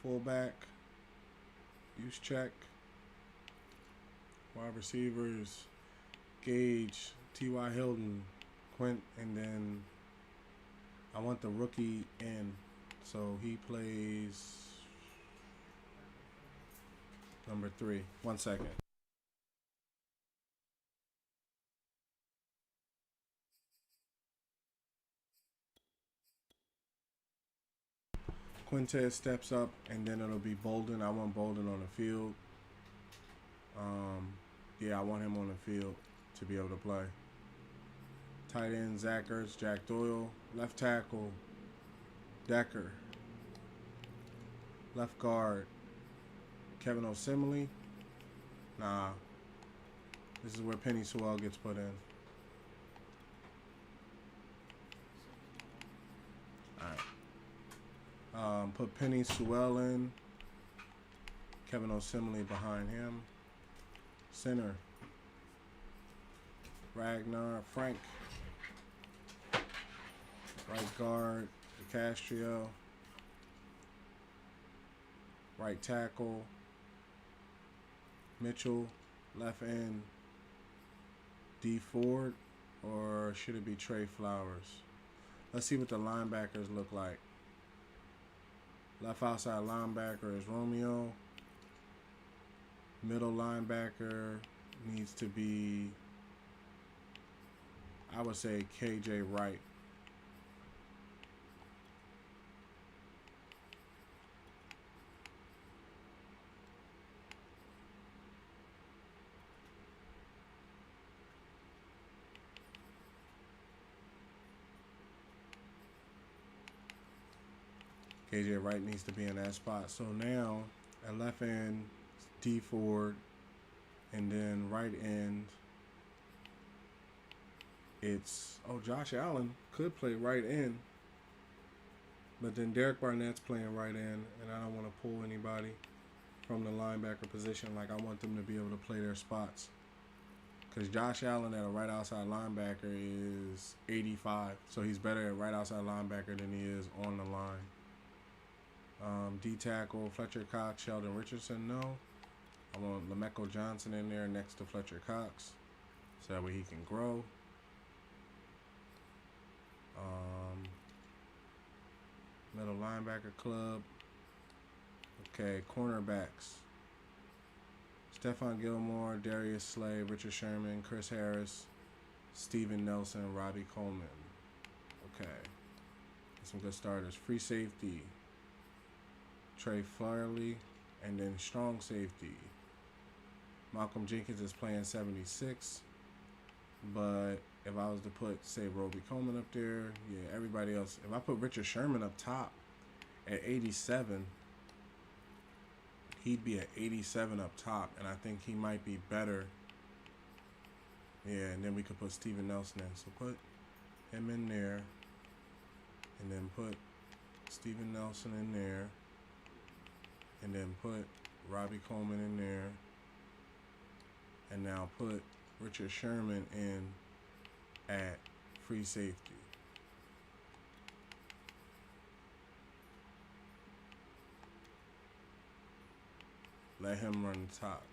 Fullback, use check. Wide receivers, Gage, T.Y. Hilton, Quint, and then I want the rookie in. So he plays number 3. 1 second. Quintez steps up, and then it'll be Bolden. I want Bolden on the field. I want him on the field to be able to play. Tight end, Zachers, Jack Doyle. Left tackle, Decker. Left guard, Kevin Osemele. Nah. This is where Penny Sewell gets put in. Alright. Put Penny Sewell in. Kevin Osemele behind him. Center, Ragnar Frank. Right guard, DeCastro. Right tackle, Mitchell. Left end, D Ford, or should it be Trey Flowers? Let's see what the linebackers look like. Left outside linebacker is Romeo. Middle linebacker needs to be, I would say, KJ Wright. KJ Wright needs to be in that spot. So now at left end, D Ford, and then right end, it's Josh Allen could play right end, but then Derek Barnett's playing right end, and I don't want to pull anybody from the linebacker position. Like, I want them to be able to play their spots. Because Josh Allen at a right outside linebacker is 85. So he's better at right outside linebacker than he is on the line. D tackle, Fletcher Cox, Sheldon Richardson, no. I want LaMeco Johnson in there next to Fletcher Cox. So that way he can grow. Middle linebacker club. Okay, cornerbacks. Stephon Gilmore, Darius Slay, Richard Sherman, Chris Harris, Steven Nelson, Robbie Coleman. Okay. Some good starters. Free safety, Trey Farley, and then strong safety. Malcolm Jenkins is playing 76, but if I was to put, say, Robbie Coleman up there, yeah, everybody else. If I put Richard Sherman up top at 87, he'd be at 87 up top, and I think he might be better. Yeah, and then we could put Steven Nelson in. So put him in there, and then put Steven Nelson in there, and then put Robbie Coleman in there, and now put Richard Sherman in at free safety. Let him run the top.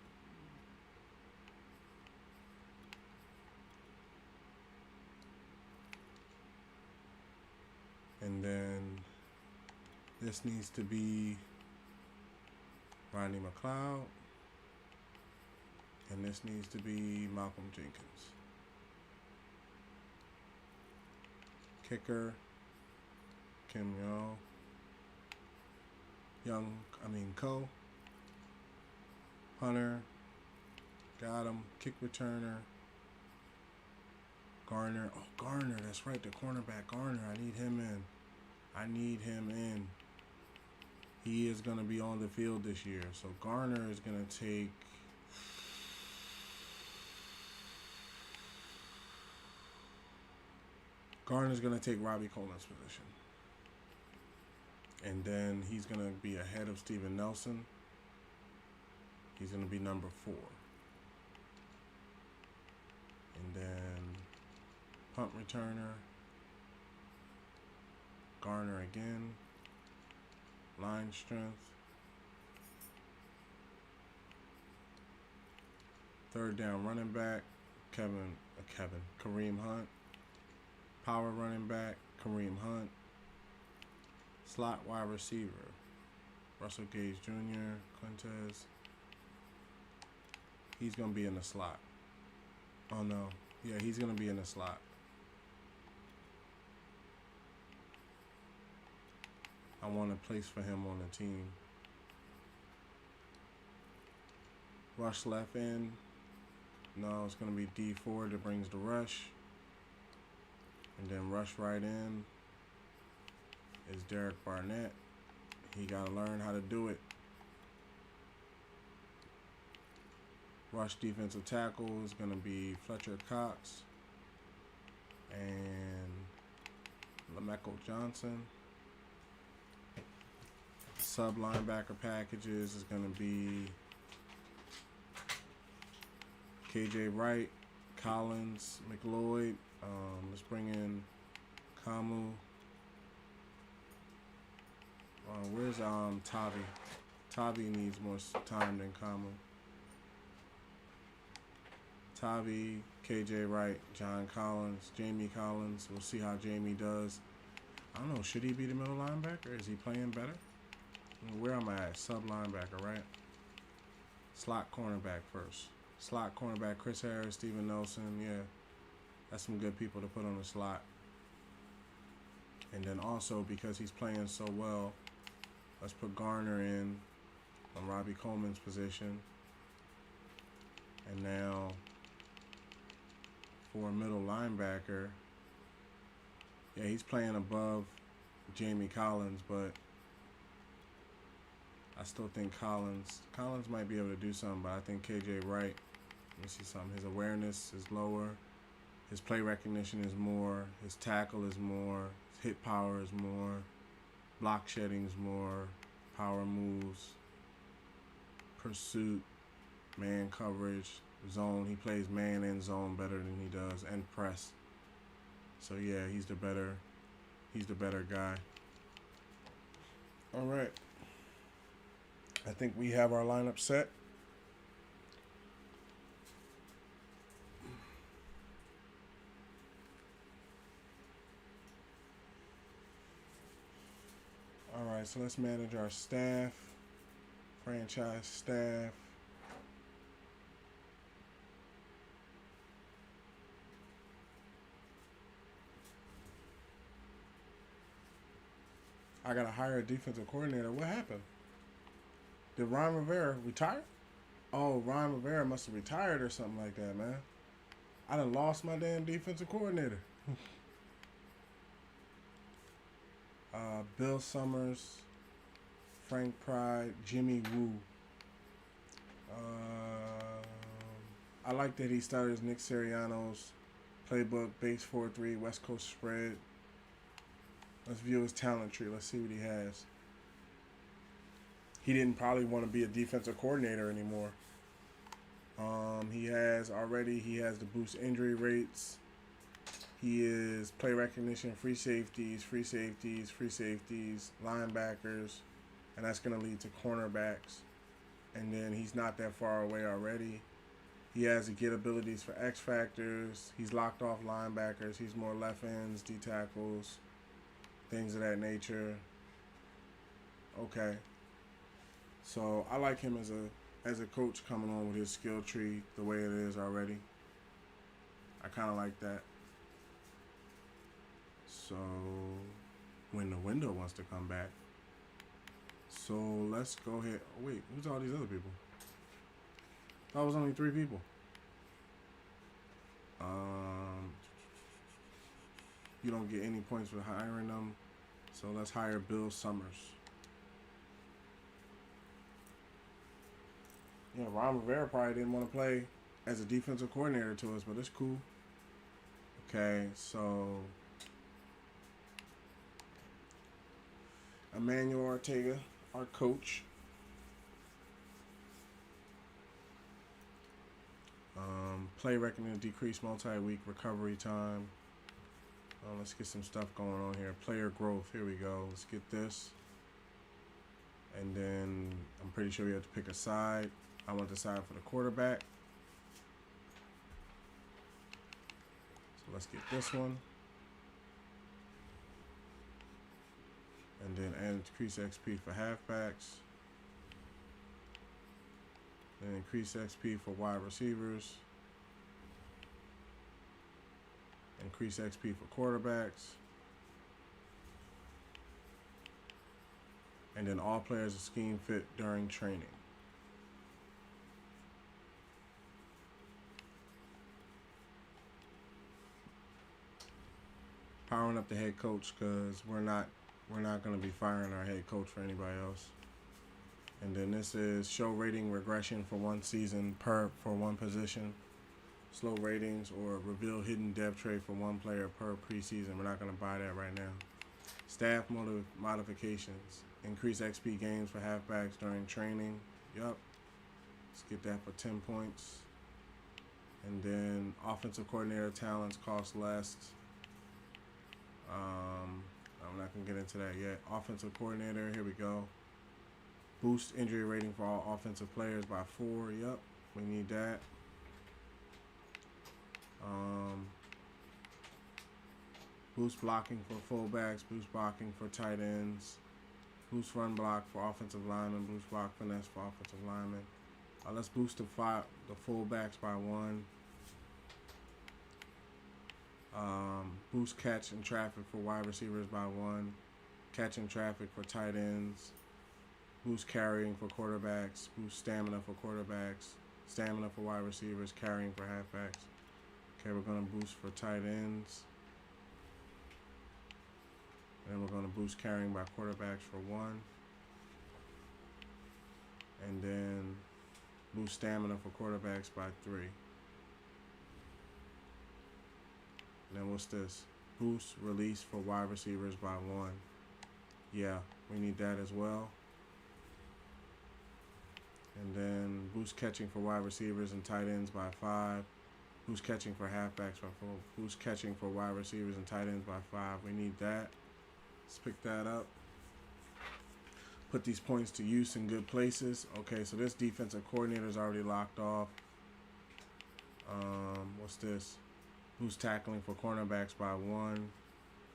And then this needs to be Rodney McLeod. And this needs to be Malcolm Jenkins. Kicker, Kim Ko. Hunter, got him. Kick returner, Garner. Oh, Garner, that's right, the cornerback Garner. I need him in. He is going to be on the field this year. So Garner is going to take... Garner's going to take Robbie Coleman's position. And then he's going to be ahead of Steven Nelson. He's going to be number 4. And then punt returner, Garner again. Line strength. Third down running back, Kareem Hunt. Power running back, Kareem Hunt. Slot wide receiver, Russell Gage Jr., Quintez. He's going to be in the slot. Oh, no. Yeah, he's going to be in the slot. I want a place for him on the team. Rush left end. No, it's going to be D4 that brings the rush. And then rush right in is Derek Barnett. He got to learn how to do it. Rush defensive tackle is going to be Fletcher Cox and LaMeco Johnson. Sub linebacker packages is going to be KJ Wright, Collins, McLeod. Let's bring in Kamu. Where's Tavi? Tavi needs more time than Kamu. Tavi, KJ Wright, John Collins, Jamie Collins. We'll see how Jamie does. I don't know. Should he be the middle linebacker? Is he playing better? Where am I at? Sub linebacker, right? Slot cornerback first. Slot cornerback, Chris Harris, Steven Nelson. Yeah, that's some good people to put on the slot. And then also, because he's playing so well, let's put Garner in on Robbie Coleman's position. And now, for a middle linebacker, yeah, he's playing above Jamie Collins, but I still think Collins might be able to do something, but I think KJ Wright, let me see something. His awareness is lower. His play recognition is more. His tackle is more. His hit power is more. Block shedding is more. Power moves. Pursuit. Man coverage. Zone. He plays man and zone better than he does. And press. So yeah, he's the better guy. All right. I think we have our lineup set. All right, so let's manage our staff, franchise staff. I gotta hire a defensive coordinator. What happened? Did Ron Rivera retire? Oh, Ron Rivera must have retired or something like that, man. I done lost my damn defensive coordinator. Bill Summers, Frank Pride, Jimmy Woo. I like that he started Nick Sirianno's playbook, base 4-3, West Coast spread. Let's view his talent tree. Let's see what he has. He didn't probably want to be a defensive coordinator anymore. He has the boost injury rates. He is play recognition, free safeties, linebackers, and that's going to lead to cornerbacks. And then he's not that far away already. He has the get abilities for X factors. He's locked off linebackers. He's more left ends, D tackles, things of that nature. Okay. So I like him as a coach coming on with his skill tree the way it is already. I kind of like that. So when the window wants to come back. So let's go ahead. Oh, wait, who's all these other people? That was only 3 people. You don't get any points for hiring them. So let's hire Bill Summers. Yeah, Ron Rivera probably didn't want to play as a defensive coordinator to us, but it's cool. Okay, so Emmanuel Ortega, our coach. Play reckoning, decreased multi-week recovery time. Let's get some stuff going on here. Player growth, here we go. Let's get this. And then I'm pretty sure we have to pick a side. I want the side for the quarterback. So let's get this one. And then increase XP for halfbacks. Then increase XP for wide receivers. Increase XP for quarterbacks. And then all players are scheme fit during training. Powering up the head coach because we're not going to be firing our head coach for anybody else. And then this is show rating regression for one season for one position. Slow ratings or reveal hidden depth trait for one player per preseason. We're not going to buy that right now. Staff modifications. Increase XP games for halfbacks during training. Yup. Let's get that for 10 points. And then offensive coordinator talents cost less. I'm not going to get into that yet. Offensive coordinator, here we go. Boost injury rating for all offensive players by 4. Yup, we need that. Boost blocking for fullbacks, boost blocking for tight ends, boost run block for offensive linemen, boost block finesse for offensive linemen. Let's boost the fullbacks by 1. Boost catch and traffic for wide receivers by 1. Catch and traffic for tight ends. Boost carrying for quarterbacks. Boost stamina for quarterbacks. Stamina for wide receivers. Carrying for halfbacks. Okay, we're going to boost for tight ends. And we're going to boost carrying by quarterbacks for 1. and then boost stamina for quarterbacks by 3. And then what's this? Boost release for wide receivers by 1. Yeah, we need that as well. And then boost catching for wide receivers and tight ends by 5. Boost catching for halfbacks by 4. Boost catching for wide receivers and tight ends by 5. We need that. Let's pick that up. Put these points to use in good places. Okay, so this defensive coordinator is already locked off. What's this? Boost tackling for cornerbacks by 1.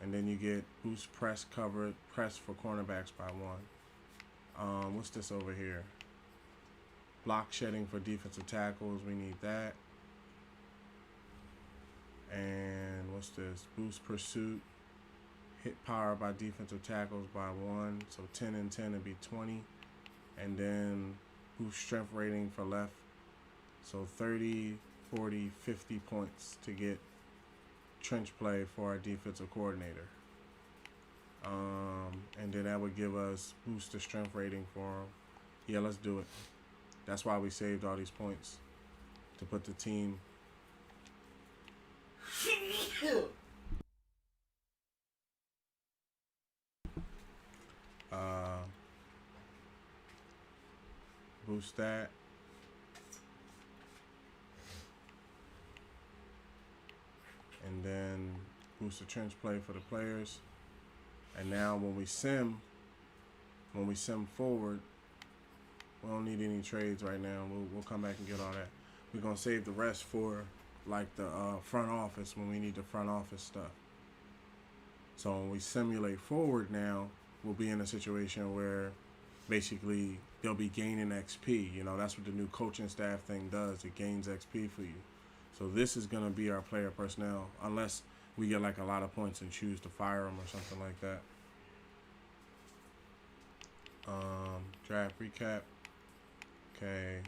And then you get boost press for cornerbacks by 1. What's this over here? Block shedding for defensive tackles. We need that. And what's this? Boost pursuit. Hit power by defensive tackles by 1. So 10 and 10 would be 20. And then boost strength rating for left. So 30, 40, 50 points to get trench play for our defensive coordinator. And then that would give us boost the strength rating for him. Yeah, let's do it. That's why we saved all these points, to put the team. Boost that. And then boost the trench play for the players. And now when we sim forward, we don't need any trades right now. We'll come back and get all that. We're gonna save the rest for like the front office, when we need the front office stuff. So when we simulate forward now, we'll be in a situation where basically they'll be gaining XP. You know, that's what the new coaching staff thing does. It gains XP for you. So this is gonna be our player personnel, unless we get like a lot of points and choose to fire them or something like that. Draft recap. Okay,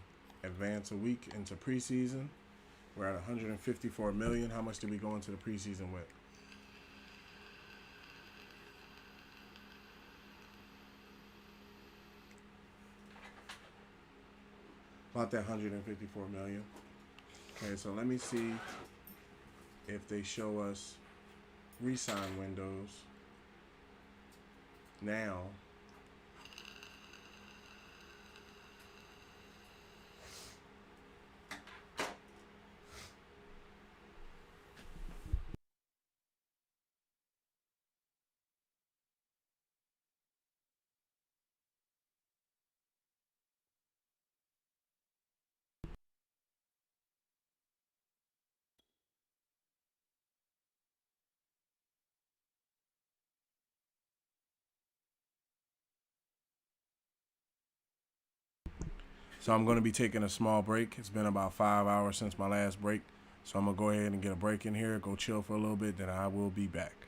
advance a week into preseason. We're at 154 million. How much did we go into the preseason with? About that 154 million. Okay, so let me see if they show us re-sign windows now. So I'm going to be taking a small break. It's been about 5 hours since my last break. So I'm going to go ahead and get a break in here, go chill for a little bit, then I will be back.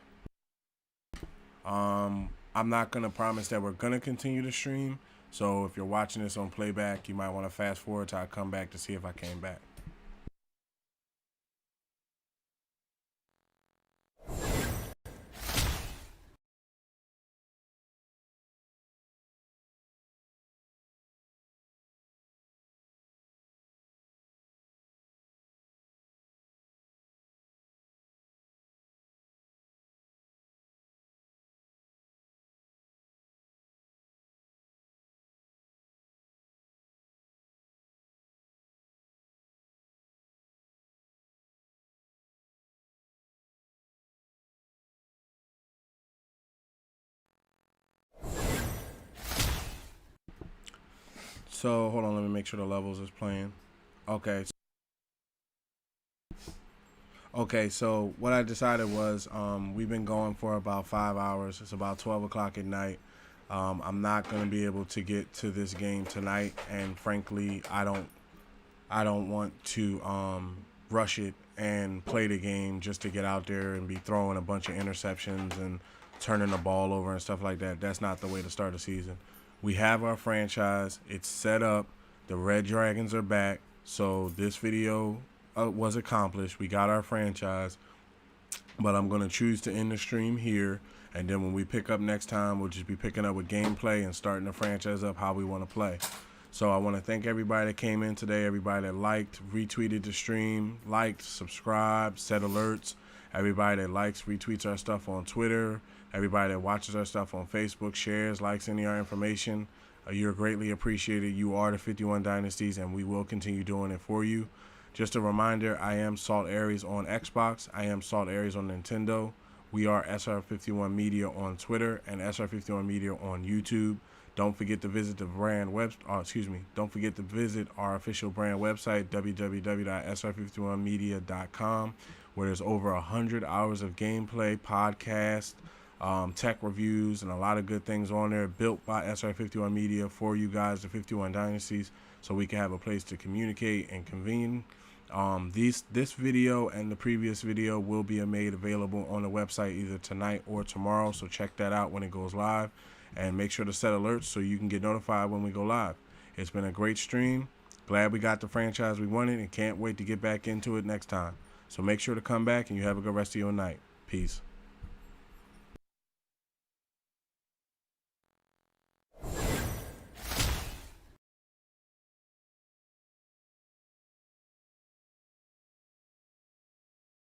I'm not going to promise that we're going to continue to stream. So if you're watching this on playback, you might want to fast forward till I come back to see if I came back. So hold on, let me make sure the levels is playing. Okay. Okay, so what I decided was we've been going for about 5 hours. It's about 12 o'clock at night. I'm not going to be able to get to this game tonight, and frankly, I don't want to rush it and play the game just to get out there and be throwing a bunch of interceptions and turning the ball over and stuff like that. That's not the way to start a season. We have our franchise. It's set up. The Red Dragons are back. So this video was accomplished. We got our franchise. But I'm going to choose to end the stream here. And then when we pick up next time, we'll just be picking up with gameplay and starting the franchise up how we want to play. So I want to thank everybody that came in today, everybody that liked, retweeted the stream, liked, subscribed, set alerts, everybody that likes, retweets our stuff on Twitter, everybody that watches our stuff on Facebook, shares, likes any of our information. You're greatly appreciated. You are the 51 Dynasties, and we will continue doing it for you. Just a reminder, I am Salt Aries on Xbox. I am Salt Aries on Nintendo. We are SR51 Media on Twitter and SR51 Media on YouTube. Don't forget to visit the Don't forget to visit our official brand website, www.sr51media.com, where there's over 100 hours of gameplay, podcast, tech reviews, and a lot of good things on there, built by SR51 Media for you guys, the 51 Dynasties, so we can have a place to communicate and convene. This video and the previous video will be made available on the website either tonight or tomorrow, so check that out when it goes live, and make sure to set alerts so you can get notified when we go live. It's been a great stream. Glad we got the franchise we wanted, and can't wait to get back into it next time. So make sure to come back, and you have a good rest of your night. Peace.